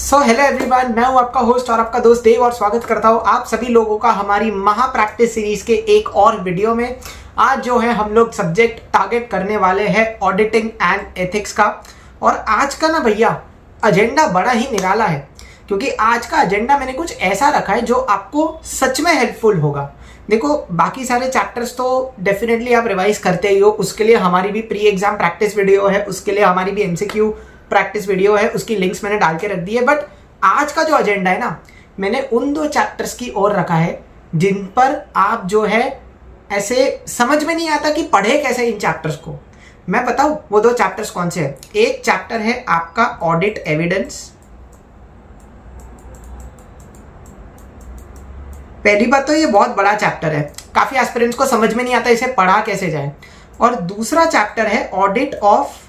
So hello everyone, मैं हूं आपका होस्ट और आपका दोस्त देव और स्वागत करता हूं आप सभी लोगों का हमारी महा प्रैक्टिस सीरीज के एक और वीडियो में। आज जो है हम लोग सब्जेक्ट टारगेट करने वाले हैं ऑडिटिंग एंड एथिक्स का। और आज का ना भैया एजेंडा बड़ा ही निराला है, क्योंकि आज का एजेंडा मैंने कुछ ऐसा रखा है जो आपको सच में हेल्पफुल होगा। देखो, बाकी सारे चैप्टर्स तो डेफिनेटली आप रिवाइज करते ही हो, उसके लिए हमारी भी प्री एग्जाम प्रैक्टिस वीडियो है, उसके लिए हमारी भी एमसीक्यू प्रैक्टिस वीडियो है, उसकी लिंक्स मैंने डाल के रख दी है। बट आज का जो एजेंडा है ना, मैंने उन दो चैप्टर्स की ओर रखा है जिन पर आप जो है ऐसे समझ में नहीं आता कि पढ़े कैसे इन चैप्टर्स को। मैं बताऊं वो दो चैप्टर्स कौन से हैं। एक चैप्टर है आपका ऑडिट एविडेंस। पहली बात तो ये बहुत बड़ा चैप्टर है, काफी एस्पिरेंट्स को समझ में नहीं आता इसे पढ़ा कैसे जाए। और दूसरा चैप्टर है audit of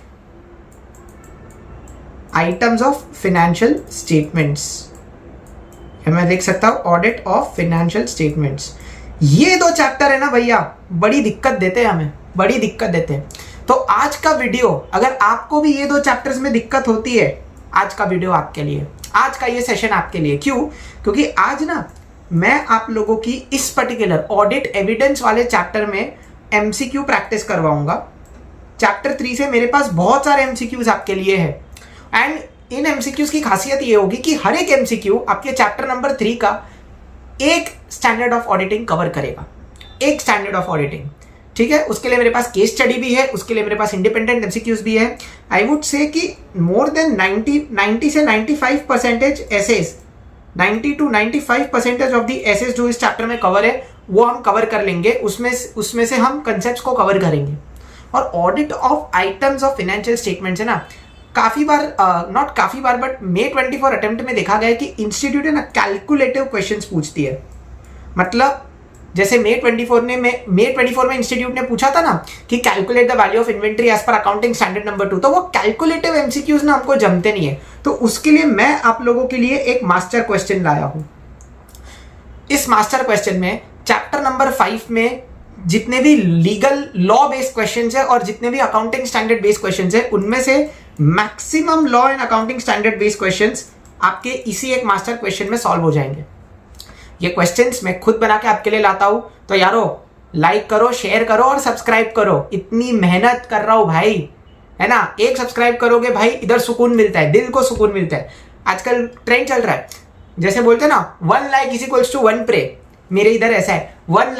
items of financial statements. मैं देख सकता हूं ऑडिट ऑफ फाइनेंशियल स्टेटमेंट्स। ये दो चैप्टर है ना भैया, बड़ी दिक्कत देते हैं हमें, बड़ी दिक्कत देते हैं। तो आज का वीडियो, अगर आपको भी ये दो चैप्टर्स में दिक्कत होती है, आज का वीडियो आपके लिए, आज का ये सेशन आपके लिए। क्यों? क्योंकि आज ना मैं आप लोगों की इस पर्टिकुलर ऑडिट एविडेंस वाले चैप्टर में एमसीक्यू प्रैक्टिस करवाऊंगा। चैप्टर 3 से मेरे पास बहुत सारे एमसीक्यूज आपके लिए है। एंड इन एमसीक्यूज की खासियत ये होगी कि हर एक एमसीक्यू आपके चैप्टर नंबर 3 का एक स्टैंडर्ड ऑफ ऑडिटिंग कवर करेगा, एक स्टैंडर्ड ऑफ ऑडिटिंग। ठीक है, उसके लिए मेरे पास केस स्टडी भी है, उसके लिए मेरे पास इंडिपेंडेंट एमसीक्यूज भी है। आई वुड से कि मोर देन 90 से 95% एसेस, 90 to 95% ऑफ द एसेस जो इस चैप्टर में कवर है वो हम कवर कर लेंगे। उसमें से हम कंसेप्ट्स को कवर करेंगे। और audit of items of financial statements है ना, काफी बार, नॉट काफी बार बट मे 24 अटेम्प्ट में देखा गया है कि इंस्टीट्यूट है ना कैलकुलेटिव क्वेश्चंस पूछती है। मतलब जैसे मे 24 में इंस्टीट्यूट ने पूछा था ना कि calculate the value of inventory as per accounting standard number 2, तो वो कैलकुलेटिव एमसीक्यूज ना हमको जमते नहीं है। तो उसके लिए मैं आप लोगों के लिए एक मास्टर क्वेश्चन लाया हूं। इस मास्टर क्वेश्चन में चैप्टर नंबर 5 में जितने भी लीगल लॉ बेस्ड क्वेश्चंस है और जितने भी अकाउंटिंग स्टैंडर्ड बेस्ड क्वेश्चंस है, उनमें से maximum law and accounting standard based questions आपके इसी एक मास्टर क्वेश्चन में सॉल्व हो जाएंगे। ये क्वेश्चंस मैं खुद बना के आपके लिए लाता हूं, तो यारो लाइक करो, शेयर करो और सब्सक्राइब करो। इतनी मेहनत कर रहा हूं भाई, है ना। एक सब्सक्राइब करोगे भाई, इधर सुकून मिलता है, दिल को सुकून मिलता है। आजकल ट्रेंड चल रहा है, जैसे बोलते हैं ना 1 like is equals to 1 pray. मेरे इधर ऐसा है, 1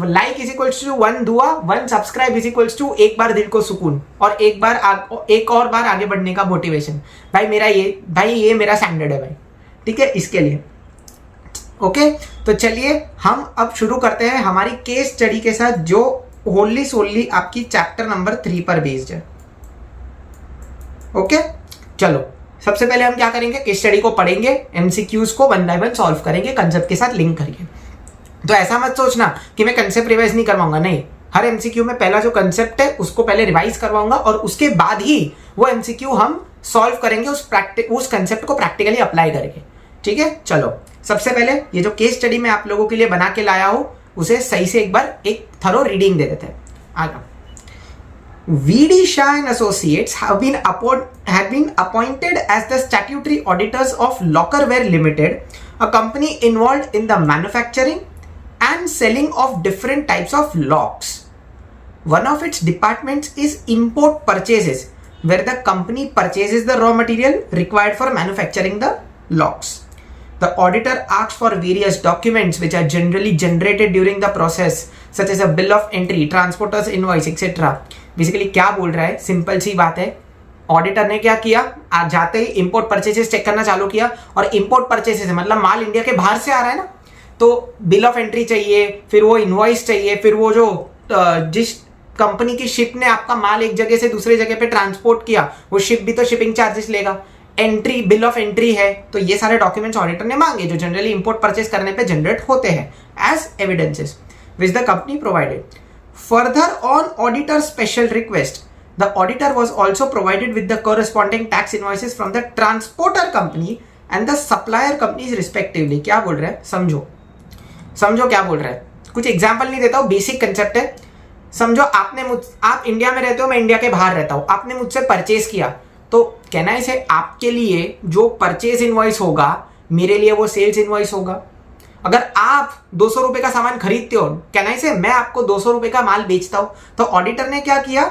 लाइक इज इक्वल्स टू 1 दुआ, 1 सब्सक्राइब इज इक्वल्स टू एक बार दिल को सुकून और एक और बार आगे बढ़ने का मोटिवेशन। भाई ये मेरा स्टैंडर्ड है भाई, ठीक है, इसके लिए। ओके, तो चलिए हम अब शुरू करते हैं हमारी केस स्टडी के साथ, जो होली सोली आपकी चैप्टर नंबर 3 पर बेस्ड है। ओके, चलो सबसे पहले हम क्या करेंगे, केस स्टडी को पढ़ेंगे, एमसीक्यूज को 1 बाय 1 सॉल्व करेंगे, कंसेप्ट के साथ लिंक करेंगे। तो ऐसा मत सोचना कि मैं कंसेप्ट रिवाइज नहीं करवाऊंगा, नहीं। हर एमसीक्यू में पहला जो कंसेप्ट है उसको पहले रिवाइज करवाऊंगा और उसके बाद ही वो एमसीक्यू हम सॉल्व करेंगे उस कंसेप्ट को प्रैक्टिकली अप्लाई करके। ठीक है, चलो सबसे पहले ये जो केस स्टडी मैं आप लोगों के लिए बना के लाया हूं, उसे सही से एक बार एक थरो रीडिंग दे देते हैं। आगे, VD Shah and Associates have been appointed as the statutory auditors of Lockerware Limited, a company involved in the manufacturing and selling of different types of locks. One of its departments is import purchases, where the company purchases the raw material required for manufacturing the locks. The auditor asks for various documents which are generally generated during the process, such as a bill of entry, transporter's invoice, etc. Basically क्या बोल रहा है, simple सी बात है। Auditor ने क्या किया, आज जाते ही इंपोर्ट परचेजेस चेक करना चालू किया। और इंपोर्ट परचेजेस मतलब माल इंडिया के बाहर से आ रहा है ना, तो बिल ऑफ एंट्री चाहिए, फिर वो इनवॉइस चाहिए, फिर वो जो जिस कंपनी की शिप ने आपका माल एक जगह से दूसरे जगह पे ट्रांसपोर्ट किया, वो शिप भी तो शिपिंग चार्जेस लेगा। एंट्री, बिल ऑफ एंट्री है, तो ये सारे डॉक्यूमेंट्स ऑडिटर ने मांगे जो जनरली इंपोर्ट परचेज करने पे जनरेट होते हैं as evidences which the company provided. Further on auditor special request, the auditor was also provided with the corresponding tax invoices from the transporter company and the supplier companies respectively. क्या बोल रहा है, समझो क्या बोल रहा है। कुछ एग्जाम्पल नहीं देता हूं, बेसिक कंसेप्ट है, समझो। आप इंडिया में रहते हो, मैं इंडिया के बाहर रहता हूं, आपने मुझसे परचेज किया, तो कहना है से आपके लिए जो परचेज इनवॉइस होगा मेरे लिए वो सेल्स इनवॉइस होगा। अगर आप 200 रुपए का सामान खरीदते हो, कहना है से मैं आपको 200 रुपए का माल बेचता हूं, तो ऑडिटर ने क्या किया,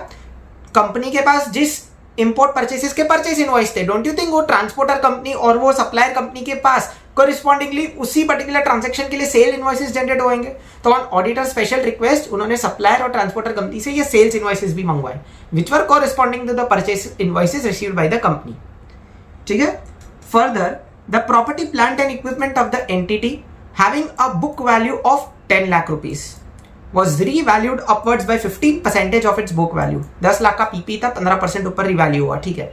कंपनी के पास जिस इंपोर्ट परचेसेस के परचेस इनवॉइस थे, डोंट यू थिंक वो ट्रांसपोर्टर कंपनी और वो सप्लायर कंपनी के पास कोरिस्पॉन्डिंगली उसी पर्टिकुलर ट्रांजैक्शन के लिए सेल इनवॉइसेस जनरेट होंगे। तो ऑन ऑडिटर स्पेशल रिक्वेस्ट उन्होंने सप्लायर और ट्रांसपोर्टर कंपनी से ये सेल्स इनवॉइसेस भी मंगवाए which were corresponding to the purchase invoices received by the company. ठीक है। Further the property plant and equipment of the entity having a book value of 10 lakh rupees was revalued upwards by 15% of its book value। 10 lakh का PP था, 15% ऊपर revalue हुआ। ठीक है।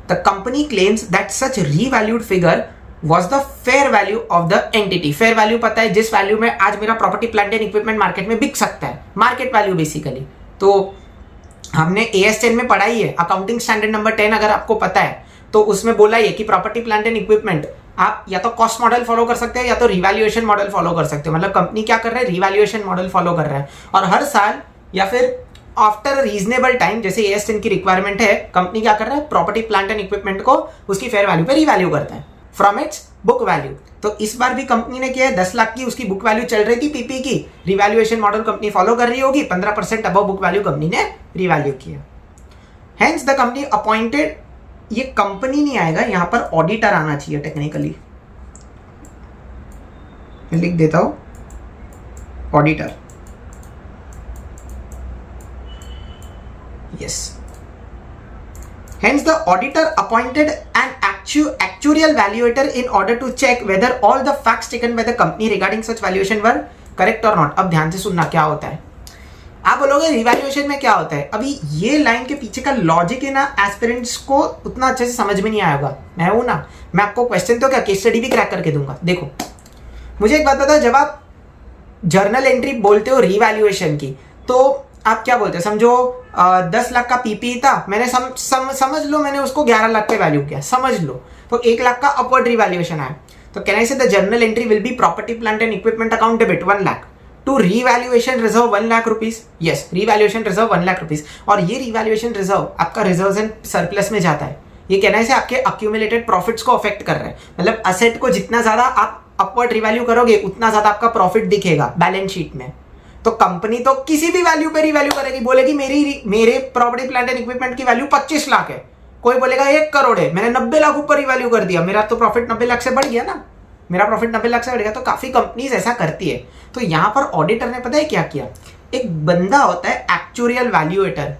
The company claims that such revalued figure was the fair value of the entity। fair value पता है जिस value में आज मेरा property plant and equipment market में बिक सकता है, मार्केट वैल्यू बेसिकली। तो हमने AS 10 में पढ़ाई है, अकाउंटिंग स्टैंडर्ड नंबर 10 अगर आपको पता है तो उसमें बोला है कि प्रॉपर्टी प्लांट एंड इक्विपमेंट आप या तो कॉस्ट मॉडल फॉलो कर सकते हैं या तो रिवैल्यूएशन मॉडल फॉलो कर सकते हो। मतलब कंपनी क्या कर रहा है, रिवैल्यूएशन मॉडल फॉलो कर रहा है और हर साल या फिर आफ्टर रीजनेबल टाइम जैसे AS 10 की रिक्वायरमेंट है, कंपनी क्या कर रहा है, प्रॉपर्टी प्लांट एंड इक्विपमेंट को उसकी फेयर वैल्यू पे रिवैल्यू करता है फ्रॉम इट्स बुक वैल्यू। तो इस बार भी कंपनी ने किया है, 10 लाख की उसकी बुक वैल्यू चल रही थी पीपी की, रिवैल्यूएशन मॉडल कंपनी फॉलो कर रही होगी, 15% अबव बुक वैल्यू कंपनी ने रिवैल्यू किया। हेंस द कंपनी अपॉइंटेड, ये कंपनी नहीं आएगा यहां पर, ऑडिटर आना चाहिए टेक्निकली, मैं लिख देता हूं auditor. Yes. Hence the auditor appointed an actuarial valuator in order to check whether all the facts taken by the company regarding such valuation were correct or not। अब ध्यान से सुनना क्या होता है। आप बोलोगे रिवैल्यूएशन में क्या होता है, अभी ये लाइन के पीछे का लॉजिक है ना, एस्पिरेंट्स को उतना अच्छे से समझ में नहीं आएगा। मैं हूं ना, मैं आपको क्वेश्चन तो क्या केस स्टडी भी क्रैक करके दूंगा। देखो मुझे एक बात बता, जब आप जर्नल एंट्री बोलते हो रिवैल्यूएशन की, तो आप क्या बोलते हो, समझो 10 लाख का पीपी था, मैंने समझ लो मैंने उसको 11 लाख पे वैल्यू किया, समझ लो, तो 1 लाख का अपवर्ड रिवैल्यूएशन आया। तो can I say the journal entry will be property plant and equipment account debit 1 lakh to revaluation reserve 1 lakh rupees. Yes, revaluation reserve 1 lakh rupees, और ये रिवैल्यूएशन रिजर्व आपका रिजर्व एंड सरप्लस में जाता है। ये कहना है से आपके अक्यूमुलेटेड प्रॉफिट्स को अफेक्ट कर रहा है, मतलब असेट को जितना ज्यादा आप अपवर्ड रिवैल्यू करोगे उतना ज्यादा आपका प्रॉफिट दिखेगा बैलेंस शीट में। तो कंपनी तो किसी भी वैल्यू पे रिवैल्यू करेगी, बोलेगी मेरे प्रॉपर्टी प्लांट एंड इक्विपमेंट की वैल्यू 25 लाख है, कोई बोलेगा 1 करोड़ है, मैंने 90 लाख ऊपर रिवैल्यू कर दिया, मेरा तो प्रॉफिट 90 लाख से बढ़ गया ना, मेरा प्रॉफिट 90 लाख से बढ़ गया। तो काफी कंपनीज ऐसा करती है। तो यहां पर ऑडिटर ने पता है क्या किया, एक बंदा होता है एक्चुरियल वैल्यूएटर,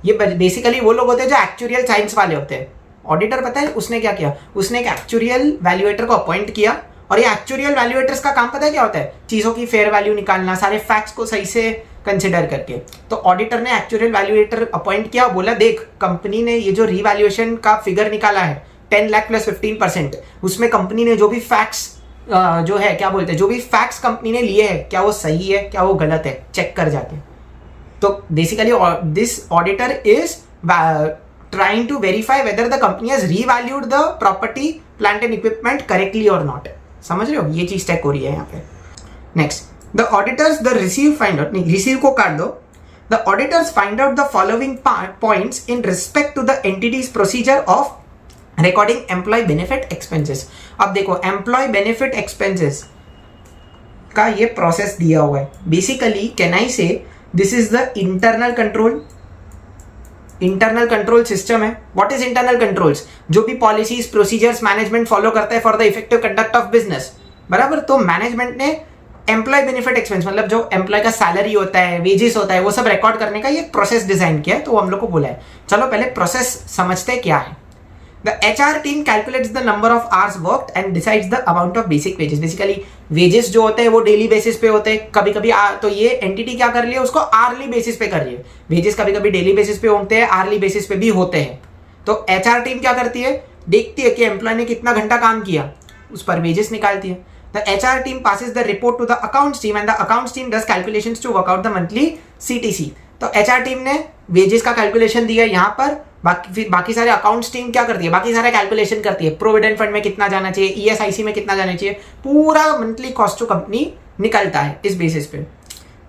ये बेसिकली वो लोग होते हैं जो एक्चुरियल साइंस वाले होते हैं। ऑडिटर पता है उसने क्या किया, उसने एक एक्चुरियल वैल्यूएटर को अपॉइंट किया, और ये एक्चुरियल वैल्यूएटर्स का काम पता है क्या होता है, चीजों की फेयर वैल्यू निकालना, सारे फैक्ट्स को सही से कंसिडर करके। तो ऑडिटर ने एक्चुरियल वैल्यूएटर अपॉइंट किया, बोला देख कंपनी ने ये जो रिवैल्यूएशन का फिगर निकाला है 10 लाख प्लस 15%, उसमें कंपनी ने जो भी फैक्ट्स जो है क्या बोलते हैं, जो भी फैक्ट्स कंपनी ने लिए हैं क्या वो सही है क्या वो गलत है, चेक कर जाके। तो basically this auditor is trying to verify whether the company has revalued the property plant and equipment correctly or not। समझ रहे हो, ये चीज चेक हो रही है यहाँ पे। Next, the auditors the receive find out, नहीं रिसीव को काट दो, the auditors find out the following points in respect to the entities procedure of recording employ benefit expenses. अब देखो एम्प्लॉय बेनिफिट एक्सपेंसेस का ये प्रोसेस दिया हुआ है। बेसिकली कैन आई से this is the internal control, internal control system है। What is internal controls, जो भी पॉलिसीज प्रोसीजर्स मैनेजमेंट फॉलो करता है for the effective conduct of business, बराबर। तो मैनेजमेंट ने एम्प्लॉय बेनिफिट एक्सपेंस, मतलब जो एम्प्लॉय का सैलरी होता है, वेजेस होता है, वो सब रिकॉर्ड करने का ये प्रोसेस डिजाइन किया है। तो हम लोग को बोला है, चलो पहले प्रोसेस समझते हैं क्या है। The HR team calculates the number of hours worked and decides the amount of basic wages। Basically wages जो होते हैं वो डेली बेसिस पे होते हैं, कभी कभी तो ये एंटिटी क्या कर रही है, उसको आर्ली बेसिस पे कर रही है। वेजेस कभी कभी डेली बेसिस पे होते हैं, आर्ली बेसिस पे भी होते हैं। तो HR टीम क्या करती है, देखती है कि एम्प्लॉय ने कितना घंटा काम किया, उस पर वेजेस निकालती है। The HR team passes the report to the accounts team and the accounts team does calculations to work out the monthly CTC। तो HR टीम ने वेजेस का कैलकुलेशन दिया यहाँ पर, बाकी सारे अकाउंट्स टीम क्या करती है, बाकी सारे कैलकुलेशन करती है, प्रोविडेंट फंड में कितना जाना चाहिए, ESIC में कितना जाना चाहिए, पूरा मंथली कॉस्ट जो कंपनी निकलता है इस बेसिस पे।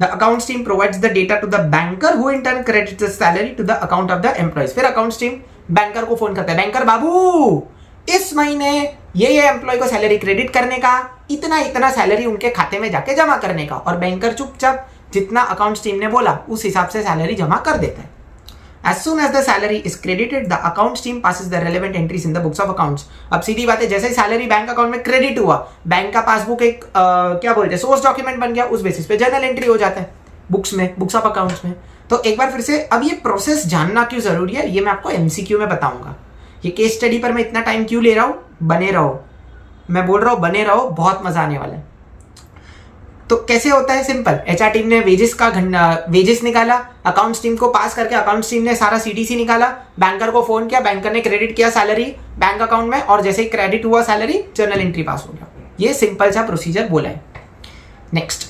The accounts team provides the data to the banker who in turn credits the salary to the account of the employees. फिर अकाउंट्स टीम बैंकर को फोन करता है, बैंकर बाबू इस महीने ये एम्प्लॉय को सैलरी क्रेडिट करने का, इतना इतना सैलरी उनके खाते में जाके जमा करने का, और बैंकर चुपचाप जितना अकाउंट्स टीम ने बोला उस हिसाब से सैलरी जमा कर देता है। As soon as the salary is credited, the accounts team passes the relevant entries in the books of accounts. अब सीधी बात है, जैसे ही सैलरी बैंक अकाउंट में क्रेडिट हुआ, बैंक का पासबुक एक क्या बोलते हैं सोर्स डॉक्यूमेंट बन गया, उस बेसिस पे जर्नल एंट्री हो जाता है बुक्स में, बुक्स ऑफ अकाउंट्स में। तो एक बार फिर से, अब ये प्रोसेस जानना क्यों जरूरी है ये मैं आपको एमसीक्यू में बताऊंगा। ये केस स्टडी पर मैं इतना टाइम क्यों ले रहा हूं, बने रहो, मैं बोल रहा हूं बने रहो, बहुत मजा आने वाला है। तो कैसे होता है, सिंपल, एचआर टीम ने वेजेस निकाला, अकाउंट्स टीम को पास करके अकाउंट्स टीम ने सारा सीटीसी निकाला, बैंकर को फोन किया, बैंकर ने क्रेडिट किया सैलरी बैंक अकाउंट में, और जैसे ही क्रेडिट हुआ सैलरी जर्नल एंट्री पास हो गया। ये सिंपल सा प्रोसीजर बोला है। Next,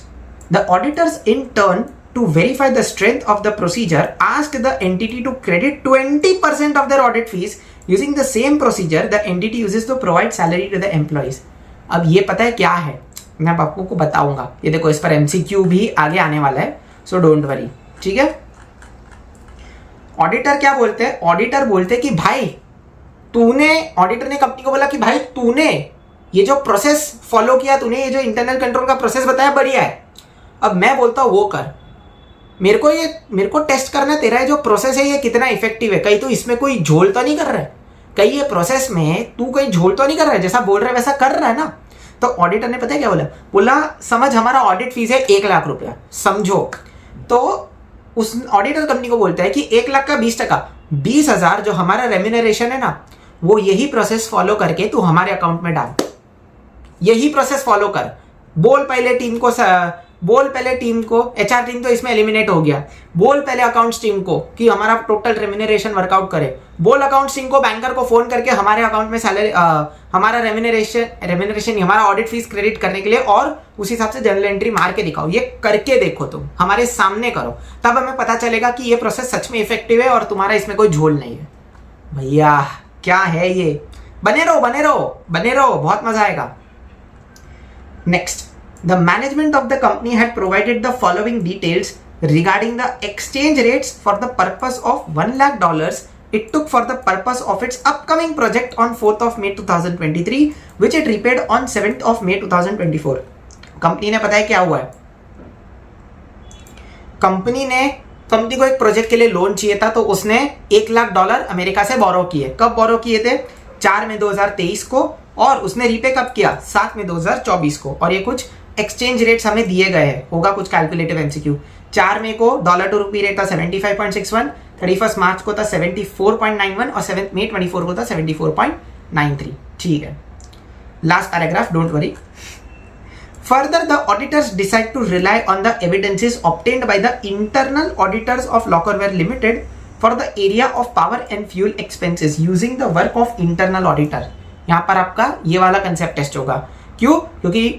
the auditors in turn to verify the strength of the procedure ask the entity to credit 20% of their audit fees using the same procedure the entity uses to provide salary to the employees. अब ये पता है क्या है, मैं आपको को बताऊंगा। ये देखो इस पर एमसीक्यू भी आगे आने वाला है, सो डोंट वरी, ठीक है। ऑडिटर क्या बोलते हैं, ऑडिटर बोलते हैं कि भाई तूने, ऑडिटर ने कंपनी को बोला कि भाई तूने ये जो प्रोसेस फॉलो किया, तूने ये जो इंटरनल कंट्रोल का प्रोसेस बताया बढ़िया है, अब मैं बोलता हूं वो कर, मेरे को टेस्ट करना है तेरा ये जो प्रोसेस है ये कितना इफेक्टिव है, कहीं तो इसमें कोई झोल तो नहीं कर रहा है, कहीं ये प्रोसेस में तू कहीं झोल तो नहीं कर रहा है, जैसा बोल रहा है वैसा कर रहा है ना। तो ऑडिटर ने पता है क्या बोला, बोला समझ हमारा ऑडिट फीस है 1 लाख रुपया, समझो। तो उस ऑडिटर कंपनी को बोलता है कि 1 लाख का 20%, 20,000 जो हमारा रेम्यूनरेशन है ना, वो यही प्रोसेस फॉलो करके तू हमारे अकाउंट में डाल, यही प्रोसेस फॉलो कर। बोल पहले टीम को, एचआर टीम तो इसमें एलिमिनेट हो गया, बोल पहले अकाउंट्स टीम को कि हमारा टोटल रेम्यूनरेशन वर्कआउट करे, बोल अकाउंट्स टीम को बैंकर को फोन करके हमारे अकाउंट में सैलरी, हमारा रेम्यूनरेशन हमारा ऑडिट फीस क्रेडिट करने के लिए, और उस हिसाब से जर्नल एंट्री मार के दिखाओ, ये करके देखो, तुम हमारे सामने करो, तब हमें पता चलेगा कि ये प्रोसेस सच में इफेक्टिव है और तुम्हारा इसमें कोई झोल नहीं है। भैया क्या है ये, बने रहो बने रहो बने रहो, बहुत मजा आएगा। Next, the management of the company had provided the following details regarding the exchange rates for the purpose of $1 lakh it took for the purpose of its upcoming project on 4th of May 2023 which it repaid on 7th of May 2024। Company ने पता है क्या हुआ है, company को एक project के लिए लोन चाहिए था, तो उसने $1 लाख अमेरिका से बोरो किए। कब बोरो किए थे, 4 मई 2023 को, और उसने रीपे कब किया, 7 मई 2024 को। और ये कुछ एक्सचेंज रेट्स हमें दिए गए हैं, होगा कुछ कैलकुलेटिव एमसीक्यू। 4 मई को डॉलर टू रुपी रेट था 75.61, 31 मार्च को था 74.91 और 7 मई 24 को था 74.93। ठीक है, last paragraph, don't worry. Further, the auditors decide to rely on the evidences obtained by the internal auditors of Lockerware Limited for the area of power and fuel expenses using the work of internal auditor। यहाँ पर आपका ये वाला concept test होगा। क्यों? क्योंकि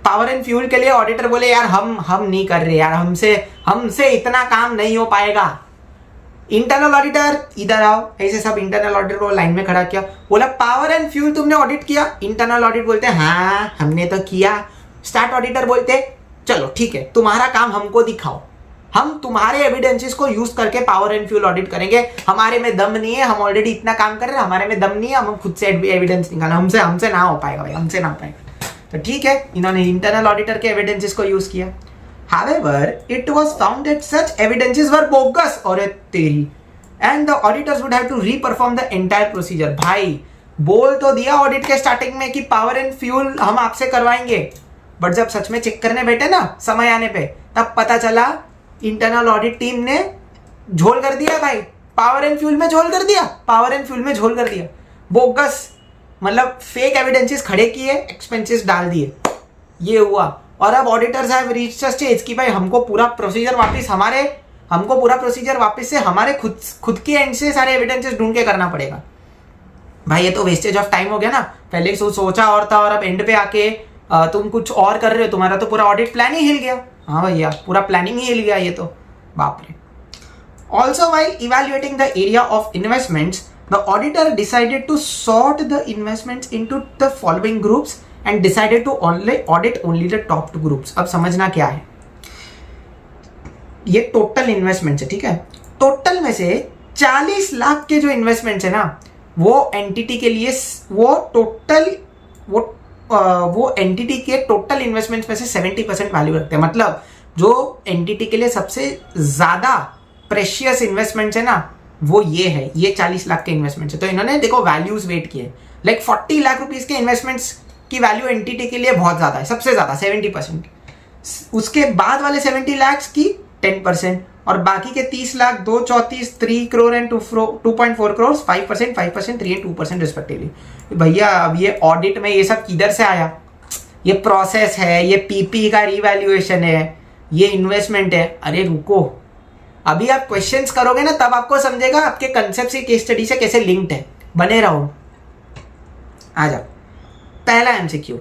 power and fuel के लिए ऑडिटर बोले यार हम नहीं कर रहे यार, हमसे इतना काम नहीं हो पाएगा। इंटरनल ऑडिटर इधर आओ, ऐसे सब इंटरनल ऑडिटर को लाइन में खड़ा किया, बोला पावर एंड फ्यूल तुमने ऑडिट किया? इंटरनल ऑडिट बोलते हैं हाँ हमने तो किया। स्टार्ट ऑडिटर बोलते चलो ठीक है, तुम्हारा काम हमको दिखाओ, हम तुम्हारे एविडेंसेस को यूज करके पावर एंड फ्यूल ऑडिट करेंगे। हमारे में दम नहीं है, हम ऑलरेडी इतना काम कर रहे हैं, हमारे में दम नहीं है, हम खुद से एविडेंस निकालना, हमसे ना हो पाएगा भाई, हमसे ना हो पाएगा। तो ठीक है, इन्होंने इंटरनल ऑडिटर के एविडेंसेस को यूज किया। However, it was found that such evidences were bogus और तेरी, and the auditors would have to re-perform the entire procedure। भाई बोल तो दिया ऑडिट के स्टार्टिंग में कि पावर एंड फ्यूल हम आपसे करवाएंगे, बट जब सच में चेक करने बैठे ना समय आने पे, तब पता चला इंटरनल ऑडिट टीम ने झोल कर दिया भाई, पावर एंड फ्यूल में झोल कर दिया, बोगस मतलब फेक एविडेंसेस खड़े किए, एक्सपेंसेस डाल दिए, ये हुआ। और अब auditors have reached a stage कि भाई हमको पूरा प्रोसीजर वापस से हमारे खुद के एंड से सारे एविडेंसेस ढूंढ के करना पड़ेगा। भाई ये तो वेस्टेज ऑफ टाइम हो गया ना, पहले सोचा और था और अब एंड पे आके तुम कुछ और कर रहे हो, तुम्हारा तो पूरा ऑडिट प्लान ही हिल गया। हाँ भैया, पूरा प्लानिंग ही हिल गया ये तो, बाप रे। Also while evaluating the area of investments, the auditor decided to sort the investments into the following groups and decided to audit only the top 2 groups। अब समझना क्या है, ये टोटल इन्वेस्टमेंट है, ठीक है। टोटल में से 40 लाख के जो इन्वेस्टमेंट्स है ना, वो एंटिटी के लिए वो एंटिटी के टोटल इन्वेस्टमेंट्स में से 70% वैल्यू रखते हैं। मतलब जो एंटिटी के लिए सबसे ज्यादा प्रेशियस इन्वेस्टमेंट्स है ना, वो ये है, ये 40 लाख के इन्वेस्टमेंट्स है। तो इन्होंने देखो वैल्यूज वेट किए, लाइक 40 लाख रुपीस के इन्वेस्टमेंट्स की वैल्यू एंटिटी के लिए बहुत ज्यादा है, सबसे ज्यादा 70%। उसके बाद वाले 70 लाख की 10%, और बाकी के 30 lakh 2, 34, 3 crore and 2.4 crore 5%, 5%, 3 and 2% respectively. भैया अब ये ऑडिट में ये सब किधर से आया? ये प्रोसेस है, ये पीपी का रिवैल्यूएशन है, ये इन्वेस्टमेंट है। अरे रुको, अभी आप क्वेश्चंस करोगे ना तब आपको समझेगा आपके कंसेप्ट से केस स्टडी से कैसे लिंक्ड है। बने रहो। आ जाओ, पहला एमसीक्यू,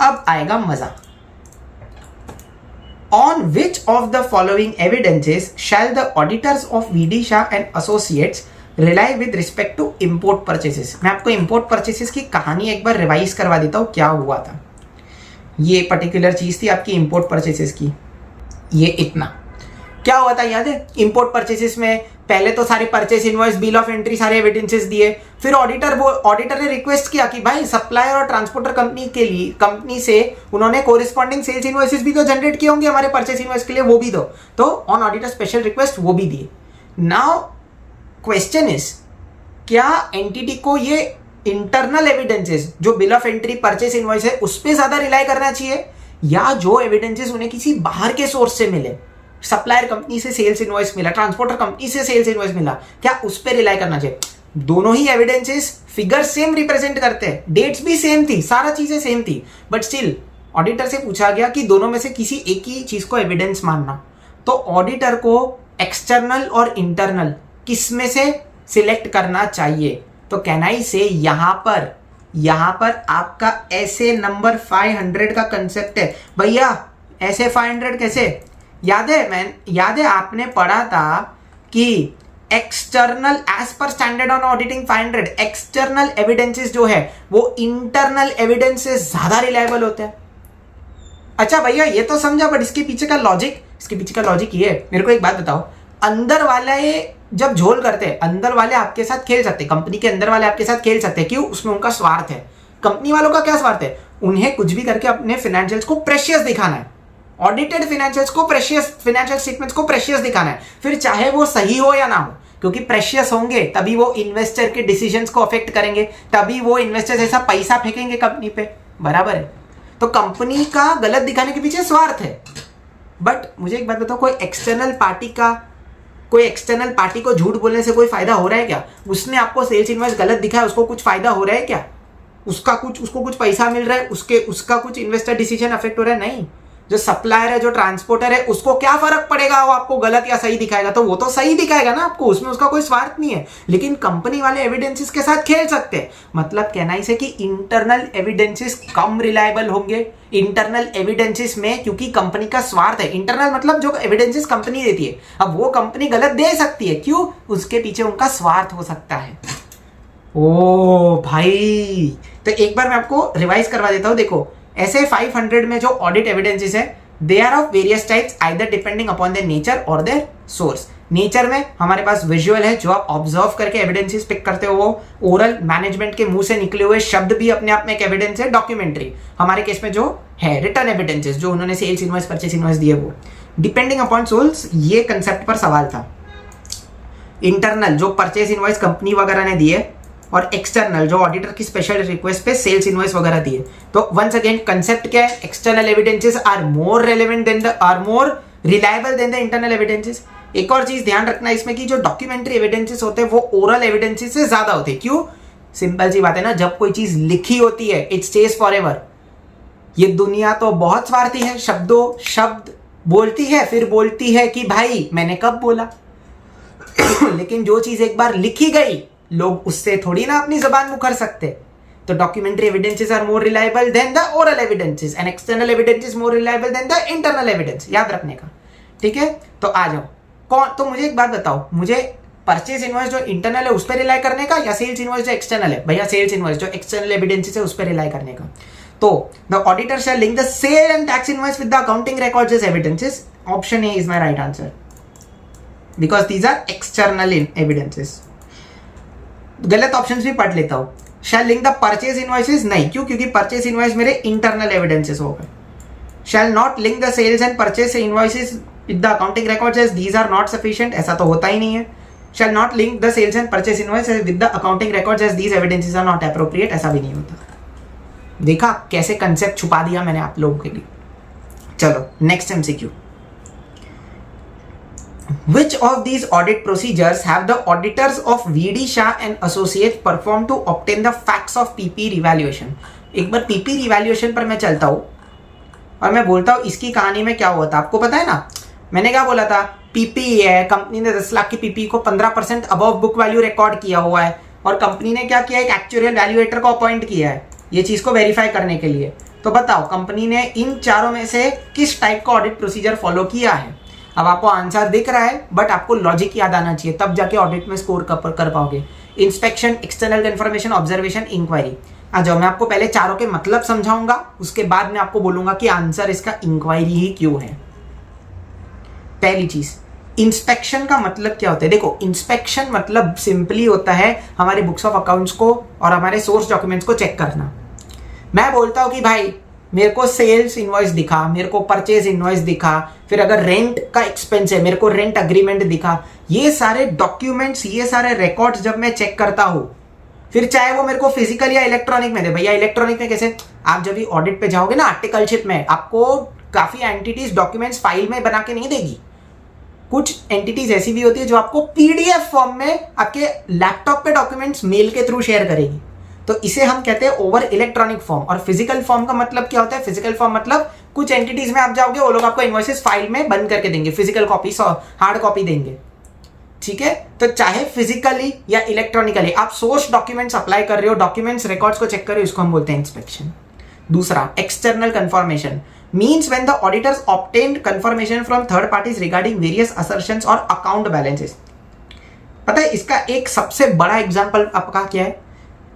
अब आएगा मजा। On which of the following evidences shall the auditors of VD Shah and Associates rely with respect to import purchases? मैं आपको import purchases की कहानी एक बार रिवाइज करवा देता हूँ, क्या हुआ था। ये पर्टिकुलर चीज थी आपकी import purchases की। ये इतना क्या हुआ था याद है? इंपोर्ट परचेसेस में पहले तो सारे purchase invoice, bill of entry, सारे एविडेंसेस दिए। फिर ऑडिटर ने रिक्वेस्ट किया कि भाई सप्लायर और ट्रांसपोर्टर कंपनी से उन्होंने कोरिस्पॉन्डिंग सेल्स इनवॉइसेस भी तो जनरेट किए होंगे हमारे परचेस इनवॉइस के लिए, वो भी दो। तो ऑन ऑडिटर स्पेशल रिक्वेस्ट वो भी दिए। नाउ क्वेश्चन इज, क्या एंटिटी को ये इंटरनल एविडेंसेस जो bill of entry, purchase invoice है उस पर ज्यादा रिलाई करना चाहिए, या जो एविडेंसेस उन्हें किसी बाहर के सोर्स से मिले, सप्लायर कंपनी से सेल्स इनवॉइस मिला, ट्रांसपोर्टर कंपनी से सेल्स इनवॉइस मिला, क्या उस पर रिलाई करना चाहिए? दोनों ही एविडेंसेस फिगर सेम रिप्रेजेंट करते हैं, डेट्स भी सेम थी, सारा चीजें सेम थी, बट स्टिल ऑडिटर से पूछा गया कि दोनों में से किसी एक ही चीज को एविडेंस मानना। तो ऑडिटर को एक्सटर्नल और इंटरनल किस में से सिलेक्ट करना चाहिए? तो कैनाई से यहां पर आपका ऐसे नंबर 500 का कंसेप्ट है। भैया ऐसे 500 कैसे याद है आपने पढ़ा था कि external as per standard on auditing 500 external evidences जो है वो इंटरनल एविडेंस से ज्यादा रिलायबल होते हैं। अच्छा भैया ये तो समझा, बट इसके पीछे का लॉजिक ये है। मेरे को एक बात बताओ, अंदर वाले जब झोल करते हैं, अंदर वाले आपके साथ खेल सकते हैं, कंपनी के अंदर वाले आपके साथ खेल सकते हैं। क्यों? उसमें उनका स्वार्थ है। कंपनी वालों का क्या स्वार्थ है? उन्हें कुछ भी करके अपने फाइनेंशियल्स को प्रेशियस दिखाना है, ऑडिटेड फाइनेंशियल्स को प्रेशियस, फाइनेंशियल स्टेटमेंट्स को प्रेशियस दिखाना है, फिर चाहे वो सही हो या ना हो, क्योंकि प्रेशियस होंगे तभी वो इन्वेस्टर के डिसीजंस को अफेक्ट करेंगे, तभी वो इन्वेस्टर्स ऐसा पैसा फेंकेंगे कंपनी पे, बराबर है। तो कंपनी का गलत दिखाने के पीछे स्वार्थ है। बट मुझे एक बात बताओ, कोई एक्सटर्नल पार्टी को झूठ बोलने से कोई फायदा हो रहा है क्या? उसने आपको सेल्स इनवॉइस गलत दिखाया, उसको कुछ फायदा हो रहा है क्या? उसको कुछ पैसा मिल रहा है, उसका कुछ इन्वेस्टर डिसीजन अफेक्ट हो रहा है? नहीं। जो सप्लायर है, जो ट्रांसपोर्टर है, उसको क्या फर्क पड़ेगा वो आपको गलत या सही दिखाएगा? तो वो तो सही दिखाएगा ना आपको, उसमें उसका कोई स्वार्थ नहीं है। लेकिन कंपनी वाले एविडेंसेस के साथ खेल सकते हैं। मतलब कहना इसे कि इंटरनल एविडेंसेस कम रिलायबल होंगे इंटरनल एविडेंसेस में, क्योंकि कंपनी का स्वार्थ है। इंटरनल मतलब जो एविडेंसेस कंपनी देती है, अब वो कंपनी गलत दे सकती है, क्यों? उसके पीछे उनका स्वार्थ हो सकता है। ओ भाई, तो एक बार मैं आपको रिवाइज करवा देता हूं। देखो ऐसे 500 में जो ऑडिट एविडेंसेस है, they are of various types, either depending upon their nature और देयर सोर्स। नेचर में हमारे पास विजुअल है, जो आप ऑब्जर्व करके एविडेंसेस पिक करते हो, वो ओरल मैनेजमेंट के मुंह से निकले हुए शब्द भी अपने आप में एक एविडेंस है। डॉक्यूमेंट्री हमारे केस में जो है रिटर्न एविडेंसेस, जो उन्होंने सेल्स इनवॉइस, परचेस इनवॉइस दिए वो। डिपेंडिंग अपॉन सोर्स, ये कंसेप्ट पर सवाल था। इंटरनल जो परचेस इनवॉइस कंपनी वगैरह ने दिए, और एक्सटर्नल जो ऑडिटर की स्पेशल रिक्वेस्ट पे सेल्स इनवॉइस वगैरह दिए। तो वंस अगेन कंसेप्ट क्या है? External evidences are more reliable than the internal evidences. एक और चीज ध्यान रखना इसमें कि जो डॉक्यूमेंट्री एविडेंसेस होते हैं वो ओरल एविडेंसेस से ज्यादा होते हैं। क्यों? सिंपल सी बात है ना, जब कोई चीज लिखी होती है इट स्टेज फॉर एवर। ये दुनिया तो बहुत स्वार्थी है, शब्द बोलती है, फिर बोलती है कि भाई मैंने कब बोला। लेकिन जो चीज एक बार लिखी गई, लोग उससे थोड़ी ना अपनी जबान मुकर सकते। तो documentary evidences are more reliable than the oral evidences and external evidences more reliable than the internal evidence. याद रखने का, ठीक है? तो आ जाओ, तो मुझे एक बात बताओ, मुझे परचेज इनवॉइस जो इंटरनल है उस पर रिलाई करने का, या सेल्स इनवॉइस जो एक्सटर्नल है? भैया सेल्स इनवॉइस जो एक्सटर्नल एविडेंसेस है उस पर रिलाई करने का। तो the auditor shall link the sale and tax invoice with the accounting records as evidences. Option A is my right answer. Because these are external evidences. गलत options भी पढ़ लेता हूँ। Shall link the purchase invoices, नहीं, क्यों? क्योंकि purchase invoice मेरे internal evidences हो गए। Shall not link the sales and purchase invoices with the accounting records as these are not sufficient, ऐसा तो होता ही नहीं है। Shall not link the sales and purchase invoices with the accounting records as these evidences are not appropriate, ऐसा भी नहीं होता। देखा कैसे कंसेप्ट छुपा दिया मैंने आप लोगों के लिए। चलो next MCQ. Which of these audit procedures have the auditors of VD Shah and Associates performed to obtain the facts of PP revaluation? एक बार PP revaluation पर मैं चलता हूँ और मैं बोलता हूँ इसकी कहानी में क्या हुआ था। आपको पता है ना, मैंने क्या बोला था? PP है, कंपनी ने 10 लाख की PP को 15% अबव बुक वैल्यू रिकॉर्ड किया हुआ है और कंपनी ने क्या किया? एक एक्चुअरियल वैल्यूएटर को अपॉइंट किया है ये चीज को वेरीफाई करने के लिए। तो बताओ कंपनी ने इन चारों में से किस टाइप का ऑडिट प्रोसीजर फॉलो किया है? अब आपको आंसर दिख रहा है बट आपको लॉजिक याद आना चाहिए, तब जाके ऑडिट में स्कोर कर पाओगे। Inspection, external confirmation, observation, inquiry. आ जाओ, मैं आपको पहले चारों के मतलब समझाऊंगा, उसके बाद मैं आपको बोलूंगा कि आंसर इसका इंक्वायरी ही क्यों है। पहली चीज, इंस्पेक्शन का मतलब क्या होता है? देखो, इंस्पेक्शन मतलब सिंपली होता है हमारे बुक्स ऑफ अकाउंट्स को और हमारे सोर्स डॉक्यूमेंट्स को चेक करना। मैं बोलता हूं कि भाई मेरे को सेल्स इनवॉइस दिखा, मेरे को परचेज इनवॉइस दिखा, फिर अगर रेंट का एक्सपेंस है मेरे को रेंट अग्रीमेंट दिखा। ये सारे डॉक्यूमेंट्स, ये सारे रिकॉर्ड्स जब मैं चेक करता हूं, फिर चाहे वो मेरे को फिजिकल या इलेक्ट्रॉनिक में दे। भैया इलेक्ट्रॉनिक में कैसे? आप जब भी ऑडिट पे जाओगे ना आर्टिकलशिप में, आपको काफी एंटिटीज डॉक्यूमेंट्स फाइल में बना के नहीं देगी। कुछ एंटिटीज ऐसी भी होती है जो आपको पीडीएफ फॉर्म में आपके लैपटॉप पे डॉक्यूमेंट्स मेल के थ्रू शेयर करेगी। तो इसे हम कहते हैं ओवर इलेक्ट्रॉनिक फॉर्म। और फिजिकल फॉर्म का मतलब क्या होता है? फिजिकल फॉर्म मतलब कुछ एंटिटीज में आप जाओगे, वो लोग आपको इनवॉइसेस फाइल में बंद करके देंगे, फिजिकल कॉपी, हार्ड कॉपी देंगे। ठीक है, तो चाहे फिजिकली या इलेक्ट्रॉनिकली आप सोर्स डॉक्यूमेंट्स अप्लाई कर रहे हो, डॉक्यूमेंट्स रिकॉर्ड्स को चेक कर रहे हो, इसको हम बोलते हैं इंस्पेक्शन। दूसरा, external confirmation means when the auditors obtained confirmation from third parties regarding various assertions or account balances। पता है इसका एक सबसे बड़ा एग्जांपल आपका क्या है?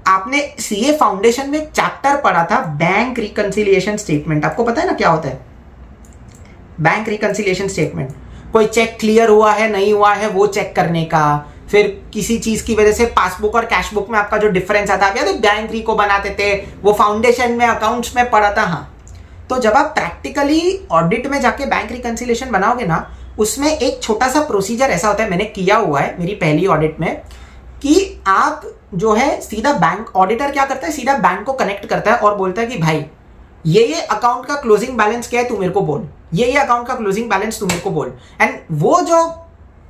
आपने सीए फाउंडेशन में चैप्टर पढ़ा था बैंक रिकंसिलिएशन स्टेटमेंट। आपको पता है ना क्या होता है बैंक रिकंसिलिएशन स्टेटमेंट? कोई चेक क्लियर हुआ है नहीं हुआ है वो चेक करने का, फिर किसी चीज की वजह से पासबुक और कैश बुक में आपका जो डिफरेंस आता है, बैंक री को बनाते थे, वो फाउंडेशन में अकाउंट्स में पढ़ा था। हाँ, तो जब आप प्रैक्टिकली ऑडिट में जाके बैंक रिकंसिलिएशन बनाओगे ना, उसमें एक छोटा सा प्रोसीजर ऐसा होता है, मैंने किया हुआ है मेरी पहली ऑडिट में, कि आप जो है सीधा बैंक, ऑडिटर क्या करता है सीधा बैंक को कनेक्ट करता है और बोलता है कि भाई ये अकाउंट का क्लोजिंग बैलेंस क्या है तू मेरे को बोल, ये अकाउंट का क्लोजिंग बैलेंस तू मेरे को बोल, एंड वो जो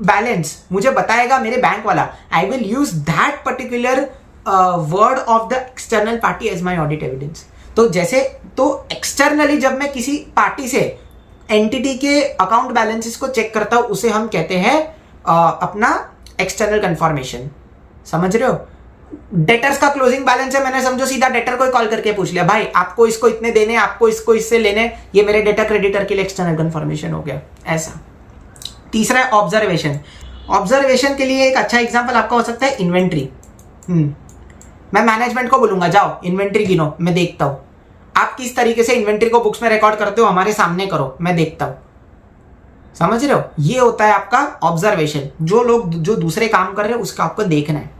बैलेंस मुझे बताएगा मेरे बैंक वाला, I will use that particular word of the external party as my audit evidence. तो जैसे तो एक्सटर्नली जब मैं किसी पार्टी से एंटिटी के अकाउंट बैलेंसेस को चेक करता हूं, उसे हम कहते हैं अपना एक्सटर्नल कंफर्मेशन। समझ रहे हो? डेटर्स का क्लोजिंग बैलेंस है, मैंने समझो सीधा डेटर को कॉल करके पूछ लिया, भाई आपको इसको इतने देने, आपको इसको इससे लेने, ये मेरे डेटर क्रेडिटर के लिए एक्सटर्नल कंफर्मेशन हो गया। ऐसा। तीसरा है ऑब्जर्वेशन। ऑब्जर्वेशन के लिए एक अच्छा एग्जांपल आपका हो सकता है इन्वेंट्री। मैं मैनेजमेंट को बोलूंगा जाओ इन्वेंट्री गिनो, मैं देखता हूं आप किस तरीके से इन्वेंट्री को बुक्स में रिकॉर्ड करते हो, हमारे सामने करो, मैं देखता हूं। समझ रहे हो? ये होता है आपका ऑब्जर्वेशन। जो लोग जो दूसरे काम कर रहे हैं उसका आपको देखना है।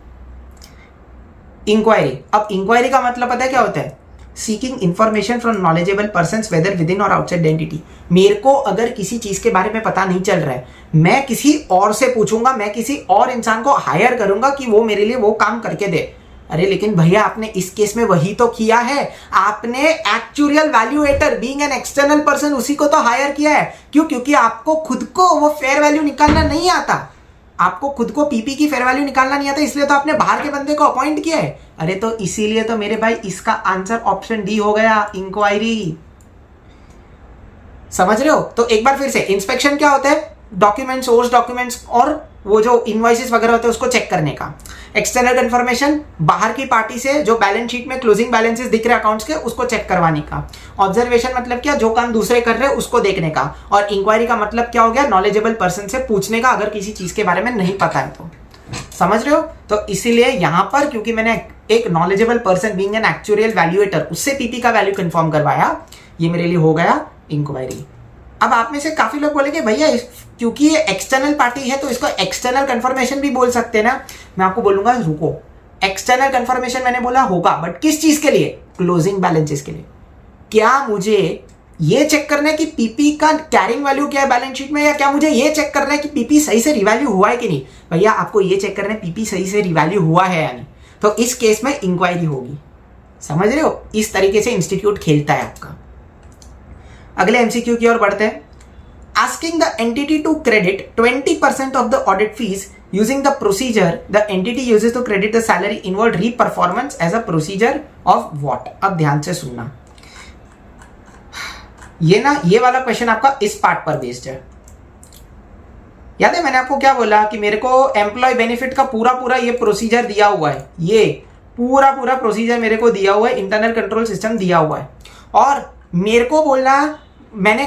इंक्वायरी। अब इंक्वायरी का मतलब पता है क्या होता है? Seeking information from knowledgeable persons whether within or outside entity. मेरे को अगर किसी चीज के बारे में पता नहीं चल रहा है, मैं किसी और से पूछूंगा, मैं किसी और इंसान को हायर करूंगा कि वो मेरे लिए वो काम करके दे। अरे लेकिन भैया आपने इस केस में वही तो किया है, आपने actuarial valuator being an external person उसी को तो हायर किया है। क्यों? क्योंकि आपको खुद को वो फेयर वैल्यू निकालना नहीं आता, आपको खुद को पीपी की फेयर वैल्यू निकालना नहीं आता, इसलिए तो आपने बाहर के बंदे को अपॉइंट किया है। अरे तो इसीलिए तो मेरे भाई इसका आंसर ऑप्शन डी हो गया, इंक्वायरी। समझ रहे हो? तो एक बार फिर से, इंस्पेक्शन क्या होता है? डॉक्यूमेंट्स, सोर्स डॉक्यूमेंट्स और वो जो इनवॉइसेस वगैरह होते हैं उसको चेक करने का। एक्सटर्नल कंफर्मेशन, बाहर की पार्टी से जो बैलेंस शीट में क्लोजिंग बैलेंसेस दिख रहे अकाउंट्स के, उसको चेक करवाने का। ऑब्जर्वेशन मतलब क्या? जो काम दूसरे कर रहे हैं उसको देखने का। और इंक्वायरी का मतलब क्या हो गया? नॉलेजेबल पर्सन से पूछने का, अगर किसी चीज के बारे में नहीं पता है तो। समझ रहे हो? तो इसीलिए यहां पर क्योंकि मैंने एक knowledgeable person being an actuarial valuator उससे पीपी का वैल्यू कंफर्म करवाया, ये मेरे लिए हो गया इंक्वायरी। अब आप में से काफी लोग बोलेंगे भैया क्योंकि ये एक्सटर्नल पार्टी है तो इसको एक्सटर्नल कंफर्मेशन भी बोल सकते हैं ना। मैं आपको बोलूंगा रुको, एक्सटर्नल कंफर्मेशन मैंने बोला होगा, बट किस चीज के लिए? क्लोजिंग बैलेंसेस के लिए। क्या मुझे ये चेक करना है कि पीपी का कैरिंग वैल्यू क्या है बैलेंस शीट में, या क्या मुझे ये चेक करना है कि पीपी सही से रिवैल्यू हुआ है कि नहीं? भैया आपको ये चेक करना है पीपी सही से रिवैल्यू हुआ है या नहीं। तो इस केस में इंक्वायरी होगी, समझ रहे हो? इस तरीके से इंस्टीट्यूट खेलता है आपका। अगले एमसीक्यू की ओर बढ़ते हैं। Asking the entity to credit 20% of the audit fees using the procedure the entity uses to credit the salary involve reperformance as a procedure of what? अब ध्यान से सुनना, ये वाला क्वेश्चन आपका इस पार्ट पर बेस्ड है। याद है मैंने आपको क्या बोला कि मेरे को एम्प्लॉय बेनिफिट का पूरा ये प्रोसीजर दिया हुआ है, ये पूरा प्रोसीजर मेरे को दिया हुआ है, इंटरनल कंट्रोल सिस्टम दिया हुआ है, और मेरे को बोलना मैंने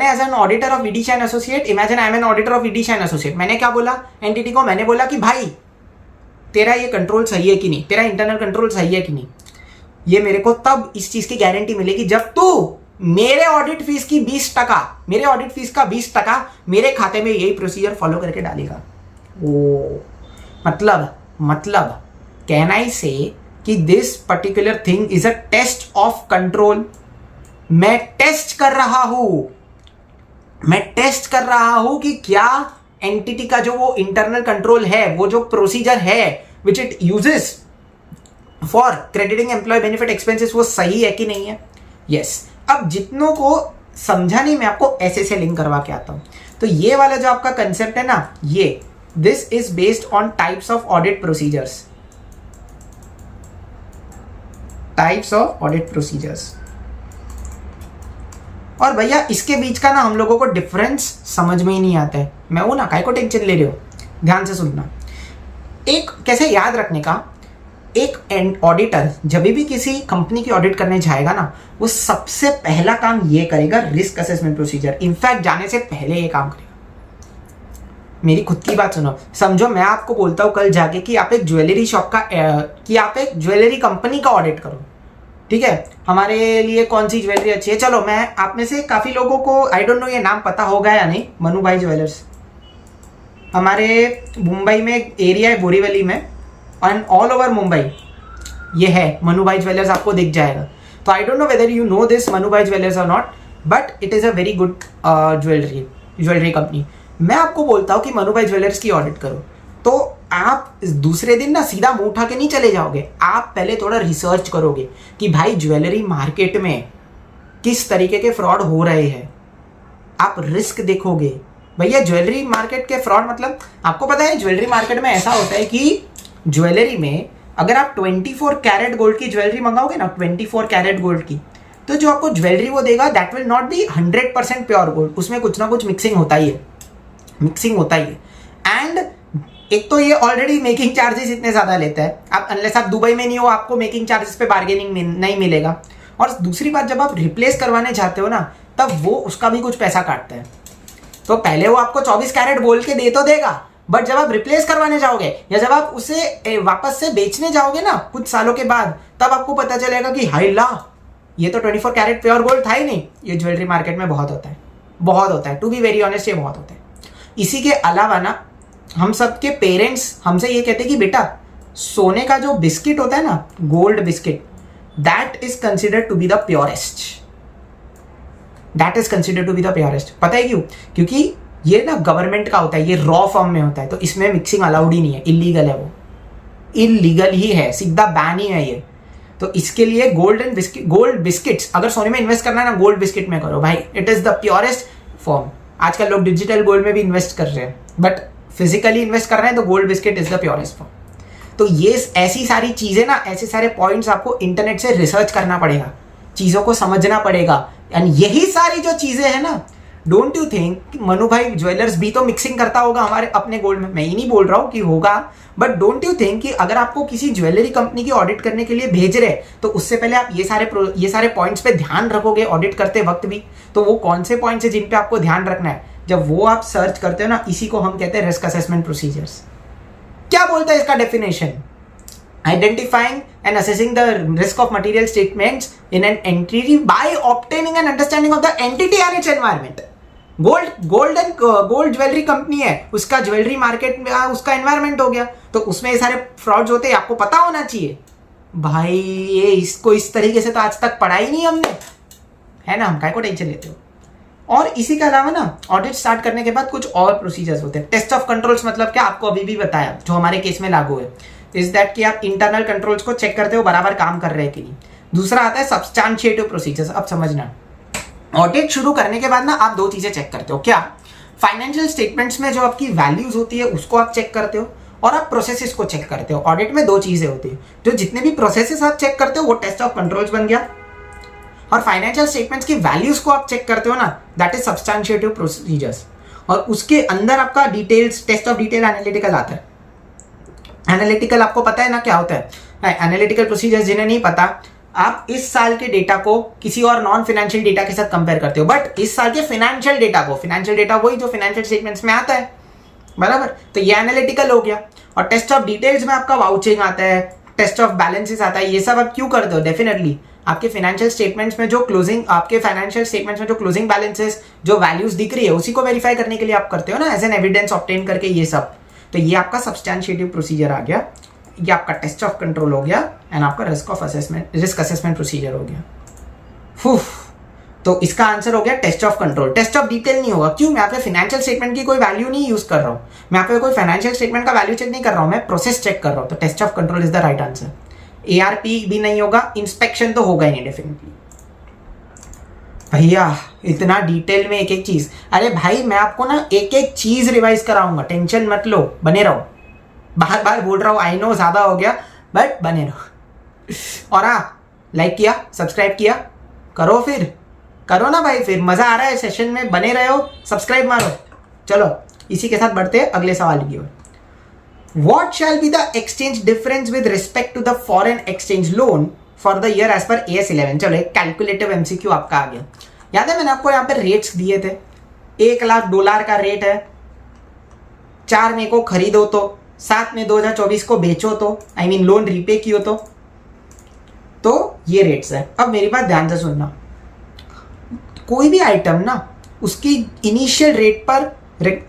as an auditor of ED shine associate, imagine I am an auditor of ED shine associate, मैंने क्या बोला एंटिटी को? मैंने बोला कि भाई तेरा ये कंट्रोल सही है कि नहीं, तेरा इंटरनल कंट्रोल सही है कि नहीं। ये मेरे को तब इस चीज की गारंटी मिलेगी जब तू मेरे ऑडिट फीस की 20%, मेरे ऑडिट फीस का 20% मेरे खाते में यही प्रोसीजर फॉलो करके डालेगा। ओ मतलब कैन आई से कि this particular thing is a test of control. मैं टेस्ट कर रहा हूं कि क्या एंटिटी का जो वो इंटरनल कंट्रोल है, वो जो प्रोसीजर है which it uses for crediting employ benefit expenses, वो सही है कि नहीं है। यस अब जितनों को समझा नहीं, मैं आपको ऐसे से लिंक करवा के आता हूं। तो ये वाला जो आपका कंसेप्ट है ना, ये this is based on types of audit procedures, types of audit procedures. और भैया इसके बीच का ना हम लोगों को डिफरेंस समझ में ही नहीं आता है। मैं वो ना, काय को टेंशन ले रहे हो, ध्यान से सुनना। एक कैसे याद रखने का, एक ऑडिटर जब भी किसी कंपनी की ऑडिट करने जाएगा ना, वो सबसे पहला काम ये करेगा रिस्क असेसमेंट प्रोसीजर। इनफैक्ट जाने से पहले ये काम करेगा। मेरी खुद की बात सुनो, समझो मैं आपको बोलता हूँ कल जाके कि आप एक ज्वेलरी शॉप का कि आप एक ज्वेलरी कंपनी का ऑडिट करो, ठीक है, हमारे लिए कौन सी ज्वेलरी अच्छी है। चलो मैं आप में से काफी लोगों को आई डोंट नो ये नाम पता होगा या नहीं, मनु भाई ज्वेलर्स, हमारे मुंबई में एक एरिया है बोरीवली में, एंड ऑल ओवर मुंबई ये है मनु भाई ज्वेलर्स, आपको दिख जाएगा। तो I don't know whether you know this Manu भाई ज्वेलर्स और not, but it is a very good jewellery company. मैं आपको बोलता हूँ कि मनु भाई ज्वेलर्स की ऑडिट करो, तो आप दूसरे दिन ना सीधा मुंह उठा के नहीं चले जाओगे, आप पहले थोड़ा रिसर्च करोगे कि भाई ज्वेलरी मार्केट में किस तरीके के फ्रॉड हो रहे हैं। आप रिस्क देखोगे। भैया ज्वेलरी मार्केट के फ्रॉड मतलब आपको पता है, ज्वेलरी मार्केट में ऐसा होता है कि ज्वेलरी में अगर आप 24 कैरेट गोल्ड की ज्वेलरी मंगाओगे ना, 24 कैरेट गोल्ड की, तो जो आपको ज्वेलरी वो देगा that will not be 100% pure gold, उसमें कुछ ना कुछ मिक्सिंग होता ही है। एंड एक तो ये ऑलरेडी मेकिंग चार्जेस इतने ज्यादा लेता है, आप अनलेस आप दुबई में नहीं हो आपको मेकिंग चार्जेस पे बार्गेनिंग नहीं मिलेगा। और दूसरी बात, जब आप रिप्लेस करवाने जाते हो ना, तब वो उसका भी कुछ पैसा काटता है। तो पहले वो आपको 24 कैरेट बोल के दे तो देगा, बट जब आप रिप्लेस करवाने जाओगे या जब आप उसे वापस से बेचने जाओगे ना कुछ सालों के बाद, तब आपको पता चलेगा कि हाय ला, ये तो 24 कैरेट प्योर गोल्ड था ही नहीं। ये ज्वेलरी मार्केट में बहुत होता है, टू बी वेरी ऑनेस्ट, ये बहुत होता है। इसी के अलावा ना हम सबके पेरेंट्स हमसे ये कहते हैं कि बेटा सोने का जो बिस्किट होता है ना, gold biscuit, that is considered to be the purest. पता है क्यों? क्योंकि ये ना गवर्नमेंट का होता है, ये रॉ फॉर्म में होता है, तो इसमें मिक्सिंग अलाउड ही नहीं है, इलीगल है, वो इलीगल ही है, सीधा बैन ही है ये। तो इसके लिए गोल्ड बिस्किट्स अगर सोने में इन्वेस्ट करना है ना, गोल्ड बिस्किट में करो भाई, it is the purest form. आजकल लोग डिजिटल गोल्ड में भी इन्वेस्ट कर रहे हैं, बट फिजिकली इन्वेस्ट कर रहे हैं तो gold biscuit is the purest form. तो ये ऐसी सारी चीजें ना, ऐसे सारे पॉइंट्स आपको इंटरनेट से रिसर्च करना पड़ेगा, चीजों को समझना पड़ेगा। एंड यही सारी जो चीजें हैं ना, डोंट यू थिंक मनु भाई ज्वेलर्स भी तो मिक्सिंग करता होगा हमारे अपने गोल्ड में। मैं ही नहीं बोल रहा हूँ कि होगा, बट डोंट यू थिंक कि अगर आपको किसी ज्वेलरी कंपनी की ऑडिट करने के लिए भेज रहे तो उससे पहले आप ये सारे पॉइंट्स पे ध्यान रखोगे ऑडिट करते वक्त भी। तो वो कौन से पॉइंट्स है जिन पे आपको ध्यान रखना है, जब वो आप सर्च करते हो ना, इसी को हम कहते हैं रिस्क असेसमेंट प्रोसीजर्स। क्या बोलता है इसका definition? Identifying and assessing the risk of material statements in an entity by obtaining an understanding of the entity and its environment. Gold jewellery company है, उसका ज्वेलरी मार्केट में उसका एनवायरमेंट हो गया, तो उसमें ये सारे फ्रॉड्स होते हैं, आपको पता होना चाहिए भाई। ये इसको इस तरीके से तो आज तक पढ़ा ही नहीं हमने, है ना, हम काय को टेंशन लेते हो। और इसी के अलावा ना ऑडिट स्टार्ट करने के बाद कुछ और प्रोसीजर्स होते हैं। टेस्ट ऑफ कंट्रोल्स मतलब क्या, आपको अभी भी बताया, जो हमारे केस में लागू है, इज दैट कि आप इंटरनल कंट्रोल्स को चेक करते हो बराबर काम कर रहे हैं कि नहीं। दूसरा आता है सब्सटैंशिएटिव प्रोसीजर्स। अब समझना, ऑडिट शुरू करने के बाद ना आप दो चीजें चेक करते हो। क्या, फाइनेंशियल स्टेटमेंट्स में जो आपकी वैल्यूज होती है उसको आप चेक करते हो, और आप प्रोसेसेस को चेक करते हो। ऑडिट में दो चीजें होती है, जो जितने भी प्रोसेसेस आप चेक करते हो वो टेस्ट ऑफ कंट्रोल्स बन गया, और फाइनेंशियल स्टेटमेंट्स की वैल्यूज को आप चेक करते हो ना, दैट इज सब्सटैंशिएटिव प्रोसीजर्स। और उसके अंदर आपका details, test of detail analytical आता है। एनालिटिकल आपको पता है ना क्या होता है। एनालिटिकल प्रोसीजर्स जिन्हें नहीं पता, आप इस साल के डेटा को किसी और नॉन फाइनेंशियल डेटा के साथ कंपेयर करते हो, बट इस साल के फाइनेंशियल डेटा को, फाइनेंशियल डेटा वही जो फाइनेंशियल स्टेटमेंट्स में आता है, बराबर, तो ये एनालिटिकल हो गया। और टेस्ट ऑफ डिटेल्स में आपका वाउचिंग आता है, टेस्ट ऑफ बैलेंसेस आता है। ये सब आप क्यों करते हो, डेफिनेटली आपके फाइनेंशियल स्टेटमेंट्स में जो क्लोजिंग, आपके फाइनेंशियल स्टेटमेंट्स में जो क्लोजिंग बैलेंसेस, जो वैल्यूज दिख रही है, उसी को वेरीफाई करने के लिए आप करते हो ना, एज एन एविडेंस ऑब्टेन करके ये सब। तो ये आपका सब्सटैंशिएटिव प्रोसीजर आ गया, ये आपका टेस्ट ऑफ कंट्रोल हो गया, एंड आपका रिस्क असेसमेंट प्रोसीजर हो गया। तो इसका आंसर हो गया test of control. Test of detail नहीं होगा, क्यों, मैं यहाँ पे फाइनेंशियल स्टेटमेंट की कोई वैल्यू नहीं यूज कर रहा हूँ, मैं यहाँ पे कोई फाइनेंशियल स्टेटमेंट का वैल्यू चेक नहीं कर रहा हूँ, मैं प्रोसेस चेक कर रहा हूँ। तो test of control is the right answer. ARP भी नहीं होगा, इंस्पेक्शन तो होगा ही नहीं डेफिनेटली। भैया इतना डिटेल में एक एक चीज, अरे भाई मैं आपको ना एक एक चीज रिवाइज कराऊंगा, टेंशन मत लो, बने रहो। बार बार बोल रहा हूँ, आई नो ज्यादा हो गया, बट बने रहो। और हाँ, लाइक किया, सब्सक्राइब किया, करो, फिर करो ना भाई, फिर मजा आ रहा है सेशन में, बने रहो, सब्सक्राइब मारो। चलो इसी के साथ बढ़ते हैं अगले सवाल की ओर। What shall be the exchange difference with respect to the foreign exchange loan for the year as per AS11? चलो एक कैलकुलेटिव एमसीक्यू आपका आ गया। याद है मैंने आपको यहाँ पे रेट्स दिए थे, $1,00,000 का रेट है, 4 मई को खरीदो तो 7 मई 2024 को बेचो तो, आई मीन लोन रीपे कियो तो ये रेट्स है। अब मेरी बात ध्यान से सुनना, कोई भी आइटम ना उसकी इनिशियल रेट पर,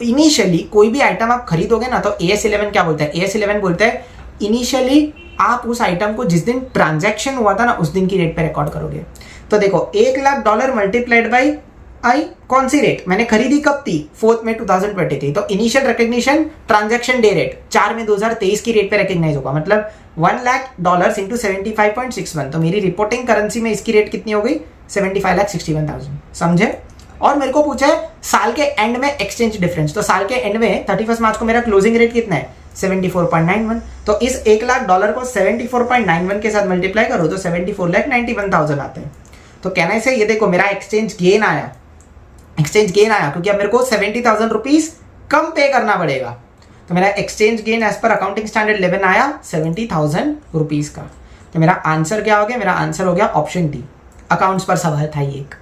इनिशियली कोई भी आइटम आप खरीदोगे ना, तो AS11 क्या बोलता है, AS11 बोलता है इनिशियली आप उस आइटम को जिस दिन ट्रांजैक्शन हुआ था ना उस दिन की रेट पे रिकॉर्ड करोगे। तो देखो $1,00,000 मल्टीप्लाइड बाई आई, कौन सी रेट मैंने खरीदी कब थी, 4 मई 2023, तो initial recognition transaction day rate 4 मई 2023 की रेट पे रिकॉग्नाइज होगा, मतलब $1,00,000 इंटू 75.61, तो मेरी रिपोर्टिंग करेंसी में इसकी रेट कितनी हो गई, 75,61,000, समझे। और मेरे को पूछा है साल के एंड में एक्सचेंज डिफरेंस, तो साल के एंड में 31 मार्च को मेरा क्लोजिंग रेट कितना है, 74.91, तो इस $1,00,000 को 74.91 के साथ मल्टीप्लाई करो तो 74,91,000 आते हैं। तो कहना है ये देखो मेरा एक्सचेंज गेन आया, क्योंकि अब मेरे को 70,000 रुपीज कम पे करना पड़ेगा, तो मेरा exchange gain as per accounting standard 11 आया 70,000 रुपीज का। तो मेरा आंसर क्या हो गया, मेरा आंसर हो गया ऑप्शन डी, अकाउंट्स पर सवाल था ये एक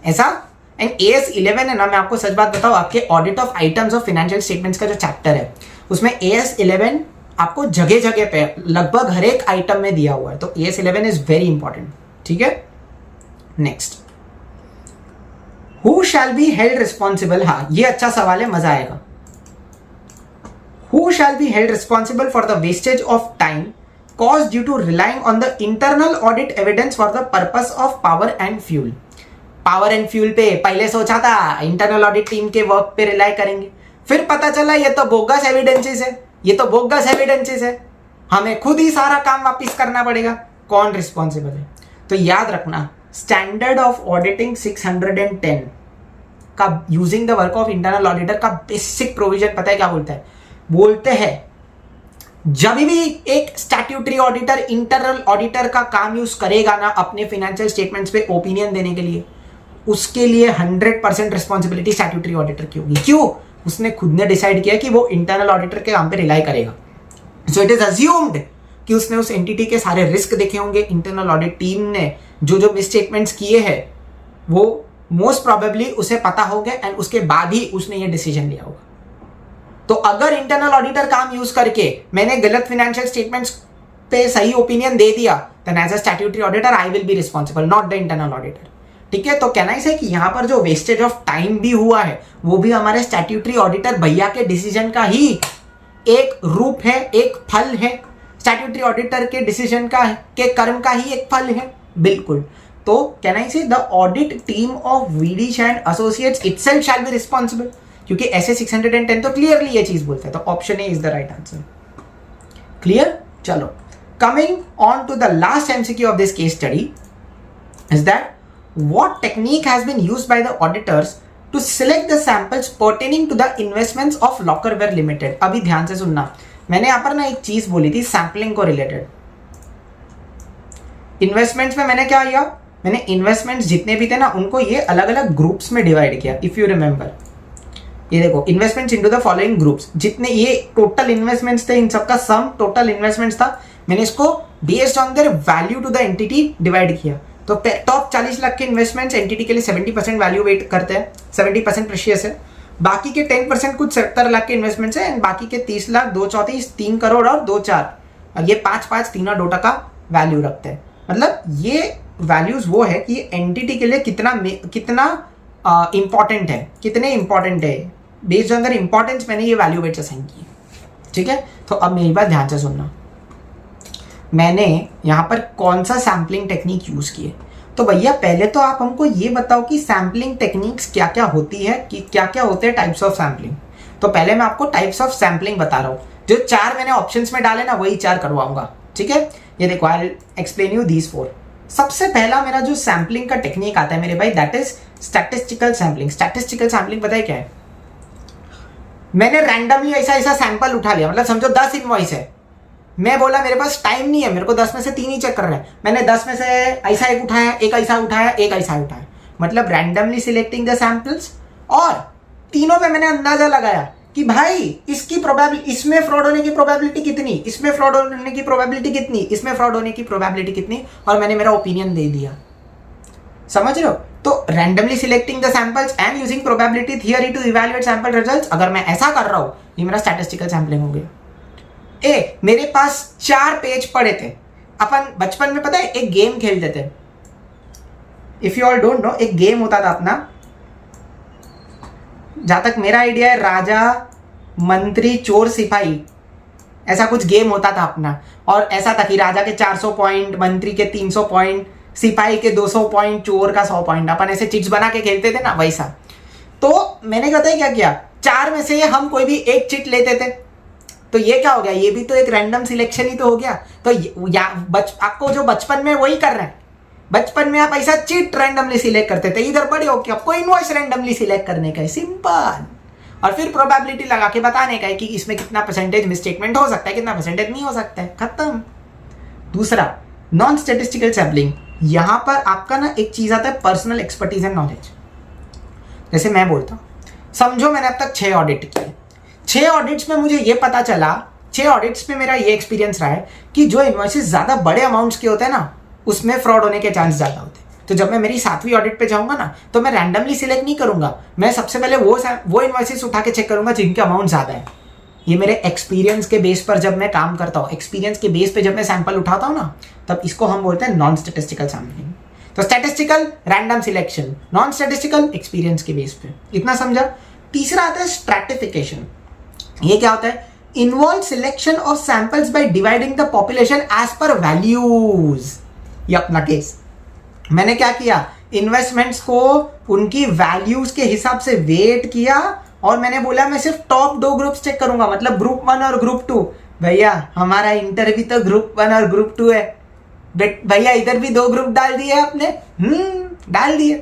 ऐसा। एंड AS11 है ना, मैं आपको सच बात बताऊं, आपके audit of items of financial statements का जो चैप्टर है उसमें AS11 आपको जगह जगह पे लगभग हर एक आइटम में दिया हुआ है, तो AS11 इज वेरी इंपॉर्टेंट, ठीक है। Next, who shall be held responsible, हाँ ये अच्छा सवाल है, मजा आएगा। Who shall be held responsible for the wastage of time caused due to relying on the internal audit evidence for the purpose of power and fuel। Power and fuel पे पहले सोचा था इंटरनल ऑडिट टीम के work पे rely करेंगे, फिर पता चला ये तो बोगस एविडेंसेस है, हमें खुद ही सारा काम वापिस करना पड़ेगा। कौन रिस्पॉन्सिबल है, तो याद रखना स्टैंडर्ड ऑफ ऑडिटिंग 610 का using the work of internal auditor का बेसिक प्रोविजन पता है क्या बोलता है, बोलते हैं जब भी एक स्टैट्यूटरी ऑडिटर इंटरनल ऑडिटर का काम यूज करेगा ना अपने फाइनेंशियल स्टेटमेंट्स पे ओपिनियन देने के लिए, उसके लिए 100% रिस्पॉन्सिबिलिटी स्टैट्यूटरी ऑडिटर की होगी। क्यों, उसने खुद ने डिसाइड किया कि वो इंटरनल ऑडिटर के काम पे रिलाई करेगा। सो इट इज अज्यूम्ड कि उसने उस एंटिटी के सारे रिस्क देखे होंगे, इंटरनल ऑडिट टीम ने जो मिसस्टेटमेंट्स किए हैं वो मोस्ट प्रोबेबली उसे पता होगा एंड उसके बाद ही उसने ये डिसीजन लिया होगा। तो अगर इंटरनल ऑडिटर काम यूज करके मैंने गलत फाइनेंशियल स्टेटमेंट्स पे सही ओपिनियन दे दिया, then as a statutory auditor I will be responsible, not the internal auditor, ठीक है। तो कहना ही है कि यहाँ पर जो वेस्टेज ऑफ टाइम भी हुआ है वो भी हमारे स्टैट्यूटरी ऑडिटर भैया के डिसीजन का ही एक रूप है, एक फल है। स्टैट्यूटरी ऑडिटर के डिसीजन का के कर्म का ही एक फल है, बिल्कुल। तो can I say the audit team of VD and associates itself shall be responsible, क्योंकि ऐसे 610 तो क्लियरली ये चीज बोलते हैं। तो option A is the right answer. Clear? चलो, coming on to the last MCQ of this case study is that what technique has been used by the auditors to select the samples pertaining to the investments of Lockerware Limited। अभी ध्यान से सुनना, मैंने यहाँ पर ना एक चीज बोली थी सैम्पलिंग को रिलेटेड। इन्वेस्टमेंट्स में मैंने क्या किया, मैंने इन्वेस्टमेंट्स जितने भी थे ना उनको ये अलग अलग ग्रुप्स में डिवाइड किया। इफ यू रिमेंबर, ये देखो investments into the following groups, जितने ये टोटल इन्वेस्टमेंट्स थे इन सबका सम टोटल इन्वेस्टमेंट्स था, मैंने इसको based on their value to the entity divide किया। तो टॉप 40 लाख के इन्वेस्टमेंट्स एंटिटी के लिए 70% वैल्यू वेट करते हैं, 70% प्रेशियस है। बाकी के 10% कुछ 70 लाख के इन्वेस्टमेंट्स है, एंड बाकी के 30 लाख 2 34 3 करोड़ और 2 4, और ये 5 5 3 और 2 का वैल्यू रखते हैं। मतलब ये वैल्यूज वो है कि एंटिटी के लिए कितना इंपॉर्टेंट है, कितने इंपॉर्टेंट है, बेस्ड ऑन देयर इंपॉर्टेंस मैंने ये वैल्यू वेट्स असाइन किए। ठीक है, तो अब मेरी बात ध्यान से सुनना, मैंने यहाँ पर कौन सा सैम्पलिंग टेक्निक यूज की है। तो भैया पहले तो आप हमको ये बताओ कि सैम्पलिंग टेक्निक्स क्या क्या होती है, कि क्या क्या होते हैं टाइप्स ऑफ सैम्पलिंग। तो पहले मैं आपको टाइप्स ऑफ सैम्पलिंग बता रहा हूँ, जो 4 मैंने ऑप्शंस में डाले ना वही 4 करवाऊंगा। ठीक है, ये देखो आई एक्सप्लेन यू दीज 4। सबसे पहला मेरा जो सैम्पलिंग का टेक्निक आता है मेरे भाई, that is statistical sampling. Statistical sampling पता है क्या है, मैंने रैंडमली ऐसा ऐसा सैंपल उठा लिया। मतलब समझो 10 इनवॉइस है, मैं बोला मेरे पास टाइम नहीं है, मेरे को 10 में से 3 ही चेक कर रहे हैं, मैंने 10 में से ऐसा एक उठाया, एक ऐसा उठाया, एक ऐसा उठाया, मतलब रैंडमली सिलेक्टिंग द सैंपल्स। और तीनों पे मैंने अंदाजा लगाया कि भाई इसकी प्रोबेबिलिटी, इसमें फ्रॉड होने की प्रोबेबिलिटी कितनी, इसमें फ्रॉड होने की प्रोबेबिलिटी कितनी, इसमें फ्रॉड होने की प्रोबेबिलिटी कितनी, और मैंने मेरा ओपिनियन दे दिया। समझ रहे हो? तो randomly selecting the samples and using probability theory to evaluate sample results, अगर मैं ऐसा कर रहा हूं ये मेरा स्टैटिस्टिकल सैंपलिंग हो गया। मेरे पास 4 पेज पड़े थे। अपन बचपन में पता है एक गेम खेलते थे, if you all don't know, एक गेम होता था अपना, जहां तक मेरा आइडिया है राजा मंत्री चोर सिपाही, ऐसा कुछ गेम होता था अपना। और ऐसा था कि राजा के 400 पॉइंट, मंत्री के 300 पॉइंट, सिपाही के 200 पॉइंट, चोर का 100 पॉइंट, अपन ऐसे चिट्स बना के खेलते थे ना, वैसा। तो मैंने क्या किया, 4 में से हम कोई भी एक चिट लेते थे। तो ये क्या हो गया, ये भी तो एक रैंडम सिलेक्शन ही तो हो गया। तो आपको जो बचपन में वही कर रहे हैं, बचपन में आप ऐसा चिट रैंडमली सिलेक्ट करते थे, इधर बड़े हो के आपको इनवॉइस रैंडमली सिलेक्ट करने का है, सिंपल। और फिर प्रोबेबिलिटी लगा के बताने का है कि इसमें कितना परसेंटेज मिसटेकमेंट हो सकता है, कितना परसेंटेज नहीं हो सकता है, खत्म। दूसरा, नॉन स्टैटिस्टिकल सैम्पलिंग। यहां पर आपका ना एक चीज आता है पर्सनल एक्सपर्टीज एंड नॉलेज। जैसे मैं बोलता हूं, समझो मैंने अब तक 6 ऑडिट किए, 6 ऑडिट्स में मुझे ये पता चला, 6 ऑडिट्स में मेरा ये एक्सपीरियंस रहा है कि जो इन्वॉइसेस ज्यादा बड़े अमाउंट्स के होते हैं ना उसमें फ्रॉड होने के चांस ज्यादा होते हैं। तो जब मैं मेरी 7वीं ऑडिट पे जाऊंगा ना, तो मैं रैंडमली सिलेक्ट नहीं करूंगा, मैं सबसे पहले वो इन्वॉइसेस उठा के चेक करूंगा जिनके अमाउंट ज्यादा है। ये मेरे एक्सपीरियंस के बेस पर जब मैं काम करता हूँ, एक्सपीरियंस के बेस पे जब मैं सैंपल उठाता हूँ ना, तब इसको हम बोलते हैं नॉन स्टैटिस्टिकल सैम्पलिंग। तो statistical random selection, non statistical experience के बेस पे, इतना समझा। तीसरा आता है स्ट्रैटिफिकेशन। ये क्या होता है, involve selection of samples by dividing the population as per values. ये अपना केस, मैंने क्या किया, इन्वेस्टमेंट्स को उनकी वैल्यूज के हिसाब से वेट किया, और मैंने बोला मैं सिर्फ टॉप 2 ग्रुप्स चेक करूंगा, मतलब ग्रुप 1 और ग्रुप 2। भैया हमारा इंटर भी तो ग्रुप 1 और ग्रुप 2 है, भैया इधर भी 2 ग्रुप डाल दिए आपने, डाल दिए।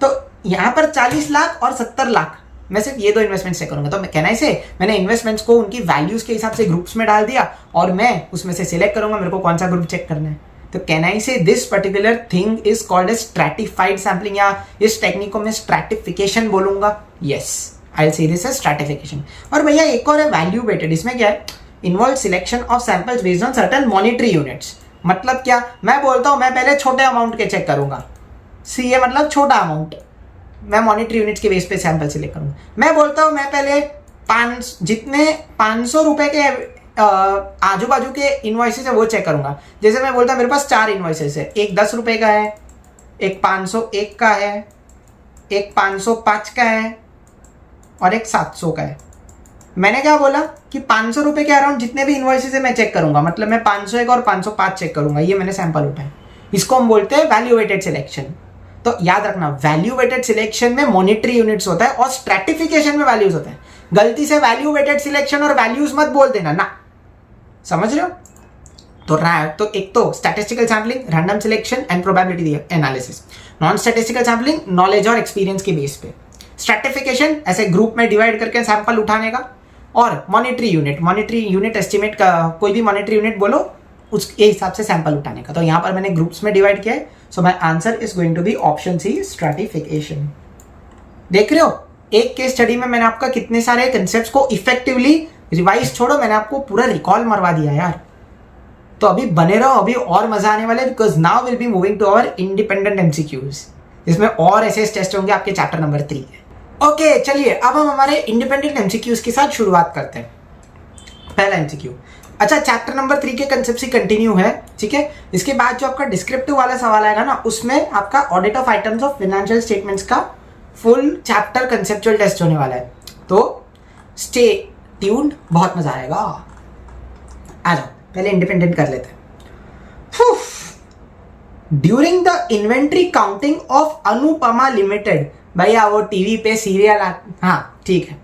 तो यहां पर 40 लाख और 70 लाख, मैं सिर्फ ये 2 इन्वेस्टमेंट चेक करूंगा। तो मैं कहना से मैंने इन्वेस्टमेंट्स को उनकी वैल्यूज के हिसाब से ग्रुप्स में डाल दिया, और मैं उसमें से सिलेक्ट करूंगा मेरे को कौन सा ग्रुप चेक करना है। तो कहना say this particular thing is called as stratified sampling, या इस टेक्निक को मैं स्ट्रैटिफिकेशन बोलूंगा। Yes, I will say this as stratification. और भैया एक और है वैल्यू वेटेड। इसमें क्या है, involve selection of samples based on certain monetary units. मतलब क्या, मैं बोलता हूं मैं पहले छोटे अमाउंट के चेक करूंगा, सीए मतलब छोटा अमाउंट, मैं मॉनिटरी यूनिट्स के बेस पे सैंपल सिलेक्ट करूंगा। मैं बोलता हूं मैं पहले 500 रुपए के आजू बाजू के इन्वॉइसेस है वो चेक करूंगा। जैसे मैं बोलता हूं मेरे पास 4 इन्वॉइसेस है, एक 10 रुपए का है, एक 501 का है, एक 505 का है और एक 700 का है। मैंने क्या बोला कि 500 रुपए के अराउंड जितने भी इनवॉइसेस है मैं चेक करूंगा, मतलब मैं 501 और 505 चेक करूंगा। ये मैंने सैंपल उठाया, इसको हम बोलते हैं वैल्यू वेटेड सिलेक्शन। तो याद रखना, वैल्यू वेटेड सिलेक्शन में मॉनिटरी यूनिट्स होता है और स्ट्रैटिफिकेशन में वैल्यूज होता है। गलती से वैल्यू वेटेड सिलेक्शन और वैल्यूज मत बोल देना ना, समझ रहे हो? तो एक तो statistical sampling, random selection and probability analysis. Non statistical sampling knowledge और एक्सपीरियंस के बेस पे। स्ट्रैटिफिकेशन ऐसे ग्रुप में डिवाइड करके सैंपल उठाने का। और मॉनिटरी यूनिट एस्टिमेट का, कोई भी मॉनिटरी यूनिट बोलो उसके हिसाब से सैंपल उठाने का। तो यहाँ पर मैंने ग्रुप्स में डिवाइड किया है। So my answer is going to be option C, stratification. देख रहे हो, एक केस स्टडी में मैंने आपका कितने सारे कंसेप्ट्स को इफेक्टिवली रिवाइज, छोड़ो मैंने आपको पूरा रिकॉल मरवा दिया यार। तो अभी बने रहो, अभी और मजा आने वाला है, because now will be moving to our independent MCQs. इसमें और ऐसे टेस्ट होंगे आपके चैप्टर नंबर 3 के। ओके चलिए, अब हम हमारे इंडिपेंडेंट एमसीक्यूज के साथ शुरुआत करते हैं। पहला एमसीक्यू, अच्छा चैप्टर नंबर 3 के कंसेप्ट से कंटिन्यू है, ठीक है। इसके बाद जो आपका डिस्क्रिप्टिव वाला सवाल आएगा ना, उसमें आपका audit of items of financial statements का फुल चैप्टर कंसेप्चुअल टेस्ट होने वाला है। तो स्टे ट्यून्ड, बहुत मजा आएगा। आ जाओ, पहले इंडिपेंडेंट कर लेते हैं। During the inventory counting of Anupama limited, भैया वो टीवी पे सीरियल, हाँ ठीक है।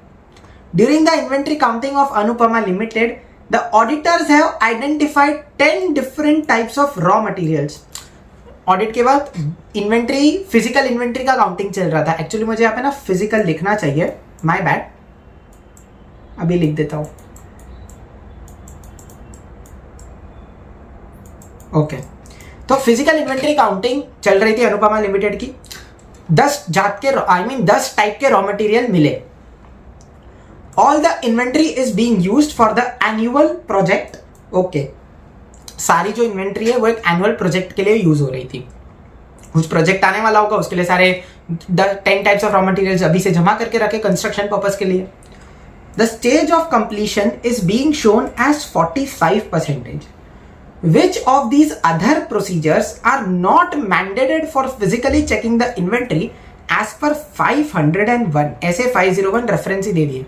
During the inventory counting of Anupama limited, the auditors have identified 10 different types of raw materials. Audit के बाद इन्वेंट्री, फिजिकल इन्वेंट्री का काउंटिंग चल रहा था। एक्चुअली मुझे यहाँ पे ना फिजिकल लिखना चाहिए, माय बैड, अभी लिख देता हूं। ओके, तो फिजिकल इन्वेंट्री काउंटिंग चल रही थी अनुपमा लिमिटेड की। 10 टाइप के रॉ मटेरियल मिले। All the inventory is being used for the annual project. Okay, सारी जो इन्वेंट्री है वो एक एनुअल प्रोजेक्ट के लिए यूज हो रही थी। कुछ प्रोजेक्ट आने वाला होगा, उसके लिए सारे 10 टाइप्स ऑफ रॉ मटेरियल्स अभी से जमा करके रखे कंस्ट्रक्शन पर्पस के लिए। The stage of completion is being shown as 45%. Which of these other procedures are not mandated for physically checking the inventory as per 501? ऐसे 501 रेफरेंस ही दे दिए।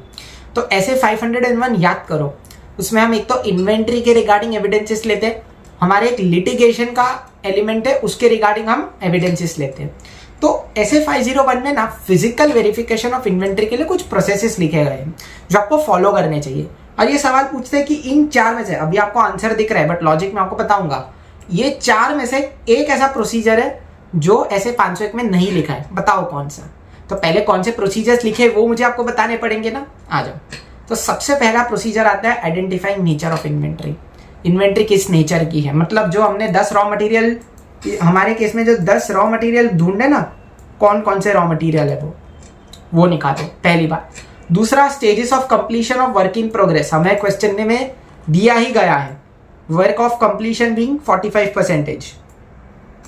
तो ऐसे 501 याद करो, उसमें हम एक तो इन्वेंट्री के रिगार्डिंग एविडेंसेस लेते हैं, हमारे एक लिटिगेशन का एलिमेंट है उसके रिगार्डिंग हम एविडेंसेस लेते हैं। तो ऐसे 501 में ना फिजिकल वेरिफिकेशन ऑफ इन्वेंट्री के लिए कुछ प्रोसेसेस लिखे गए हैं जो आपको फॉलो करने चाहिए। और ये सवाल पूछते हैं कि इन 4 में से, अभी आपको आंसर दिख रहा है बट लॉजिक में आपको बताऊंगा, ये 4 में से एक ऐसा प्रोसीजर है जो ऐसे 501 में नहीं लिखा है, बताओ कौन सा। तो पहले कौन से प्रोसीजर्स लिखे वो मुझे आपको बताने पड़ेंगे ना, आ जाओ। तो सबसे पहला प्रोसीजर आता है identifying nature of inventory. Inventory किस नेचर की है, मतलब जो हमने 10 रॉ मटेरियल, हमारे केस में जो 10 रॉ मटेरियल ढूंढे ना, कौन कौन से रॉ मटेरियल है वो निकालो, पहली बात। दूसरा, stages of completion of work in progress, हमें क्वेश्चन में दिया ही गया है, वर्क ऑफ कंप्लीशन बीइंग 45%।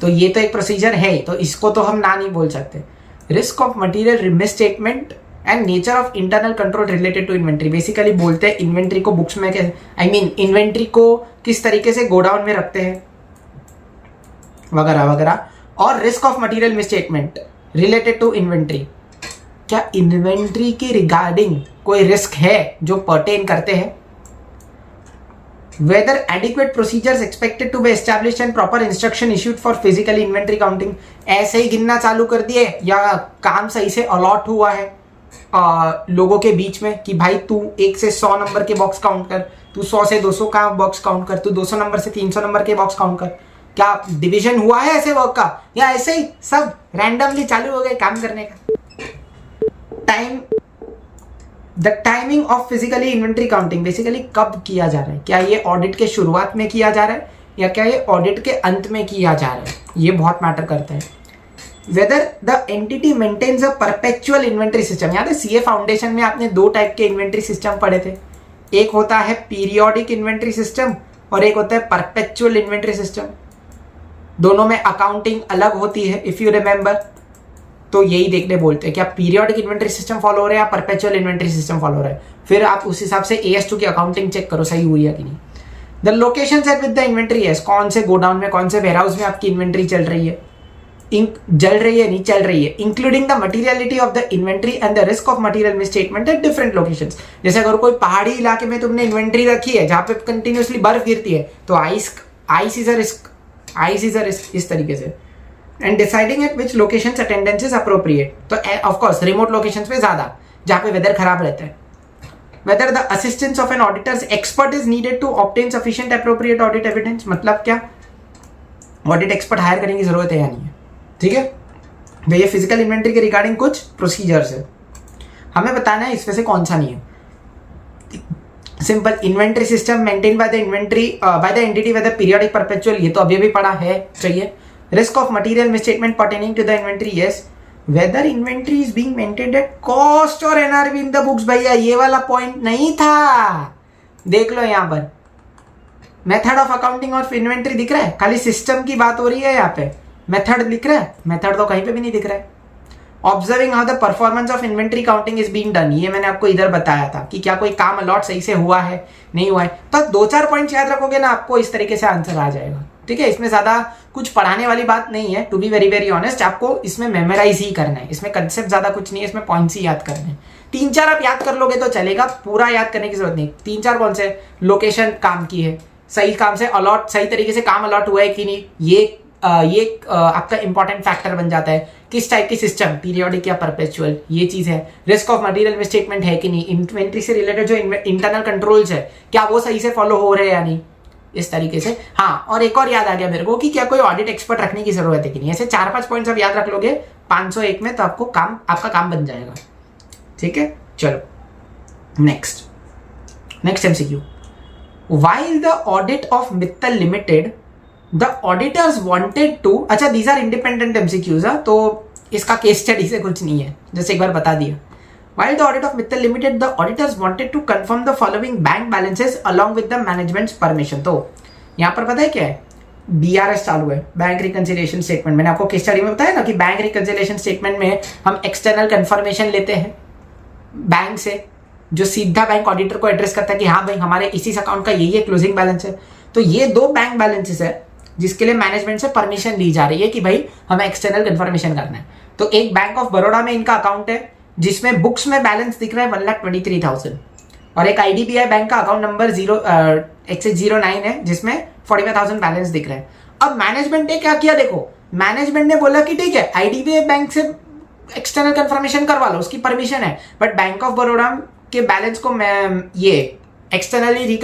तो ये तो एक प्रोसीजर है, तो इसको तो हम ना नहीं बोल सकते। Risk of material misstatement and nature of internal control related to inventory, basically बोलते हैं इन्वेंट्री को बुक्स में इन्वेंट्री को किस तरीके से गोडाउन में रखते हैं वगैरह वगैरह। और risk of material misstatement related to inventory, क्या इन्वेंट्री की रिगार्डिंग कोई रिस्क है जो पर्टेन करते हैं। Whether adequate procedures expected to be established and proper instruction issued for physical inventory counting, ऐसे ही गिनना चालू कर दिए या काम सही से अलॉट हुआ है लोगों के बीच में कि भाई तू 1 से 100 नंबर के बॉक्स काउंट कर, तू 100 से 200 का बॉक्स काउंट कर, तू 200 नंबर से 300 नंबर के बॉक्स काउंट कर। क्या डिवीजन हुआ है ऐसे वर्क का, या ऐसे ही सब रैंडमली चालू हो गए काम करने का। The timing of physically inventory counting, basically कब किया जा रहा है, क्या ये ऑडिट के शुरुआत में किया जा रहा है या क्या ये ऑडिट के अंत में किया जा रहा है, ये बहुत मैटर करता है। Whether the entity maintains a perpetual inventory system, याद है सीए फाउंडेशन में आपने 2 टाइप के इन्वेंट्री सिस्टम पढ़े थे, एक होता है पीरियोडिक इन्वेंट्री सिस्टम और एक होता है परपेचुअल इन्वेंट्री सिस्टम। दोनों में अकाउंटिंग अलग होती है इफ यू रिमेंबर। तो यही देखने बोलते हैं कि आप पीरियोडिक इन्वेंट्री सिस्टम फॉलो हो रहे हैं या परपेचुअल इन्वेंट्री सिस्टम फॉलो हो रहे हैं, फिर आप उस हिसाब से AS2 की अकाउंटिंग चेक करो सही हुई है कि नहीं। The location set with the inventory है, कौन से गोडाउन में कौन से वेयरहाउस में आपकी इन्वेंट्री चल रही है। इंक जल रही है नहीं चल रही है, including the materiality of the inventory and the risk of material misstatement at different locations. जैसे अगर कोई पहाड़ी इलाके में तुमने इन्वेंट्री रखी है जहां पे कंटिन्यूसली बर्फ गिरती है तो आइस इज अ रिस्क इस तरीके से। And deciding eight which locations attendance is appropriate, तो ऑफ कोर्स रिमोट लोकेशंस पे ज्यादा जहां पे वेदर खराब रहता है। Whether the assistance of an auditor's expert is needed to obtain sufficient appropriate audit evidence, मतलब क्या ऑडिट एक्सपर्ट हायर करने की जरूरत है या नहीं है, ठीक है भैया। फिजिकल इन्वेंट्री के रिगार्डिंग कुछ प्रोसीजर्स है, हमें बताना है इसमें से कौन सा नहीं है। Simple inventory system maintain by the entity whether periodic perpetual, ये तो अभी भी पढ़ा है चाहिए। Risk of material misstatement pertaining to the inventory, yes. Whether inventory is being maintained at cost or NRV in the books, भैया ये वाला पॉइंट नहीं था, देख लो यहां पर method of accounting of inventory दिख रहा है, खाली सिस्टम की बात हो रही है यहाँ पे, मेथड दिख रहा है, मेथड तो कहीं पे भी नहीं दिख रहा है। Observing how the performance of inventory counting is being done, ये मैंने आपको इधर बताया था कि क्या कोई काम अलॉट सही से हुआ है नहीं हुआ है, तो 2-4 पॉइंट याद रखोगे ना आपको इस तरीके से आंसर आ जाएगा, ठीक है। इसमें ज्यादा कुछ पढ़ाने वाली बात नहीं है, to be very very honest, आपको इसमें मेमोराइज ही करना है, इसमें कंसेप्ट ज्यादा कुछ नहीं है, इसमें पॉइंट्स ही याद करने हैं। 3-4 आप याद कर लोगे तो चलेगा, पूरा याद करने की जरूरत नहीं। 3-4 कौन से, लोकेशन काम की है, सही काम से अलॉट, सही तरीके से काम अलॉट हुआ है कि नहीं, ये आपका इंपॉर्टेंट फैक्टर बन जाता है। किस टाइप की सिस्टम, पीरियोडिक या परपेचुअल, ये चीज है। रिस्क ऑफ मटीरियल मिसस्टेटमेंट है कि नहीं, इन्वेंट्री से रिलेटेड जो इंटरनल कंट्रोल्स है क्या वो सही से फॉलो हो रहे हैं या नहीं, इस तरीके से। हाँ, और एक और याद आ गया मेरे को कि क्या कोई ऑडिट एक्सपर्ट रखने की जरूरत है कि नहीं। ऐसे 4-5 पॉइंट्स आप याद रख लोगे 501 में तो आपका काम बन जाएगा, ठीक है। चलो next MCQ. While the audit of Mittal Limited, the auditors wanted to, अच्छा these are independent MCQs, तो इसका केस स्टडी से कुछ नहीं है, जैसे एक बार बता दिया। While the audit of Mittal Limited, the auditors wanted to confirm the following bank balances along with the management's permission, तो यहाँ पर पता है क्या है, BRS चालू है, बैंक रिकंसिलिएशन स्टेटमेंट। मैंने आपको केस स्टडी में बताया ना कि बैंक रिकंसिलिएशन स्टेटमेंट में हम एक्सटर्नल कंफर्मेशन लेते हैं बैंक से, जो सीधा बैंक ऑडिटर को एड्रेस करता है कि हाँ भाई हमारे इसी अकाउंट का यही क्लोजिंग बैलेंस है। तो ये 2 बैंक बैलेंसेस है जिसके लिए मैनेजमेंट से परमिशन ली जा रही है कि भाई हमें एक्सटर्नल कंफर्मेशन करना है। तो एक बैंक ऑफ बड़ौदा में इनका अकाउंट है जिसमें बुक्स में बैलेंस दिख रहा है 1,23,000, और एक IDBI बैंक का अकाउंट नंबर 0X09 है जिसमें 45,000 बैलेंस दिख रहा है। अब मैनेजमेंट ने क्या किया, देखो मैनेजमेंट ने बोला कि ठीक है IDBI बैंक से एक्सटर्नल कंफर्मेशन करवा लो, उसकी परमिशन है, बट बैंक ऑफ बड़ौदा के बैलेंस को मैं ये एक्सटर्नली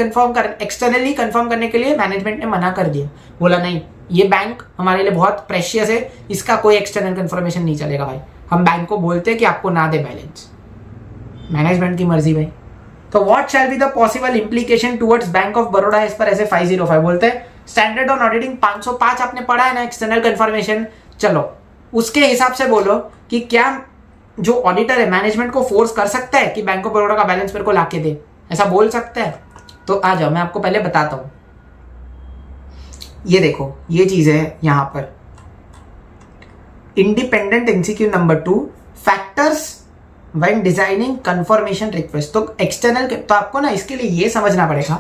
कंफर्म करने के लिए मैनेजमेंट ने मना कर दिया, बोला नहीं ये बैंक हमारे लिए बहुत प्रेशियस है, इसका कोई एक्सटर्नल कंफर्मेशन नहीं चलेगा भाई, हम बैंक को बोलते हैं कि आपको ना दे बैलेंस, मैनेजमेंट की मर्जी भाई। तो what shall be the possible implication towards bank of Baroda as per SA 505 बोलते हैं स्टैंडर्ड ऑन ऑडिटिंग 505 आपने पढ़ा है ना, एक्सटर्नल कंफर्मेशन। चलो उसके हिसाब से बोलो कि क्या जो ऑडिटर है मैनेजमेंट को फोर्स कर सकता है कि बैंक ऑफ बड़ौदा का बैलेंस मेरे को लाके दे, ऐसा बोल सकता है? तो आ जाओ मैं आपको पहले बताता हूं। ये देखो ये चीज है यहां पर independent MCQ number 2, factors when designing confirmation request. तो एक्सटर्नल, तो आपको ना इसके लिए ये समझना पड़ेगा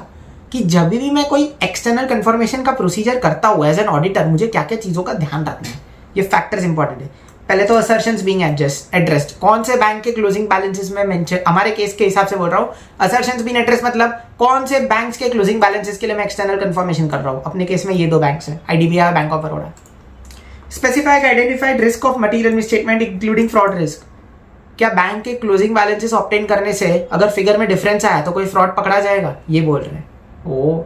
कि जब भी मैं कोई एक्सटर्नल कंफर्मेशन का प्रोसीजर करता हूं एज एन ऑडिटर, मुझे क्या क्या चीजों का ध्यान रखना है। ये फैक्टर्स इंपॉर्टेंट है। पहले तो असर्शंस बीइंग एड्रेस्ड, कौन से बैंक के क्लोजिंग बैलेंसेस में मेंशन, हमारे केस के हिसाब से बोल रहा हूँ, असर्शंस बीइंग एड्रेस्ड मतलब कौन से बैंक्स के क्लोजिंग बैलेंसेस के लिए मैं एक्सटर्नल कंफर्मेशन कर रहा हूँ। अपने केस में ये 2 बैंक्स हैं, IDBI और bank of Baroda. Specified identified risk of material misstatement including fraud risk. क्या बैंक के क्लोजिंग बैलेंसेस ऑब्टेन करने से अगर फिगर में डिफरेंस आया तो कोई फ्रॉड पकड़ा जाएगा, ये बोल रहे हैं। ओ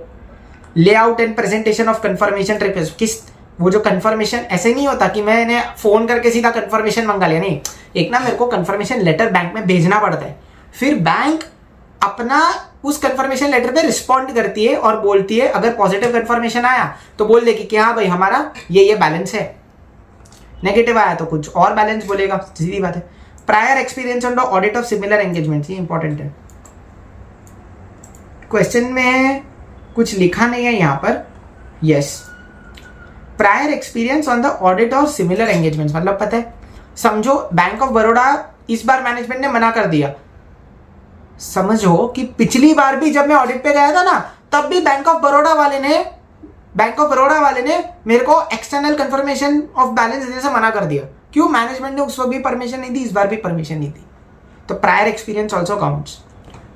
layout and presentation of confirmation request, किस वो जो कंफर्मेशन, ऐसे नहीं होता कि मैंने फोन करके सीधा कंफर्मेशन मंगा लिया, नहीं, एक ना मेरे को कंफर्मेशन लेटर बैंक में भेजना पड़ता है, फिर बैंक अपना उस कंफर्मेशन लेटर पे रिस्पॉन्ड करती है और बोलती है अगर पॉजिटिव कंफर्मेशन आया तो बोल देगी कि हाँ भाई हमारा ये बैलेंस है, नेगेटिव आया तो कुछ और बैलेंस बोलेगा, सीधी बात है। Prior experience on the audit of similar engagement, ये इंपॉर्टेंट है। क्वेश्चन में कुछ लिखा नहीं है यहां पर, yes prior experience on the audit of similar engagement मतलब पता है, समझो बैंक ऑफ बड़ौदा इस बार मैनेजमेंट ने मना कर दिया, समझो कि पिछली बार भी जब मैं ऑडिट पे गया था ना तब भी बैंक ऑफ बड़ौदा वाले ने बैंक ऑफ बड़ौदा वाले ने मेरे को एक्सटर्नल कंफर्मेशन ऑफ बैलेंस देने से मना कर दिया। क्यों? मैनेजमेंट ने उस वक्त भी परमिशन नहीं दी, इस बार भी परमिशन नहीं दी। तो prior experience also counts.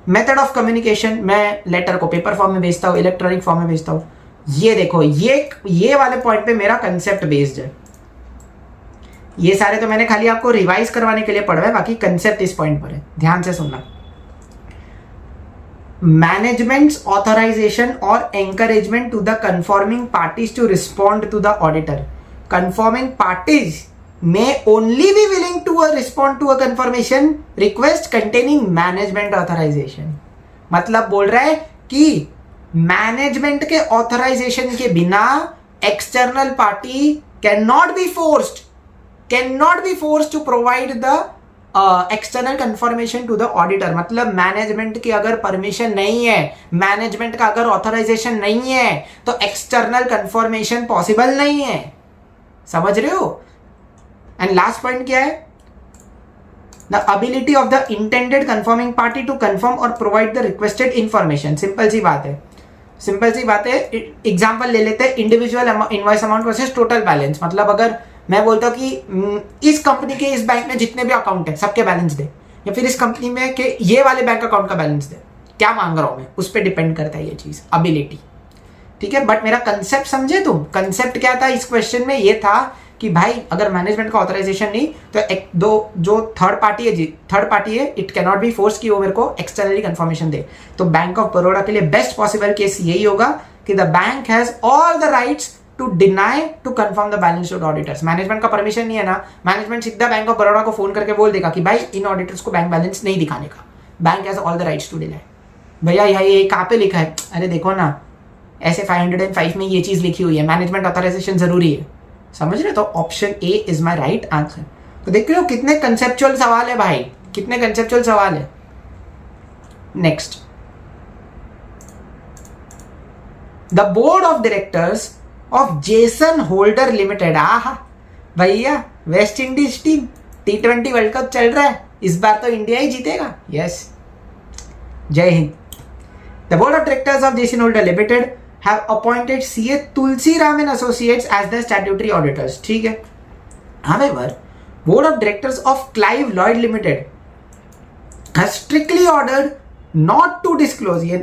Method of communication, मैं लेटर को पेपर फॉर्म में भेजता हूँ, इलेक्ट्रॉनिक फॉर्म में भेजता हूँ। ये देखो, ये वाले पॉइंट पे मेरा कंसेप्ट बेस्ड है। ये सारे तो मैंने खाली आपको रिवाइज करवाने के लिए पढ़ा है, बाकी कंसेप्ट इस पॉइंट पर है, ध्यान से सुनना। मैनेजमेंट्स ऑथराइजेशन और encouragement to the conforming parties to respond to the auditor. Conforming parties may only be willing to respond to a confirmation request containing management authorization। मतलब बोल रहा है कि मैनेजमेंट के ऑथराइजेशन के बिना external party can not be forced to provide the external confirmation to the auditor. मतलब management की अगर परमिशन नहीं है, मैनेजमेंट का अगर ऑथराइजेशन नहीं है, तो एक्सटर्नल कंफर्मेशन पॉसिबल नहीं है। समझ रहे हो? एंड लास्ट पॉइंट क्या है? The ability of the intended confirming party to confirm और provide the requested information. Simple सी बात है। एग्जांपल ले लेते हैं, individual invoice amount versus total balance. मतलब अगर मैं बोलता हूं कि इस कंपनी के इस बैंक में जितने भी अकाउंट है सबके बैलेंस दे, या फिर इस कंपनी में के ये वाले बैंक अकाउंट का बैलेंस दे, क्या मांग रहा हूं मैं, उस पर डिपेंड करता है ये चीज, अबिलिटी। ठीक है, बट मेरा कंसेप्ट समझे तुम? कंसेप्ट क्या था इस क्वेश्चन में? ये था कि भाई अगर मैनेजमेंट का ऑथराइजेशन नहीं, तो एक दो जो थर्ड पार्टी है it can not B force कि वो मेरे को एक्सटर्नली कंफर्मेशन दे। तो बैंक ऑफ बड़ौदा के लिए बेस्ट पॉसिबल केस यही होगा कि the bank has all the rights to deny to confirm the balance to auditors. Management का परमिशन नहीं है ना, मैनेजमेंट सीधा बैंक ऑफ बड़ौदा को फोन करके बोल देगा कि भाई इन ऑडिटर्स को बैंक बैलेंस नहीं दिखाने का। Bank has all the rights to deny. भैया ये कहाँ पे लिखा है? अरे देखो ना, ऐसे 505 में ये चीज लिखी हुई है, मैनेजमेंट ऑथराइजेशन जरूरी है। समझ रहे? तो option A is my right answer. तो देख रहे हो कितने कंसेप्चुअल सवाल है भाई, कितने कंसेप्चुअल सवाल है। Next, the board of directors of Jason holder limited. आहा भैया, West Indies team T20 world cup चल रहा है, इस बार तो इंडिया ही जीतेगा। यस, जय Hind. The board of directors of Jason holder limited have appointed CA Tulsi Ram and Associates as the statutory auditors। ठीक है। However, board of directors of Clive Lloyd Limited has strictly ordered not to disclose, ये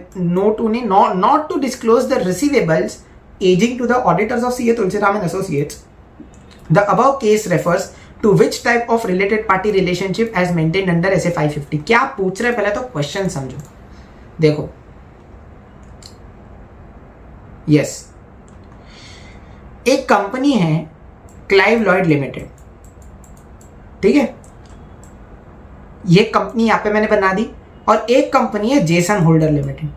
not to disclose the receivables aging to the auditors of CA Tulsi Ram and Associates। The above case refers to which type of related party relationship as maintained under SA 550। क्या पूछ रहे पहले तो question समझो। देखो, yes, एक company है Clive Lloyd limited. ठीक है, ये कंपनी यहां पे मैंने बना दी, और एक कंपनी है जेसन होल्डर लिमिटेड।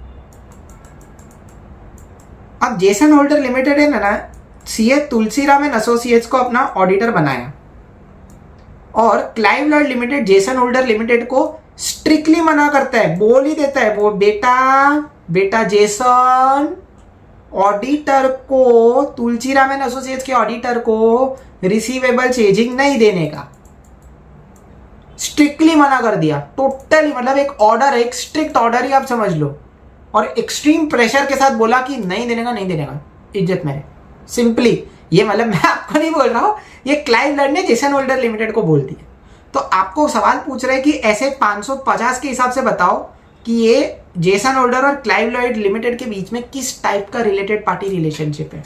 अब जेसन होल्डर लिमिटेड है ना, सीए तुलसीराम एंड एसोसिएट्स को अपना ऑडिटर बनाया, और Clive Lloyd limited Jason holder limited को स्ट्रिक्टली मना करता है, बोल ही देता है वो, बेटा जेसन ऑडिटर को, तुलसीराम एंड एसोसिएट्स के ऑडिटर को रिसीवेबल्स एजिंग नहीं देने का स्ट्रिक्टली मना कर दिया। टोटली, मतलब एक ऑर्डर, एक स्ट्रिक्ट ऑर्डर ही आप समझ लो, और एक्सट्रीम प्रेशर के साथ बोला कि नहीं देने का इज्जत मेरे। सिंपली ये, मतलब मैं आपको नहीं बोल रहा हूं, ये क्लाइव लॉयड ने जेसन होल्डर लिमिटेड को बोल दिया। तो आपको सवाल पूछ रहे हैं कि ऐसे 550 के हिसाब से बताओ कि ये जेसन होल्डर और क्लाइव लॉयड लिमिटेड के बीच में किस टाइप का रिलेटेड पार्टी रिलेशनशिप है,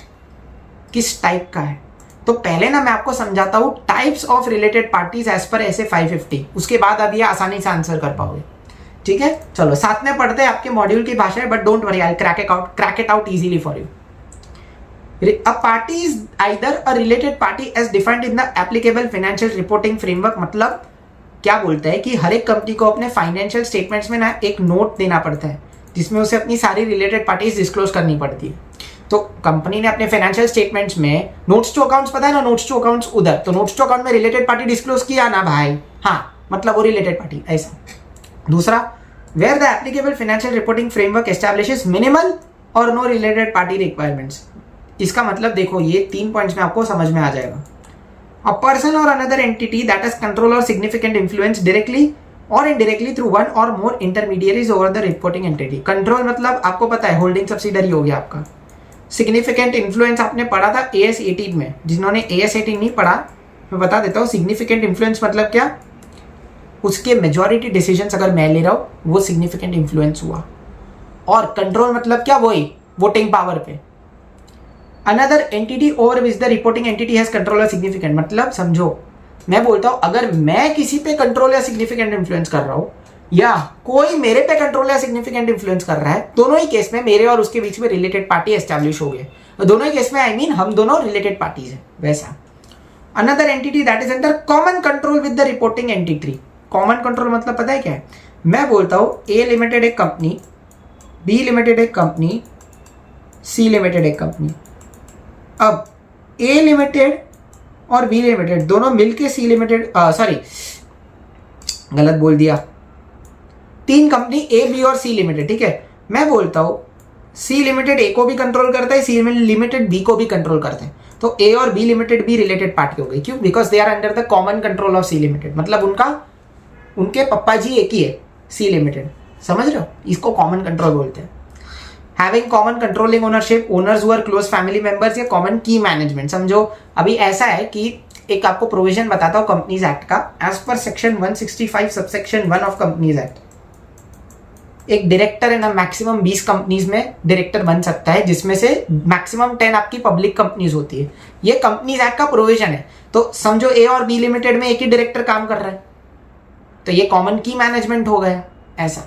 किस टाइप का है। तो पहले ना मैं आपको समझाता हूं types of related parties as per SA 550, उसके बाद अब ये आसानी से आंसर कर पाओगे। ठीक है, चलो साथ में पढ़ते हैं, आपके मॉड्यूल की भाषा है, but don't worry, I crack it out easily for you. A party is either a related party as defined in the applicable financial reporting framework। मतलब क्या बोलता है कि हर एक कंपनी को अपने फाइनेंशियल स्टेटमेंट्स में ना एक नोट देना पड़ता है, जिसमें उसे अपनी सारी रिलेटेड पार्टीज डिस्क्लोज करनी पड़ती है। तो कंपनी ने अपने फाइनेंशियल स्टेटमेंट्स में नोट्स टू अकाउंट्स, पता है ना, नोट्स टू अकाउंट्स उधर, तो नोट्स टू अकाउंट में रिलेटेड पार्टी डिस्क्लोज किया ना भाई, हाँ, मतलब वो रिलेटेड पार्टी, ऐसा। दूसरा, where the applicable financial reporting framework establishes minimal or no related party requirements. इसका मतलब देखो, ये 3 पॉइंट्स में आपको समझ में आ जाएगा। A person or another entity that has control or significant influence directly or indirectly through one or more intermediaries over the reporting entity। Control मतलब आपको पता है होल्डिंग सब्सिडरी हो गया आपका, सिग्निफिकेंट इन्फ्लुएंस आपने पढ़ा था AS 18 में। जिन्होंने AS 18 नहीं पढ़ा मैं बता देता हूँ, सिग्निफिकेंट इन्फ्लुएंस मतलब क्या, उसके मेजॉरिटी डिसीजंस अगर मैं ले रहा हूँ वो सिग्निफिकेंट इन्फ्लुएंस हुआ। और कंट्रोल मतलब क्या, वही वोटिंग पावर पे। Another entity over which the reporting entity has control और सिग्निफिकेंट, मतलब समझो मैं बोलता हूं अगर मैं किसी पे कंट्रोल या सिग्निफिकेंट इन्फ्लुएंस कर रहा हूं या कोई मेरे पे कंट्रोल या सिग्निफिकेंट इन्फ्लुएंस कर रहा है, दोनों ही केस में मेरे और उसके बीच में रिलेटेड पार्टी एस्टैब्लिश हो गए। दोनों ही केस में आई मीन हम दोनों रिलेटेड पार्टीज हैं वैसा। Another entity that is under common control with the reporting entity. Common control मतलब पता है क्या है, मैं बोलता हूं A लिमिटेड एक कंपनी, B लिमिटेड एक कंपनी, C लिमिटेड एक कंपनी। अब A लिमिटेड और B लिमिटेड दोनों मिलके C लिमिटेड, सॉरी गलत बोल दिया, तीन कंपनी A, B और C लिमिटेड, ठीक है। मैं बोलता हूं C लिमिटेड A को भी कंट्रोल करता है, C लिमिटेड B को भी कंट्रोल करते हैं, तो A और B लिमिटेड भी रिलेटेड पार्टी हो गई। क्यों? Because they are under the common control of C limited, मतलब उनके पप्पा जी एक ही है C लिमिटेड, समझ रहे हो? इसको कॉमन कंट्रोल बोलते हैं। Having common controlling ownership, owners who are close family members या कॉमन की मैनेजमेंट। समझो अभी ऐसा है कि एक आपको प्रोविजन बताता हूं कंपनीज एक्ट का, as per section 165 subsection 1 of companies act, एक डायरेक्टर है ना मैक्सिमम 20 कंपनीज में डायरेक्टर बन सकता है, जिसमें से मैक्सिमम 10 आपकी पब्लिक कंपनीज होती है। ये कंपनीज एक्ट का प्रोविजन है। तो समझो A और B लिमिटेड में एक ही डायरेक्टर काम कर रहा है, तो ये कॉमन की मैनेजमेंट हो गया ऐसा।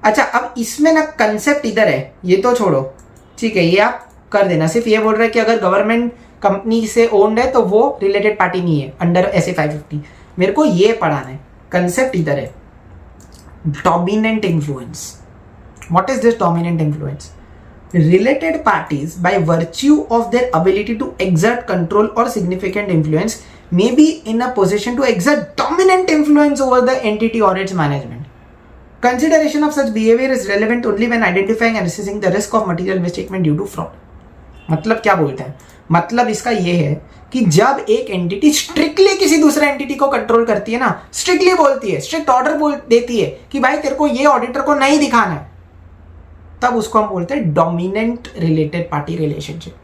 अच्छा, अब इसमें ना कंसेप्ट इधर है, ये तो छोड़ो, ठीक है, ये आप कर देना। सिर्फ ये बोल रहा है कि अगर गवर्नमेंट कंपनी से ओन्ड है तो वो रिलेटेड पार्टी नहीं है अंडर SA 550। मेरे को ये पढ़ाना है, कंसेप्ट इधर है, dominant influence. What is this dominant influence? Related parties by virtue of their ability to exert control और significant influence may be in a position to exert dominant influence over the entity or its management. Consideration of such behavior is relevant only when identifying and assessing the risk of material misstatement due to fraud. मतलब क्या बोलते हैं? मतलब इसका ये है कि जब एक एंटिटी स्ट्रिक्टली किसी दूसरे एंटिटी को कंट्रोल करती है ना, स्ट्रिक्टली बोलती है, स्ट्रिक्ट ऑर्डर बोल देती है कि भाई तेरे को ये ऑडिटर को नहीं दिखाना है, तब उसको हम बोलते हैं डोमिनेंट रिलेटेड पार्टी रिलेशनशिप।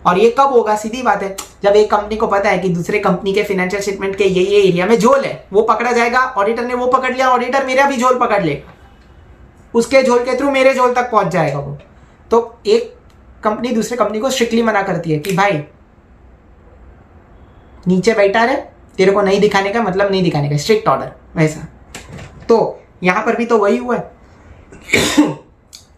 और ये कब होगा? सीधी बात है, जब एक कंपनी को पता है कि दूसरे कंपनी के फाइनेंशियल स्टेटमेंट के ये एरिया में झोल है, वो पकड़ा जाएगा, ऑडिटर ने वो पकड़ लिया, ऑडिटर मेरा भी झोल पकड़ लेगा, उसके झोल के थ्रू मेरे झोल तक पहुंच जाएगा वो। तो एक कंपनी दूसरे कंपनी को स्ट्रिक्टली मना करती है कि भाई नीचे बैठा रहे, तेरे को नहीं दिखाने का मतलब नहीं दिखाने का, स्ट्रिक्ट ऑर्डर वैसा। तो यहां पर भी तो वही हुआ है।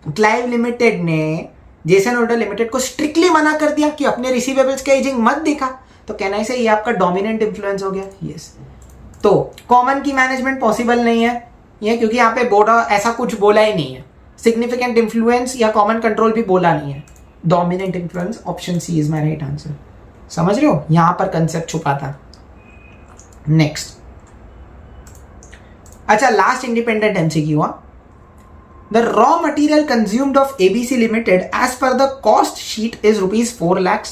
क्लाइव लिमिटेड ने जेसन होल्डर लिमिटेड को स्ट्रिक्टली मना कर दिया कि अपने रिसीवेबल्स का एजिंग मत दिखा, तो कहना से ये आपका डोमिनेंट इन्फ्लुएंस हो गया। यस, तो कॉमन की मैनेजमेंट पॉसिबल नहीं है ये, क्योंकि यहाँ पे बोर्ड ऐसा कुछ बोला ही नहीं है। सिग्निफिकेंट इन्फ्लुएंस या कॉमन कंट्रोल भी बोला नहीं है। Dominant influence, option C is my right answer. समझ रहे हो? यहां पर कंसेप्ट छुपा था। नेक्स्ट, अच्छा लास्ट इंडिपेंडेंट एमसीक्यू हुआ। The raw material consumed of ABC Limited as per the cost sheet is rupees 4 lakhs.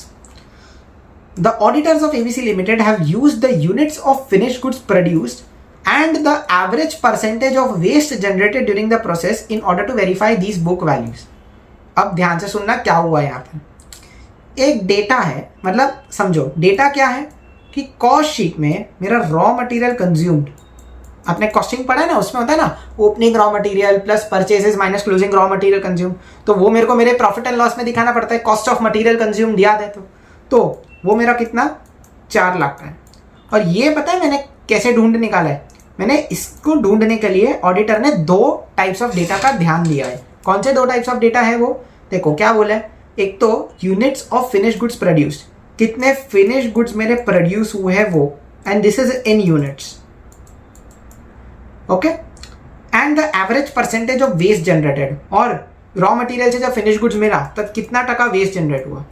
The auditors of ABC Limited have used the units of finished goods produced and the average percentage of waste generated during the process in order to verify these book values. अब ध्यान से सुनना क्या हुआ यहाँ पर। एक data है, मतलब समझो डेटा क्या है कि कॉस्ट शीट में मेरा रॉ मटेरियल कंज्यूम्ड, आपने कॉस्टिंग पढ़ा है ना, उसमें होता है ना opening raw material plus purchases minus closing raw material consume, तो वो मेरे को मेरे प्रॉफिट एंड लॉस में दिखाना पड़ता है। कॉस्ट ऑफ मटेरियल कंज्यूम दिया है तो वो मेरा कितना 4 लाख का है। और ये पता है मैंने कैसे ढूंढ निकाला है? मैंने इसको ढूंढने के लिए ऑडिटर ने 2 टाइप्स ऑफ डेटा का ध्यान दिया है। कौन से 2 टाइप्स ऑफ डेटा है वो देखो, क्या बोला है। एक तो units of finish goods produced, कितने फिनिश गुड्स मेरे प्रोड्यूस हुए हैं वो, and this is in units, okay, and the average percentage of waste generated, और रॉ मटेरियल से जब फिनिश गुड्स मिला तब कितना टका वेस्ट जनरेट हुआ।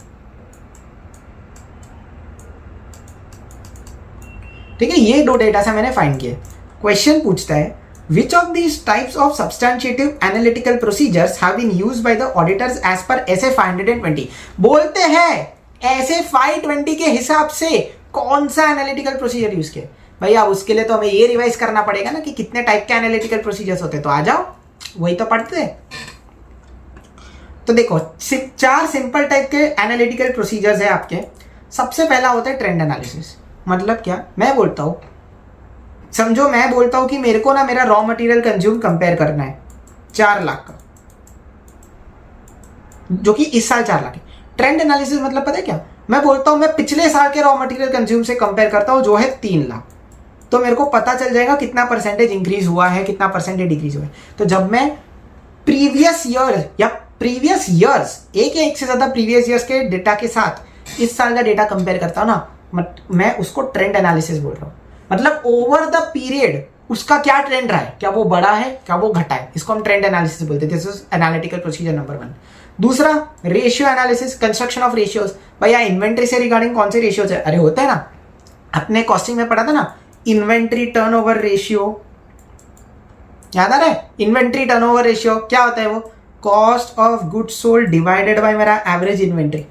ठीक है, ये 2 डेटा से मैंने फाइंड किया। क्वेश्चन पूछता है which of these types of substantive analytical procedures have been used by the auditors as per SA 520। बोलते हैं SA 520 के हिसाब से कौन सा एनालिटिकल प्रोसीजर यूज किया। भैया उसके लिए तो हमें ये रिवाइज करना पड़ेगा ना कि कितने टाइप के एनालिटिकल प्रोसीजर्स होते हैं, तो आ जाओ वही तो पढ़ते हैं। तो देखो चार सिंपल टाइप के एनालिटिकल प्रोसीजर्स है आपके। सबसे पहला होता है ट्रेंड एनालिसिस। मतलब क्या, मैं बोलता हूँ, समझो मैं बोलता हूँ कि मेरे को ना मेरा रॉ मटेरियल कंज्यूम कंपेयर करना है 4 लाख का, जो कि इस साल 4 लाख है। ट्रेंड एनालिसिस मतलब पता है क्या, मैं बोलता हूँ मैं पिछले साल के रॉ मटेरियल कंज्यूम से कंपेयर करता हूँ जो है 3 लाख, तो मेरे को पता चल जाएगा कितना परसेंटेज इंक्रीज हुआ है, कितना परसेंटेज डिक्रीज हुआ है। तो जब मैं प्रीवियस ईयर या प्रीवियस ईयर्स एक या एक से ज्यादा प्रीवियस ईयर्स के डेटा के साथ इस साल का डेटा कंपेयर करता हूँ ना, मैं उसको ट्रेंड एनालिसिस बोल रहा हूँ। मतलब ओवर द पीरियड उसका क्या ट्रेंड रहा है, क्या वो बढ़ा है, क्या वो घटा है, इसको हम ट्रेंड एनालिसिस बोलते हैं। This is analytical procedure number 1। दूसरा ratio analysis, construction of ratios. भैया इन्वेंट्री से रिगार्डिंग कौन से रेशियोज है, अरे होता है ना, अपने कॉस्टिंग में पढ़ा था ना, इन्वेंट्री टर्नओवर रेशियो, याद आ रहा है? इन्वेंट्री टर्नओवर रेशियो क्या होता है, वो cost of goods sold divided by मेरा एवरेज इन्वेंट्री।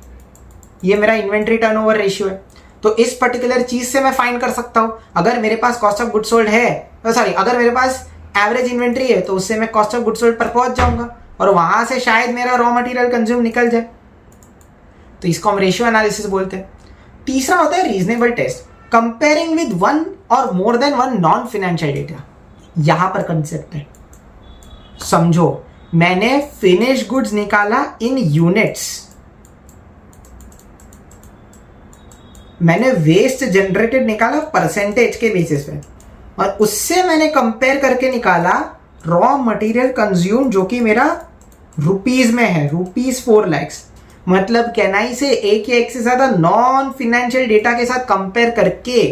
ये मेरा इन्वेंट्री टर्नओवर रेशियो है। तो इस पर्टिकुलर चीज से मैं फाइंड कर सकता हूं, अगर मेरे पास कॉस्ट ऑफ गुड्स सोल्ड है, सॉरी अगर मेरे पास एवरेज इन्वेंट्री है तो उससे मैं कॉस्ट ऑफ गुड्स सोल्ड पर पहुंच जाऊंगा और वहां से शायद मेरा रॉ मटेरियल कंज्यूम निकल जाए। तो इसको हम रेशियो एनालिसिस बोलते हैं। तीसरा होता है reasonable test, comparing with one और more than one non financial data. यहां पर कंसेप्ट है, समझो मैंने फिनिश गुड्स निकाला इन यूनिट्स, मैंने वेस्ट जनरेटेड निकाला परसेंटेज के बेसिस पे, और उससे मैंने कंपेयर करके निकाला रॉ मटेरियल कंज्यूम जो कि मेरा रुपीज में है, ₹4 लाख। मतलब कैनाई से एक या एक से ज्यादा नॉन फाइनेंशियल डेटा के साथ कंपेयर करके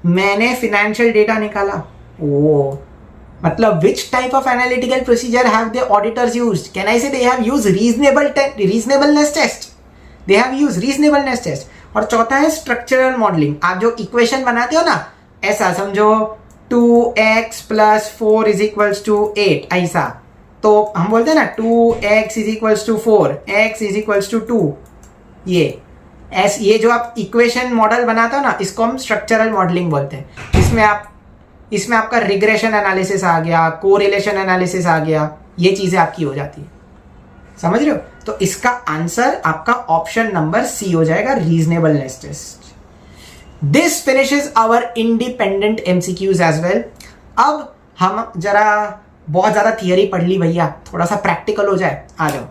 मैंने फाइनेंशियल डेटा निकाला। ओ मतलब which type of analytical procedure have the auditors used? Can I say they have used reasonableness test, they have used reasonableness test. और चौथा है स्ट्रक्चरल मॉडलिंग। आप जो इक्वेशन बनाते हो ना, ऐसा समझो 2x + 4 = 8, ऐसा तो हम बोलते हैं ना 2x = 4, x = 2। ये जो आप इक्वेशन मॉडल बनाते हो ना, इसको हम स्ट्रक्चरल मॉडलिंग बोलते हैं। इसमें आपका रिग्रेशन एनालिसिस आ गया, कोरिलेशन एनालिसिस आ गया, ये चीजें आपकी हो जाती है, समझ रहे हो? तो इसका आंसर आपका ऑप्शन नंबर सी हो जाएगा, reasonableness test. This finishes our independent MCQs as well. अब हम जरा बहुत ज्यादा थियरी पढ़ ली भैया, थोड़ा सा प्रैक्टिकल हो जाए, आ जाओ।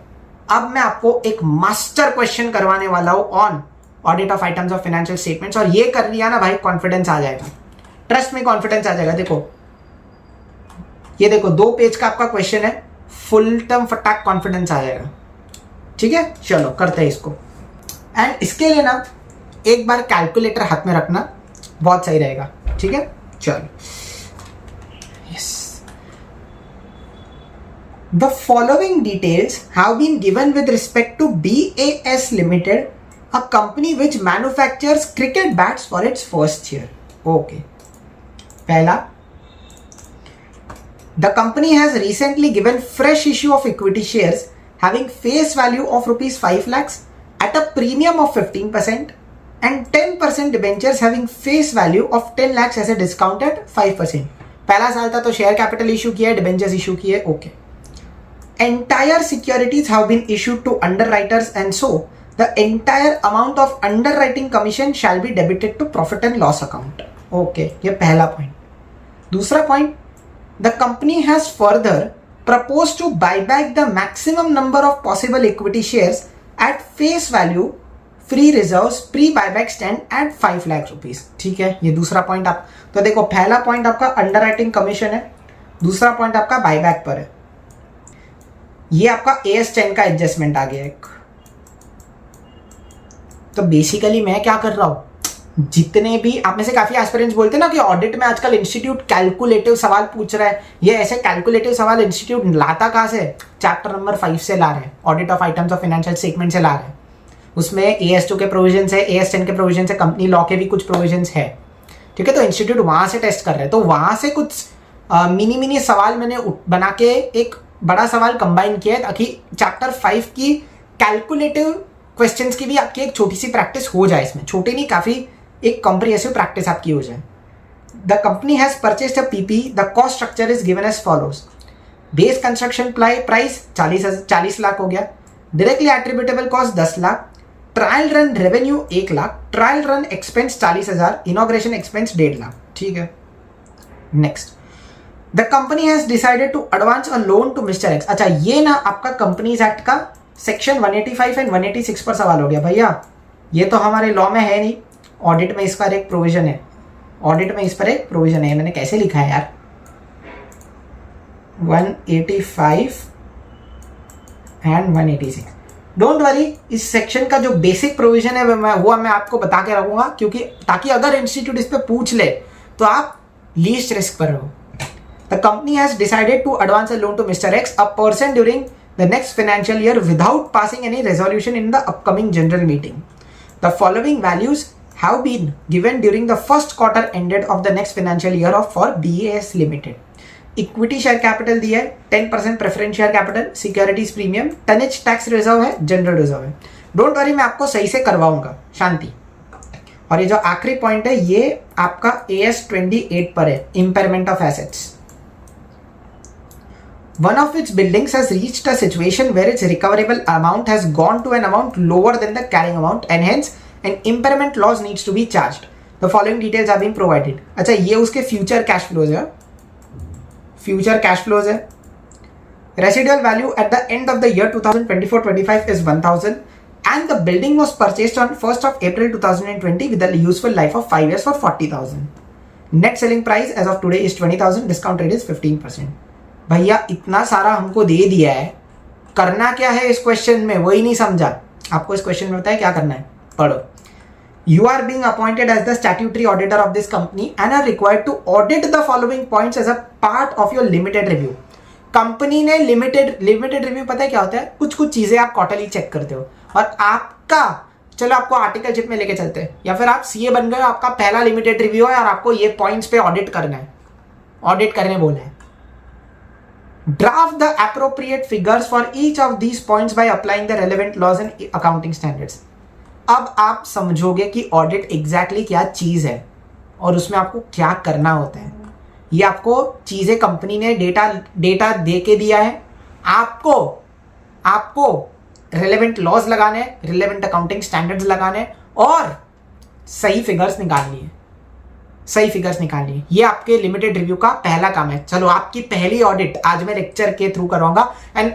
अब मैं आपको एक मास्टर क्वेश्चन करवाने वाला हूं on audit of items of financial statements, और ये कर लिया ना भाई, कॉन्फिडेंस आ जाएगा, ट्रस्ट में कॉन्फिडेंस आ जाएगा। देखो ये देखो 2 पेज का आपका क्वेश्चन है, फुल टर्म फटाक कॉन्फिडेंस आ जाएगा। ठीक है, चलो करते हैं इसको। एंड इसके लिए ना एक बार कैलकुलेटर हाथ में रखना, बहुत सही रहेगा। ठीक है, चलो। Yes, the following details have been given with respect to BAS Limited, a company which manufactures cricket bats for its first year. Okay, पहला, the company has recently given fresh issue of equity shares having face value of ₹5 lakhs at a premium of 15% and 10% debentures having face value of 10 lakhs as a discount at 5%. पहला साल था तो share capital issue किया है, debentures issue किए। Okay, entire securities have been issued to underwriters and so the entire amount of underwriting commission shall be debited to profit and loss account. Okay, ये पहला point. दूसरा point, the company has further proposed to buy back the maximum number of possible equity shares at face value, free reserves, pre-buyback stand at 5 lakh rupees. ठीक है, ये दूसरा point. आप तो देखो, पहला पॉइंट आपका अंडरराइटिंग कमीशन है, दूसरा पॉइंट आपका बायबैक पर है। ये आपका AS10 का एडजस्टमेंट आ गया एक। तो बेसिकली मैं क्या कर रहा हूं, जितने भी आप में से काफी एस्पिरेंट्स बोलते हैं ना कि ऑडिट में आजकल इंस्टीट्यूट कैलकुलेटिव सवाल पूछ रहा है, ये ऐसे कैलकुलेटिव सवाल इंस्टीट्यूट लाता कहां से? चैप्टर नंबर 5 से ला रहे हैं, audit of items of financial statement से ला रहे हैं। उसमें AS2 के प्रोविजंस है, AS10 के प्रोविजंस है, कंपनी लॉ के भी कुछ प्रोविजंस है। ठीक है, तो इंस्टीट्यूट वहां से टेस्ट कर रहे हैं, तो वहां से कुछ मिनी सवाल मैंने बना के एक बड़ा सवाल कंबाइन किया है, ताकि चैप्टर 5 की कैलकुलेटिव क्वेश्चंस की भी आपकी एक छोटी सी प्रैक्टिस हो जाए। इसमें छोटी नहीं, काफी एक कॉम्प्रिहेंसिव प्रैक्टिस आपकी हो जाए। The company has purchased a PP, the cost structure is given as follows. Base construction price 40 lakh हो गया, directly attributable cost 10 lakh, trial run revenue 1 lakh, trial run expense 40,000, inauguration expense 1.5 lakh. ठीक है, next, the company has decided to advance a loan to mister X. अच्छा, ये ना आपका companies act का section 185 and 186 पर सवाल हो गया भैया, ये तो हमारे लॉ में है नहीं, ऑडिट में इस पर एक प्रोविजन है, ऑडिट में इस पर एक प्रोविजन है। मैंने कैसे लिखा है यार, 185 एंड 186। डोंट वरी, इस सेक्शन का जो बेसिक प्रोविजन है वो मैं आपको बता के रखूंगा, क्योंकि ताकि अगर इंस्टीट्यूट इस पे पूछ ले तो आप लीस्ट रिस्क पर रहो। The company has decided to advance a loan to mister X a person during the next financial year without passing any resolution in the upcoming general meeting. The following values have been given during the first quarter ended of the next financial year of for BAS Limited. Equity share capital दिया है 10% preference share capital, securities premium, tonnage tax reserve है, general reserve है। Don't worry, मैं आपको सही से करवाऊंगा, शांति। और ये जो आखिरी पॉइंट है ये आपका AS 28 पर है, impairment of assets. One of its buildings has reached a situation where its recoverable amount has gone to an amount lower than the carrying amount and hence an impairment loss needs to be charged. The following details are being provided. अच्छा, ये उसके future cash flows है, future cash flows है। Residual value at the end of the year 2024-25 is 1,000 and the building was purchased on 1st of April 2020 with a useful life of 5 years for 40,000. Net selling price as of today is 20,000. Discount rate is 15%. भैया इतना सारा हमको दे दिया है, करना क्या है इस क्वेश्चन में वही नहीं समझा। आपको इस क्वेश्चन में बताया क्या करना है, पढ़ो। You are being appointed as the statutory auditor of this company and are required to audit the following points as a part of your limited review. Company ने लिमिटेड रिव्यू पता है क्या होता है, कुछ चीजें आप क्वार्टरली चेक करते हो और आपका, चलो आपको आर्टिकलशिप में लेके चलते हैं या फिर आप सीए बन गए, आपका पहला लिमिटेड रिव्यू है और आपको ये पॉइंट्स पे ऑडिट करना है, ऑडिट करने बोला है। Draft the appropriate figures for each of these points by applying the relevant laws and accounting standards. अब आप समझोगे कि ऑडिट एग्जैक्टली क्या चीज है और उसमें आपको क्या करना होता है। ये आपको चीजें कंपनी ने डेटा दे के दिया है, आपको रिलेवेंट लॉज लगाने, रिलेवेंट अकाउंटिंग स्टैंडर्ड्स लगाने और सही फिगर्स निकालनी है, सही फिगर्स निकालनी है। ये आपके लिमिटेड रिव्यू का पहला काम है। चलो, आपकी पहली ऑडिट आज मैं लेक्चर के थ्रू करवाऊंगा and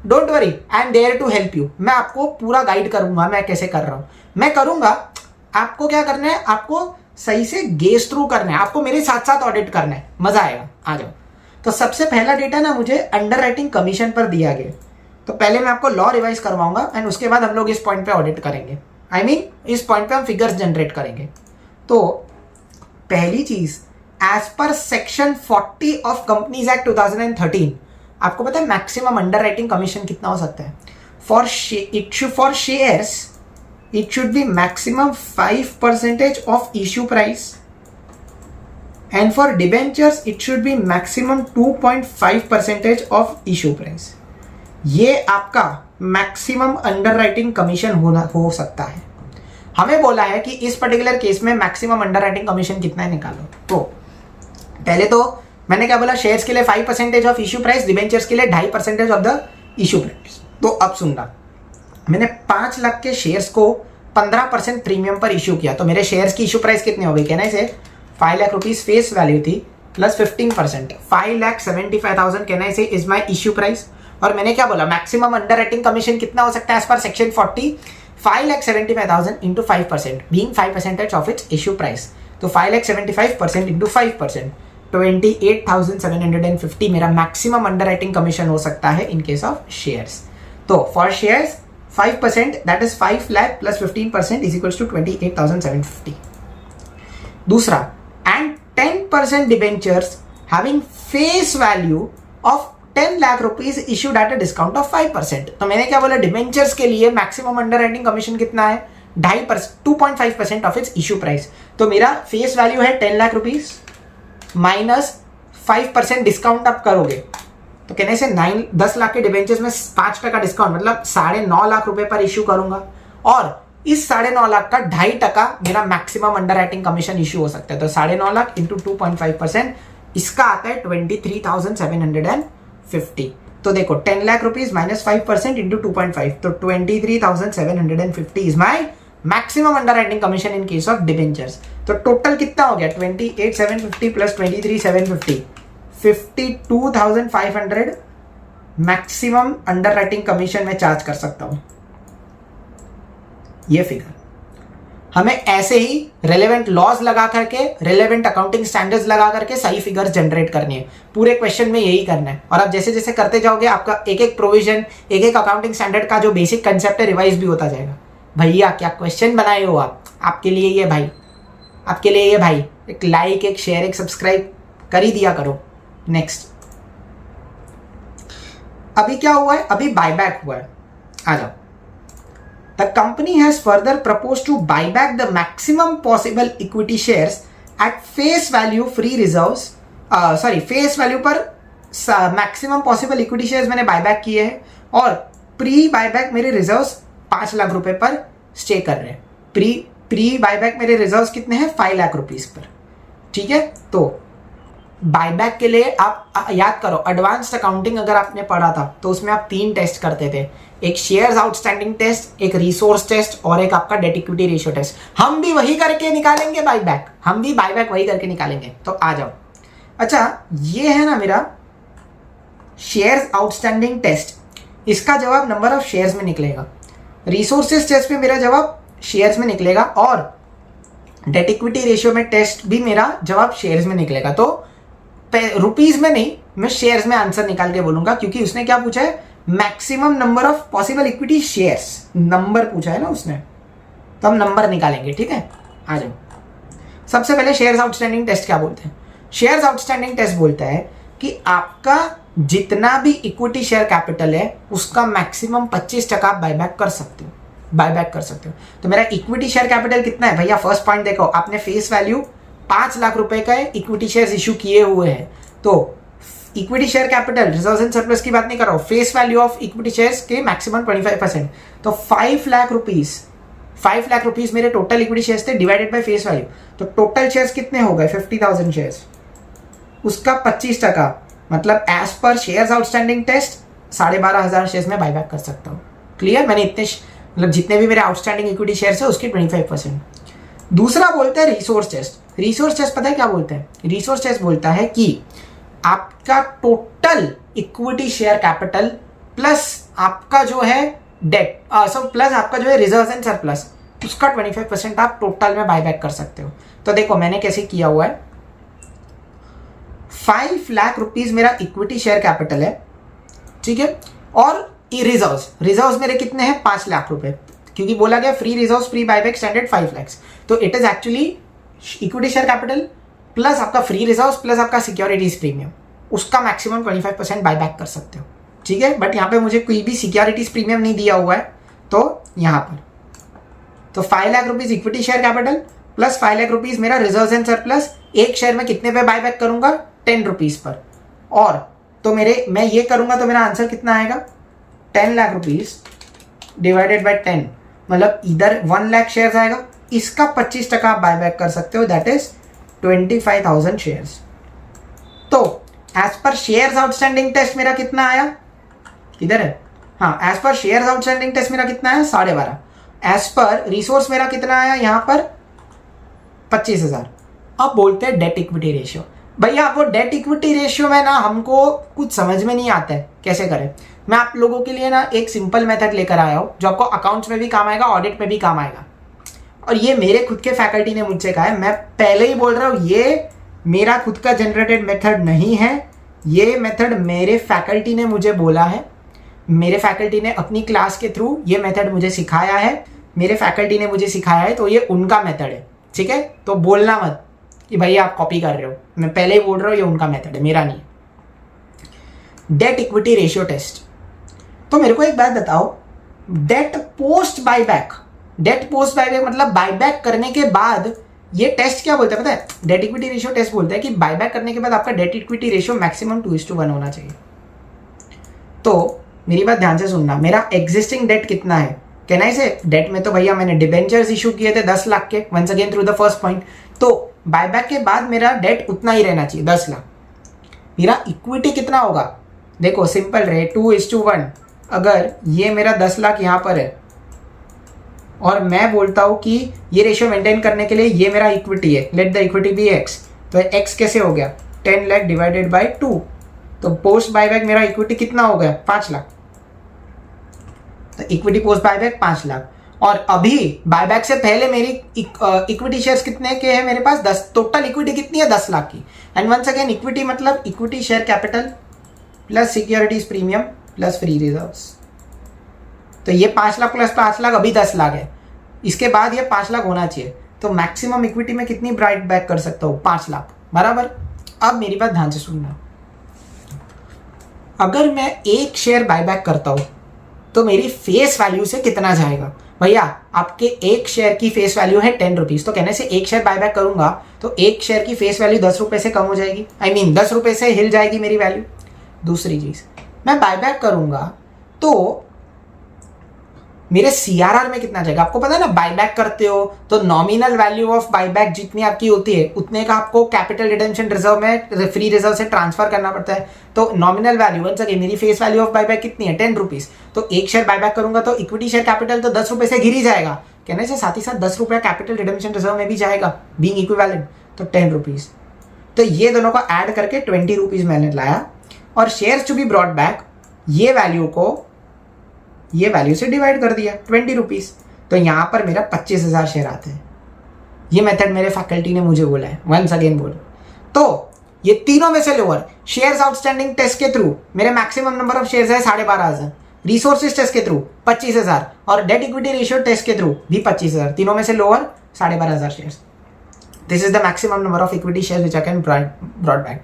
don't worry, I am there to help you. मैं आपको पूरा गाइड करूंगा, मैं कैसे कर रहा हूं मैं करूंगा। आपको क्या करना है, आपको सही से गेस थ्रू करना है, आपको मेरे साथ साथ ऑडिट करना है, मजा आएगा, आ जाओ। तो सबसे पहला डेटा ना मुझे अंडरराइटिंग कमीशन पर दिया गया, तो पहले मैं आपको लॉ रिवाइज करवाऊंगा एंड उसके बाद हम लोग इस पॉइंट पे ऑडिट करेंगे, आई मीन इस पॉइंट पे हम फिगर्स जनरेट करेंगे। तो पहली चीज, as per section 40 of companies act 2013 आपको पता है मैक्सिमम अंडरराइटिंग कमीशन कितना हो सकता है। For shares it should be maximum 5% of issue price and for debentures it should be maximum 2.5% of issue price. ये आपका मैक्सिमम अंडरराइटिंग कमीशन हो सकता है। हमें बोला है कि इस पर्टिकुलर केस में मैक्सिमम अंडरराइटिंग कमीशन कितना है निकालो। तो पहले तो मैंने क्या बोला, शेयर्स के लिए 5% ऑफ इश्यू प्राइस, डिबेंचर्स के लिए 2.5% ऑफ द इश्यू प्राइस। तो अब सुनना, मैंने 5 लाख के शेयर्स को 15% प्रीमियम पर इश्यू किया, तो मेरे शेयर्स की इश्यू प्राइस कितनी हो गई, कहना इसे 5 लाख रुपीज फेस वैल्यू थी प्लस 15%, 5,75,000 कहना इसे इज माई इश्यू प्राइस। और मैंने क्या बोला, मैक्सिमम अंडरराइटिंग कमीशन कितना हो सकता है as per section 40, 5,75,000 into 5% being 5% of its issue price. तो 5,75,000 इंटू 5%, 28,750 मेरा मैक्सिमम अंडरराइटिंग कमीशन हो सकता है इन केस ऑफ शेयर्स। तो for shares 5% that is 5 lakh plus 15% is equals to 28,750। दूसरा, and 10% debentures having face value of 10 lakh rupees issued at a discount of 5%। तो मैंने क्या बोला, डिबेंचर्स के लिए मैक्सिमम अंडरराइटिंग कमीशन कितना है, 2.5% ऑफ इट्स इश्यू प्राइस। तो मेरा फेस वैल्यू है 10 लाख रुपीज माइनस 5% डिस्काउंट आप करोगे, तो कहने से 10 लाख के डिबेंचर्स में 5% डिस्काउंट मतलब 9.5 लाख रुपए पर इश्यू करूंगा और इस 9.5 लाख का 2.5% मेरा मैक्सिमम अंडरराइटिंग कमीशन इश्यू हो सकता है। तो 9.5 लाख इंटू 2.5%, इसका आता है 23,750। तो देखो 10 लाख रुपीज माइनस 5% इंटू 2.5, तो 23,750 is my maximum under writing commission in case of debentures. तो टोटल कितना हो गया 28,750 plus 23,750, 52,500 maximum under writing commission में चार्ज कर सकता हूं। ये फिगर हमें ऐसे ही रेलेवेंट लॉज लगा करके, रेलेवेंट अकाउंटिंग स्टैंडर्ड्स लगा करके सही फिगर्स जनरेट करनी है। पूरे क्वेश्चन में यही करना है, और आप जैसे जैसे करते जाओगे आपका एक एक प्रोविजन, एक एक अकाउंटिंग स्टैंडर्ड का जो बेसिक कंसेप्ट है रिवाइज भी होता जाएगा। भैया क्या क्वेश्चन बनाए हो आप, आपके लिए ये भाई, आपके लिए ये भाई, एक लाइक, एक शेयर, एक सब्सक्राइब कर ही दिया करो। नेक्स्ट, अभी क्या हुआ है, अभी बायबैक हुआ है, आ जाओ। The company has further proposed to buy back the maximum possible equity shares at face value free reserves, face value पर maximum possible equity shares मैंने बायबैक किए हैं, और प्री बायबैक मेरे रिजर्व्स 5 लाख रुपए पर स्टे कर रहे हैं। प्री बायबैक मेरे रिजर्व्स कितने हैं 5 लाख रुपीस पर, ठीक है। तो बायबैक के लिए आप याद करो, एडवांस्ड अकाउंटिंग अगर आपने पढ़ा था तो उसमें आप 3 टेस्ट करते थे, एक शेयर्स आउटस्टैंडिंग टेस्ट, एक रिसोर्स टेस्ट, और एक आपका डेट इक्विटी रेशियो टेस्ट। हम भी वही करके निकालेंगे बायबैक, हम भी बायबैक वही करके निकालेंगे। तो आ जाओ। अच्छा, ये है ना मेरा शेयर्स आउटस्टैंडिंग टेस्ट, इसका जवाब नंबर ऑफ शेयर्स में निकलेगा। रिसोर्सेज टेस्ट में मेरा जवाब शेयर्स में निकलेगा, और डेट इक्विटी रेशियो में टेस्ट भी मेरा जवाब शेयर्स में निकलेगा। तो रुपीज में नहीं, मैं शेयर्स में आंसर निकाल के बोलूंगा, क्योंकि उसने क्या पूछा है, maximum number of possible equity shares, number पूछा है ना उसने, तो हम नंबर निकालेंगे, ठीक है। आ जाओ। सबसे पहले शेयर्स आउटस्टैंडिंग टेस्ट क्या बोलते हैं? शेयर्स आउटस्टैंडिंग टेस्ट बोलता है कि आपका जितना भी इक्विटी शेयर कैपिटल है उसका मैक्सिमम 25% आप बायबैक कर सकते हो, बायबैक कर सकते हो। तो मेरा इक्विटी शेयर कैपिटल कितना है भैया? फर्स्ट पॉइंट देखो, आपने फेस वैल्यू 5 लाख रुपए का इक्विटी शेयर्स इशू किए हुए हैं, तो equity share capital, reserves and surplus की बात नहीं कर रहा हूं, face value of equity shares के मैक्सिमम 25%, तो 5 लाख रुपीस मेरे टोटल इक्विटी शेयर्स थे डिवाइडेड बाय फेस वैल्यू, तो टोटल शेयर्स कितने हो गए 50,000 शेयर्स, उसका 25%, मतलब as per shares outstanding test 12,500 shares में बायबैक कर सकता हूँ। क्लियर? मैंने इतने मतलब जितने भी मेरे आउटस्टैंडिंग इक्विटी शेयर्स है उसके 25%। दूसरा बोलते हैं रिसोर्स टेस्ट। रिसोर्स टेस्ट पता है क्या बोलते हैं? रिसोर्स टेस्ट बोलता है कि आपका total equity share capital plus आपका जो है डेट, प्लस आपका जो है रिजर्व्स एंड सरप्लस, उसका 25% आप टोटल में बायबैक कर सकते हो। तो देखो मैंने कैसे किया हुआ है, 5 लाख रुपीज मेरा इक्विटी शेयर कैपिटल है, ठीक है, और रिजर्व्स मेरे कितने हैं 5 लाख रुपए, क्योंकि बोला गया free reserves free buyback standard 5 lakh, तो it is actually equity share capital plus आपका फ्री रिजर्व्स प्लस आपका सिक्योरिटीज प्रीमियम, उसका मैक्सिमम 25% बायबैक कर सकते हो, ठीक है। बट यहाँ पे मुझे कोई भी सिक्योरिटीज प्रीमियम नहीं दिया हुआ है, तो यहाँ पर तो 5 lakh rupees equity share capital plus 5 lakh rupees मेरा रिजर्व्स एंड सरप्लस, एक शेयर में कितने पे बायबैक करूंगा 10 रुपीज पर, और तो मैं ये करूंगा तो मेरा आंसर कितना आएगा 10 लाख रुपीज डिवाइडेड बाय 10, मतलब इधर 1 लाख शेयर्स आएगा, इसका 25% आप बायबैक कर सकते हो, दैट इज 25,000 शेयर्स। तो as per shares outstanding test मेरा कितना आया, किधर है, हाँ, as per shares outstanding test मेरा कितना है 12.5, एज पर रिसोर्स मेरा कितना आया यहाँ पर 25,000। अब बोलते हैं डेट इक्विटी रेशियो। भैया वो डेट इक्विटी रेशियो में ना हमको कुछ समझ में नहीं आता है कैसे करें। मैं आप लोगों के लिए ना एक सिंपल मेथड लेकर आया हूँ जो आपको अकाउंट्स में भी काम आएगा, ऑडिट में भी काम आएगा, और ये मेरे खुद के फैकल्टी ने मुझसे कहा है। मैं पहले ही बोल रहा हूँ ये मेरा खुद का जनरेटेड मेथड नहीं है, ये मेथड मेरे फैकल्टी ने मुझे बोला है, मेरे फैकल्टी ने अपनी क्लास के थ्रू ये मेथड मुझे सिखाया है, मेरे फैकल्टी ने मुझे सिखाया है, तो ये उनका मेथड है, ठीक है। तो बोलना मत कि भैया आप कॉपी कर रहे हो, मैं पहले ही बोल रहा हूँ ये उनका मेथड है, मेरा नहीं। डेट इक्विटी रेशियो टेस्ट, तो मेरे को एक बात बताओ, डेट पोस्ट बायबैक मतलब बायबैक करने के बाद ये टेस्ट क्या बोलता है पता है? डेट इक्विटी रेशियो टेस्ट बोलता है कि बायबैक करने के बाद आपका डेट इक्विटी रेशियो मैक्सिमम 2:1 होना चाहिए। तो मेरी बात ध्यान से सुनना, मेरा एग्जिस्टिंग डेट कितना है, कैन आई से डेट में, तो भैया मैंने डिबेंचर्स इशू किए थे 10 लाख के, once again through the first point, तो बायबैक के बाद मेरा डेट उतना ही रहना चाहिए 10 लाख। मेरा इक्विटी कितना होगा देखो सिंपल रहे, 2:1। अगर ये मेरा 10 लाख यहाँ पर है और मैं बोलता हूँ कि ये रेशियो मेंटेन करने के लिए ये मेरा इक्विटी है, let the equity be X, तो एक्स कैसे हो गया 10 लाख डिवाइडेड बाई 2, तो पोस्ट बायबैक मेरा इक्विटी कितना हो गया 5 लाख। तो इक्विटी पोस्ट बायबैक 5 लाख, और अभी बायबैक से पहले मेरी इक्विटी शेयर्स कितने के हैं मेरे पास 10, टोटल इक्विटी कितनी है 10 लाख की। एंड वंस अगेन इक्विटी मतलब equity share capital plus securities premium plus free reserves. तो ये 5 लाख प्लस 5 लाख अभी 10 लाख है, इसके बाद ये 5 लाख होना चाहिए। तो मैक्सिमम इक्विटी में कितनी ब्राइट बैक कर सकता हूँ 5 लाख बराबर। अब मेरी बात ध्यान से सुनना, अगर मैं एक शेयर बायबैक करता हूँ तो मेरी फेस वैल्यू से कितना जाएगा भैया। आपके एक शेयर की फेस वैल्यू है 10 रुपीज, तो कहने से एक शेयर बायबैक करूंगा तो एक शेयर की फेस वैल्यू 10 रुपए से कम हो जाएगी, आई मीन 10 रुपए से हिल जाएगी मेरी वैल्यू। दूसरी चीज, मैं बायबैक करूंगा तो मेरे सीआरआर में कितना जाएगा। आपको पता है ना, बायबैक करते हो तो नॉमिनल वैल्यू ऑफ बायबैक जितनी आपकी होती है उतने का आपको कैपिटल रिडेम्पशन रिजर्व में फ्री रिजर्व से ट्रांसफर करना पड़ता है। तो नॉमिनल वैल्यू वंस अगेन मेरी फेस वैल्यू ऑफ बायबैक कितनी है 10 रुपीज, तो एक शेयर बायबैक करूंगा तो इक्विटी शेयर कैपिटल तो 10 रुपए से गिर ही जाएगा। कहने से साथ ही साथ 10 रुपया कैपिटल रिडेम्पशन रिजर्व में भी जाएगा बीइंग इक्विवेलेंट, तो 10 रुपीज। तो ये दोनों को ऐड करके 20 रुपीज मैंने लाया, और shares to be brought back ये वैल्यू को ये वैल्यू से डिवाइड कर दिया 20 रुपीज, तो यहां पर मेरा 25,000 शेयर आते हैं। ये मेथड मेरे फैकल्टी ने मुझे बोला है, वंस अगेन बोलो। तो ये तीनों में से लोअर शेयर्स आउटस्टैंडिंग टेस्ट के थ्रू मेरे मैक्सिमम नंबर ऑफ शेयर्स है 12,500, रिसोर्सेज टेस्ट के थ्रू 25,000, और डेट इक्विटी रेशियो टेस्ट के थ्रू भी 25,000, तीनों में से lower 12,500 shares. This is the maximum number of equity shares which I can brought back.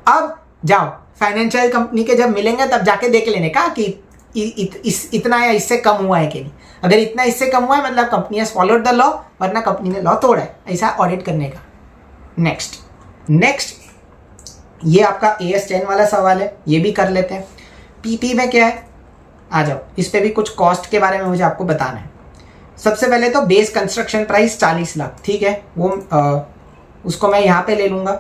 अब जाओ फाइनेंशियल कंपनी के जब मिलेंगे तब जाके देख लेने का कि इतना या इससे कम हुआ है कि नहीं। अगर इतना इससे कम हुआ है मतलब company has followed the law, वरना कंपनी ने लॉ तोड़ा है, ऐसा ऑडिट करने का। नेक्स्ट ये आपका AS10 वाला सवाल है, ये भी कर लेते हैं। पीपी में क्या है, आ जाओ, इस पे भी कुछ कॉस्ट के बारे में मुझे आपको बताना है। सबसे पहले तो बेस कंस्ट्रक्शन प्राइस 40 लाख, ठीक है, वो उसको मैं यहाँ पे ले लूंगा।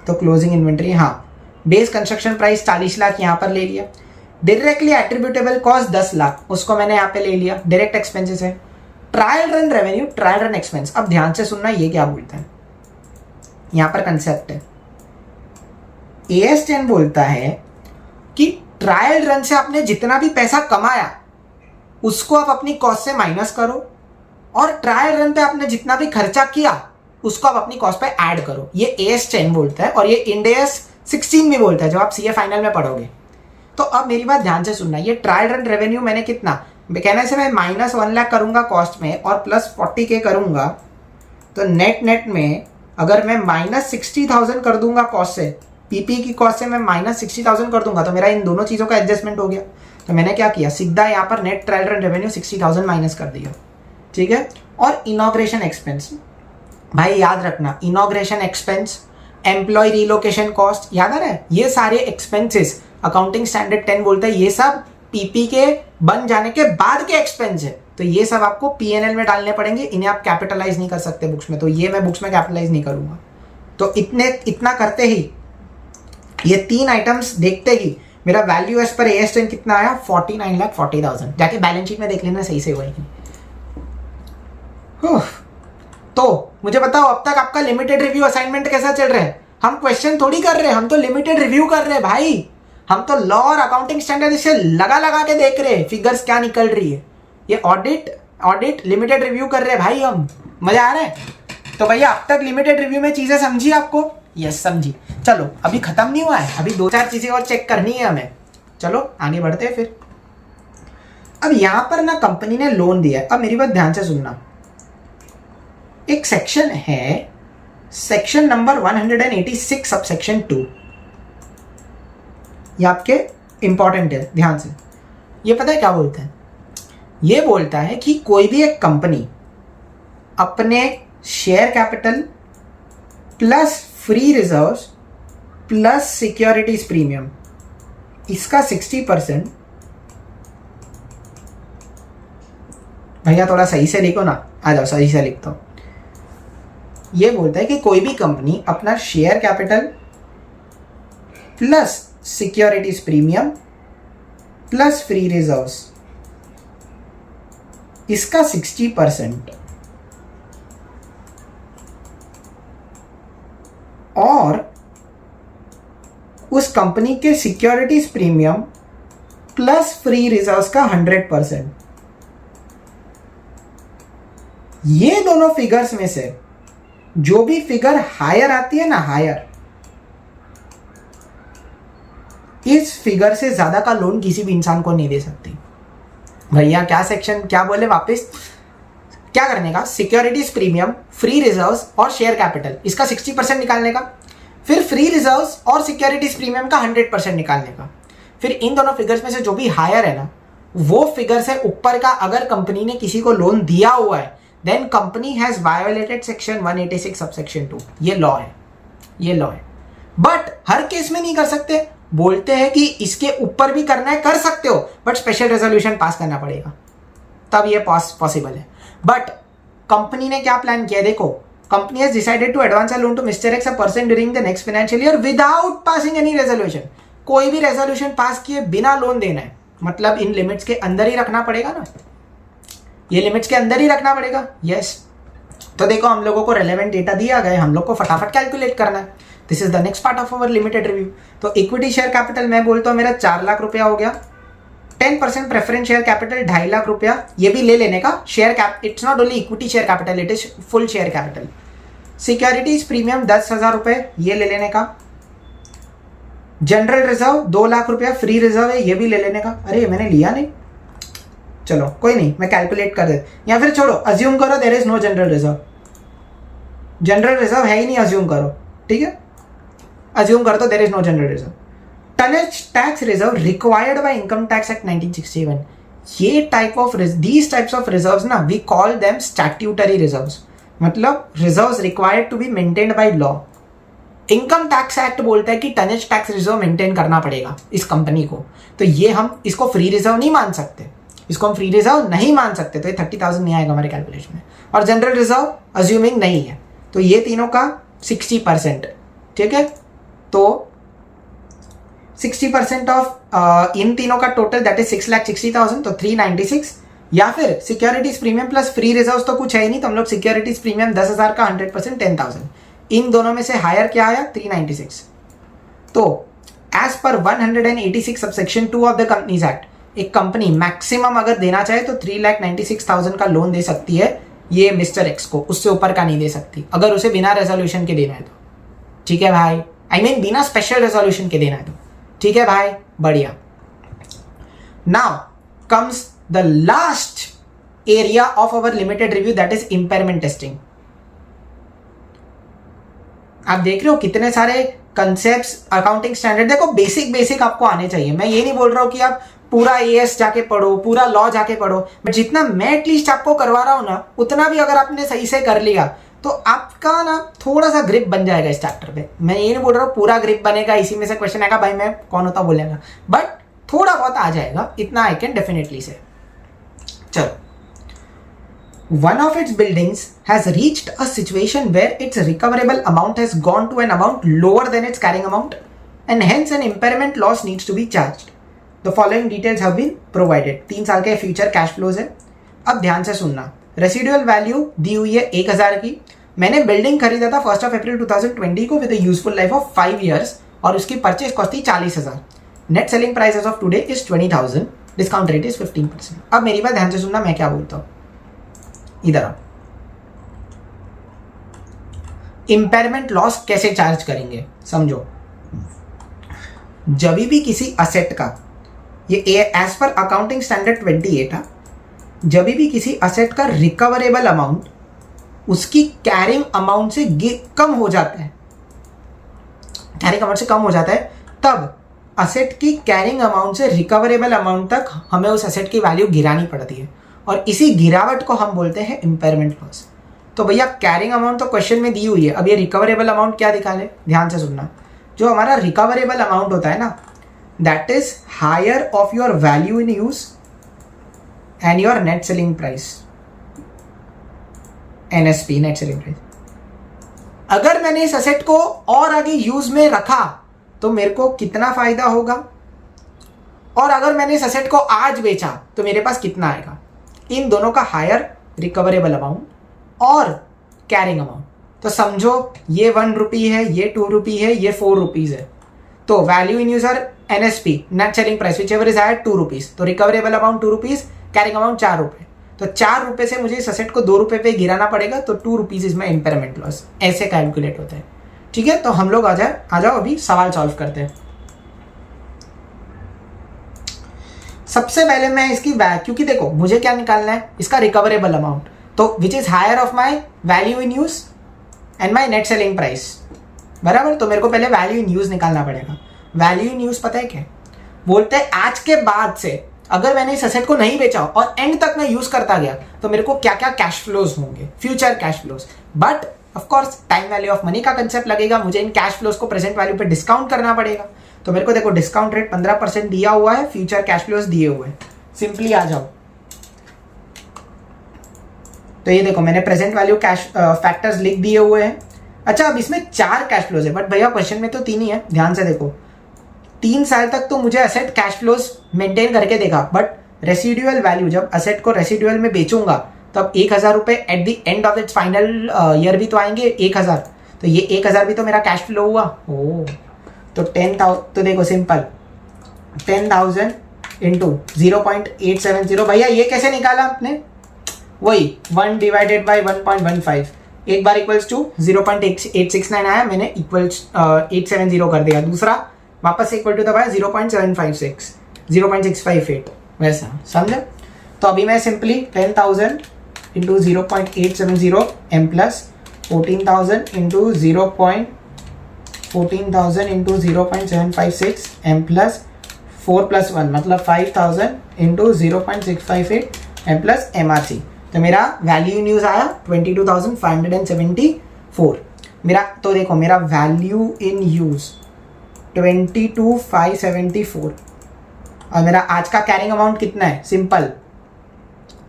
तो क्लोजिंग इन्वेंट्री, हाँ, बेस कंस्ट्रक्शन प्राइस 40 लाख यहाँ पर ले लिया। डायरेक्टली एट्रीब्यूटेबल कॉस्ट 10 लाख, उसको मैंने यहाँ पे ले लिया, डायरेक्ट एक्सपेंसेस है। Trial run revenue, trial run expense. अब ध्यान से सुनना ये क्या बोलता है, यहाँ पर कंसेप्ट है। AS10 बोलता है कि ट्रायल रन से आपने जितना भी पैसा कमाया उसको आप अपनी कॉस्ट से माइनस करो, और ट्रायल रन पे आपने जितना भी खर्चा किया उसको आप अपनी कॉस्ट पे ऐड करो। ये AS10 बोलता है, और ये इंड AS 16 भी बोलता है जब आप CA फाइनल में पढ़ोगे। तो अब मेरी बात ध्यान से सुनना, ये ट्रायल रन रेवेन्यू मैंने कितना, कहने से मैं -1 लाख करूंगा कॉस्ट में और +40K करूंगा, तो नेट में अगर मैं -60,000 कर दूंगा कॉस्ट से, पीपी की कॉस्ट से मैं -60,000 कर दूंगा, तो मेरा इन दोनों चीजों का एडजस्टमेंट हो गया। तो मैंने क्या किया, सीधा यहाँ पर net trial run revenue 60,000 minus कर दिया, ठीक है। और इनॉग्रेशन एक्सपेंस, भाई याद रखना, inauguration expense, employ relocation cost, याद आ रहा है, ये सारे एक्सपेंसेस अकाउंटिंग स्टैंडर्ड 10 बोलता है ये सब पीपी के बन जाने के बाद के एक्सपेंस है, तो ये सब आपको पीएनएल में डालने पड़ेंगे, इन्हें आप कैपिटलाइज नहीं कर सकते बुक्स में, तो ये मैं बुक्स में कैपिटलाइज नहीं करूंगा। तो इतना करते ही, ये 3 आइटम्स देखते ही मेरा वैल्यू एज पर AS10 कितना आया 49,40,000। जाके बैलेंस शीट में देख लेना सही से हुआ है। तो मुझे बताओ अब तक आपका लिमिटेड रिव्यू असाइनमेंट कैसा चल रहा है। हम क्वेश्चन थोड़ी कर रहे हैं, हम तो लिमिटेड रिव्यू कर रहे हैं भाई। हम तो लॉ और अकाउंटिंग स्टैंडर्ड से लगा के देख रहे हैं फिगर्स क्या निकल रही है। ये ऑडिट लिमिटेड रिव्यू कर रहे हैं भाई हम, मजा आ रहा है। तो भैया अब तक लिमिटेड रिव्यू में चीजें समझी आपको? यस समझी। चलो अभी खत्म नहीं हुआ है, अभी 2-4 चीजें और चेक करनी है हमें। चलो आगे बढ़ते हैं फिर। अब यहां पर ना कंपनी ने लोन दिया है। अब मेरी बात ध्यान से सुनना, एक सेक्शन है, सेक्शन नंबर 186 सब सेक्शन 2, ये आपके इंपॉर्टेंट है, ध्यान से। ये पता है क्या बोलता है? ये बोलता है कि कोई भी एक कंपनी अपने share capital plus free reserves plus securities premium, इसका 60%, भैया थोड़ा सही से लिखो ना, आ जाओ सही से लिखता हूं। ये बोलता है कि कोई भी कंपनी अपना share capital plus securities premium plus free reserves, इसका 60% और उस कंपनी के securities premium plus free reserves का 100%। ये दोनों फिगर्स में से जो भी फिगर हायर आती है ना, हायर, इस फिगर से ज्यादा का लोन किसी भी इंसान को नहीं दे सकती। भैया क्या सेक्शन क्या बोले वापस, क्या करने का, सिक्योरिटीज प्रीमियम, फ्री रिजर्व्स और शेयर कैपिटल, इसका 60% निकालने का, फिर फ्री रिजर्व्स और सिक्योरिटीज प्रीमियम का 100% निकालने का। फिर इन दोनों फिगर्स में से जो भी हायर है ना, वो फिगर से ऊपर का अगर कंपनी ने किसी को लोन दिया हुआ है, then company has violated section 186 subsection 2। ये लॉ है, ये लॉ है। बट हर केस में नहीं कर सकते, बोलते हैं कि इसके ऊपर भी करना है, कर सकते हो, बट स्पेशल रेजोल्यूशन पास करना पड़ेगा, तब ये पॉसिबल है। बट कंपनी ने क्या प्लान किया, देखो, company has decided to advance a loan to mister X a person during the next financial year without passing any resolution. कोई भी रेजोल्यूशन पास किए बिना लोन देना है, मतलब इन लिमिट्स के अंदर ही रखना पड़ेगा ना, ये लिमिट्स के अंदर ही रखना पड़ेगा। यस, तो देखो हम लोगों को रेलेवेंट डेटा दिया गया है, हम लोग को फटाफट कैलकुलेट करना है। This is the next part of our limited review. तो इक्विटी शेयर कैपिटल मैं बोलता हूँ मेरा 4 लाख रुपया हो गया, 10% प्रेफरेंस शेयर कैपिटल 2.5 लाख रुपया, ये भी ले लेने का। Share cap, it's not only equity share capital, it is full share capital. Securities premium 10,000 रुपए, ये ले लेने का। जनरल रिजर्व 2 लाख रुपया, फ्री रिजर्व है, ये भी ले लेने का। अरे मैंने लिया नहीं, चलो कोई नहीं, मैं कैलकुलेट कर देता, या फिर छोड़ो, अज्यूम करो there is no general reserve, general reserve है ही नहीं, अज्यूम करो, ठीक है, अज्यूम कर दो there is no general reserve. Tonnage tax reserve required by income tax act 1967, ये type of these types of reserves ना we call them statutory reserves, मतलब reserves required to be maintained by law. Income tax act बोलता है कि tonnage tax reserve maintain करना पड़ेगा इस company को, तो ये हम इसको फ्री रिजर्व नहीं मान सकते, इसको हम फ्री रिजर्व नहीं मान सकते, तो ये 30,000 नहीं आएगा हमारे कैलकुलेशन में। और जनरल रिजर्व अज्यूमिंग नहीं है, तो ये तीनों का 60%, ठीक है। तो 60% ऑफ इन तीनों का टोटल दैट इज 6,60,000, तो 396, या फिर securities premium plus free reserve तो कुछ है ही नहीं, तो हम लोग सिक्योरिटीज प्रीमियम 10,000 का 100% 10,000, इन दोनों में से हायर क्या आया 396। तो as per 186 subsection 2 of the companies act, एक कंपनी मैक्सिमम अगर देना चाहे तो 3,96,000 का लोन दे सकती है ये मिस्टर एक्स को, उससे ऊपर का नहीं दे सकती, अगर उसे बिना रेजोल्यूशन के देना है तो, ठीक है भाई, आई मीन बिना स्पेशल रेजोल्यूशन के देना है तो, ठीक है भाई, बढ़िया। Now comes the last area of our limited review, that is impairment testing. आप देख रहे हो कितने सारे कंसेप्ट्स, अकाउंटिंग स्टैंडर्ड, देखो बेसिक आपको आने चाहिए। मैं ये नहीं बोल रहा हूं कि आप पूरा एएस जाके पढ़ो, पूरा लॉ जाके पढ़ो, बट जितना मैं एटलीस्ट आपको करवा रहा हूं ना, उतना भी अगर आपने सही से कर लिया तो आपका ना थोड़ा सा ग्रिप बन जाएगा इस चैप्टर पे। मैं ये नहीं बोल रहा हूँ पूरा ग्रिप बनेगा, इसी में से क्वेश्चन आएगा, भाई मैं कौन होता बोलेगा, बट थोड़ा बहुत आ जाएगा, इतना आई कैन डेफिनेटली से। चलो, one of its buildings has reached a situation where its recoverable amount has gone to an amount lower than its carrying amount, and hence an impairment loss needs to be charged. The following details have been provided. 3 साल के future cash flows है। अब ध्यान से सुनना, residual value दी हुई है 1,000 की। मैंने बिल्डिंग खरीदा था 1 अप्रैल 2020 को with useful life of 5 years, और उसकी परचेज कॉस्ट थी 40,000। Net selling price as of today is 20,000, discount rate is 15%। अब मेरी बात ध्यान से सुनना, मैं क्या बोलता हूँ, इधर आओ। इंपेयरमेंट लॉस कैसे चार्ज करेंगे समझो। जब भी किसी असेट का, ये एज पर अकाउंटिंग स्टैंडर्ड 28 है, जब भी किसी असेट का रिकवरेबल अमाउंट उसकी कैरिंग अमाउंट से कम हो जाता है, कैरिंग अमाउंट से कम हो जाता है, तब असेट की कैरिंग अमाउंट से रिकवरेबल अमाउंट तक हमें उस असेट की वैल्यू गिरानी पड़ती है, और इसी गिरावट को हम बोलते हैं इंपेयरमेंट लॉस। तो भैया कैरिंग अमाउंट तो क्वेश्चन में दी हुई है, अब ये रिकवरेबल अमाउंट क्या दिखा ले, ध्यान से सुनना। जो हमारा रिकवरेबल अमाउंट होता है ना, that is higher of your value in use and your net selling price, NSP, net selling price. अगर मैंने इस असेट को और आगे यूज में रखा तो मेरे को कितना फायदा होगा, और अगर मैंने इस असेट को आज बेचा तो मेरे पास कितना आएगा। इन दोनों का हायर रिकवरेबल अमाउंट और कैरिंग अमाउंट। तो समझो ये 1 रुपी है, ये 2 रुपी है, ये 4 रुपीज है। तो value in use or NSP, net selling price, whichever is higher 2 rupees. तो recoverable amount 2 rupees, carrying amount 4 रुपए। तो 4 रुपए से मुझे इस असेट को 2 रुपए पे गिराना पड़ेगा, तो 2 rupees is my impairment loss. ऐसे कैलकुलेट होता है। ठीक है, तो हम लोग आ जाओ अभी सवाल सॉल्व करते हैं। सबसे पहले मैं इसकी क्योंकि देखो मुझे क्या निकालना है, इसका रिकवरेबल अमाउंट, तो which is higher of my value in use and my net selling price, बराबर। तो मेरे को पहले वैल्यू इन यूज निकालना पड़ेगा। वैल्यू इन यूज पता है क्या बोलते हैं, आज के बाद से अगर मैंने इस असेट को नहीं बेचा और एंड तक मैं यूज करता गया तो मेरे को क्या क्या कैश फ्लोज होंगे, future cash flows. But of course time value of money का कंसेप्ट लगेगा, मुझे इन कैश फ्लोज को प्रेजेंट वैल्यू पे डिस्काउंट करना पड़ेगा। तो मेरे को देखो डिस्काउंट रेट 15% दिया हुआ है, फ्यूचर कैश फ्लोज दिए हुए हैं। सिंपली आ जाओ, तो ये देखो मैंने प्रेजेंट वैल्यू कैश फैक्टर्स लिख दिए हुए हैं। अच्छा, अब इसमें 4 कैश फ्लोज है, बट भैया क्वेश्चन में तो 3 ही है। ध्यान से देखो, 3 साल तक तो मुझे असेट कैश फ्लोज मेंटेन करके देगा, बट रेसिडुअल वैल्यू जब असेट को रेसिडुअल में बेचूंगा तब 1000 रुपए at the end of its final year भी तो आएंगे 1000। तो ये 1000 भी तो मेरा कैश फ्लो हुआ। ओ तो 10,000, तो देखो सिंपल 10,000 इंटू 0.870। भैया ये कैसे निकाला आपने, वही 1 डिवाइडेड बाई 1.15, एक बार इक्वल्स टू 0.869 आया, मैंने इक्वल्स 870 कर दिया। दूसरा वापस से इक्वल टू दबाया 0.756, 0.658, वैसा समझे। तो अभी मैं simply 10,000 into 0.870 m plus 14,000 into 14,000 into 0.756 m plus 4 + 1 मतलब 5,000 इंटू 0.658 m प्लस MRC। तो मेरा वैल्यू इन यूज आया 22,574 मेरा। तो देखो मेरा वैल्यू इन यूज 22,574 और मेरा आज का कैरिंग अमाउंट कितना है। सिंपल,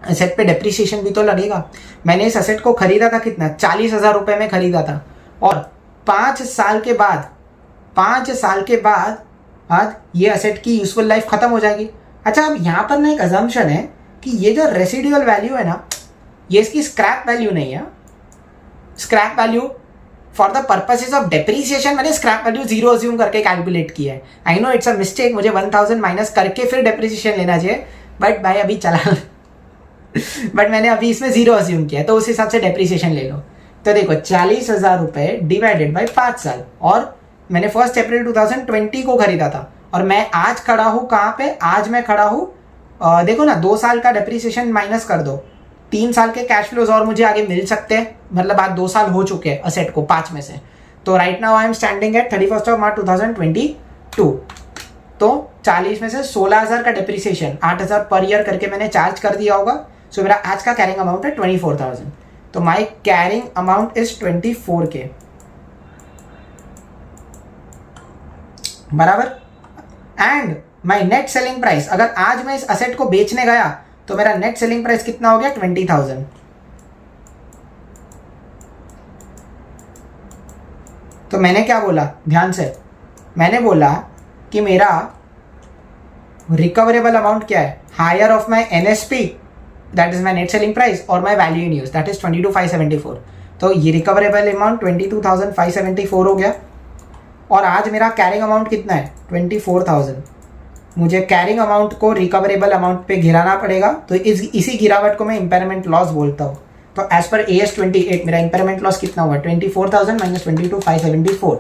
असेट पे डेप्रिसिएशन भी तो लगेगा। मैंने इस असेट को खरीदा था कितना, 40,000 रुपए में खरीदा था, और 5 साल के बाद ये असेट की यूजफुल लाइफ खत्म हो जाएगी। अच्छा, अब यहाँ पर ना एक अजम्पशन है कि ये जो रेसिडुअल वैल्यू है ना, ये इसकी स्क्रैप वैल्यू नहीं है। Scrap value for the purposes of depreciation मैंने स्क्रैप वैल्यू 0 अज्यूम करके कैलकुलेट किया है। I know it's a mistake, मुझे 1000 माइनस करके फिर डेप्रिसिएशन लेना चाहिए, बट भाई अभी चला बट मैंने अभी इसमें 0 अज्यूम किया है, तो उस हिसाब से डेप्रिसिएशन ले लो। तो देखो 40,000 रुपए डिवाइडेड बाई 5 साल, और मैंने 1 अप्रैल 2020 को खरीदा था, और मैं आज खड़ा हूँ कहाँ पे, आज मैं खड़ा हूँ देखो ना 2 साल का डेप्रिसिएशन माइनस कर दो, 3 साल के कैश फ्लोज और मुझे आगे मिल सकते हैं, मतलब आज 2 साल हो चुके हैं असेट को 5 में से। तो right now I am standing at 31 मार्च 2022। तो 40 में से 16,000 का डेप्रिसिएशन 8,000 पर ईयर करके मैंने चार्ज कर दिया होगा। सो मेरा आज का कैरिंग अमाउंट है 24,000। तो माई कैरिंग अमाउंट इज 24K, बराबर। And my net selling price, अगर आज मैं इस असेट को बेचने गया तो मेरा नेट सेलिंग प्राइस कितना हो गया, 20,000। तो मैंने क्या बोला, ध्यान से, मैंने बोला कि मेरा रिकवरेबल अमाउंट क्या है, higher of my NSP that is my net selling price और my value in use that is 22,574। तो ये रिकवरेबल अमाउंट 22,574 हो गया, और आज मेरा कैरिंग अमाउंट कितना है 24,000। मुझे कैरिंग अमाउंट को रिकवरेबल अमाउंट पे गिराना पड़ेगा, तो इसी गिरावट को मैं इम्पेयरमेंट लॉस बोलता हूँ। तो एज पर AS 28 मेरा इम्पेयरमेंट लॉस कितना हुआ, 24,000 minus 22,574,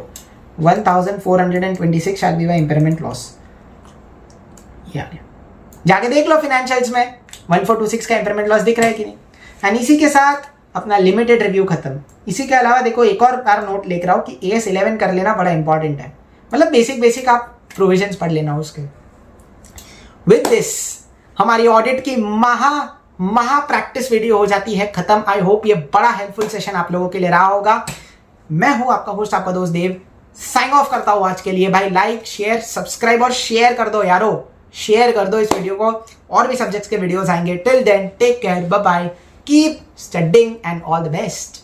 1,426 shall be my impairment loss. जाके देख लो फिनेंशियल्स में 1426 का इम्पेयरमेंट लॉस दिख रहा है कि नहीं। एंड इसी के साथ अपना लिमिटेड रिव्यू खत्म। इसी के अलावा देखो एक और बार नोट लेकर आओ कि AS 11 कर लेना बड़ा इंपॉर्टेंट है, मतलब बेसिक आप प्रोविजंस पढ़ लेना उसके। विद दिस हमारी ऑडिट की महा प्रैक्टिस वीडियो हो जाती है खत्म। आई होप ये बड़ा हेल्पफुल सेशन आप लोगों के लिए रहा होगा। मैं हूं आपका होस्ट, आपका दोस्त देव, साइन ऑफ करता हूं आज के लिए। भाई लाइक शेयर सब्सक्राइब और शेयर कर दो यारो, शेयर कर दो इस वीडियो को, और भी सब्जेक्ट्स के वीडियोस आएंगे। Till then take care, bye bye, keep studying and all the best.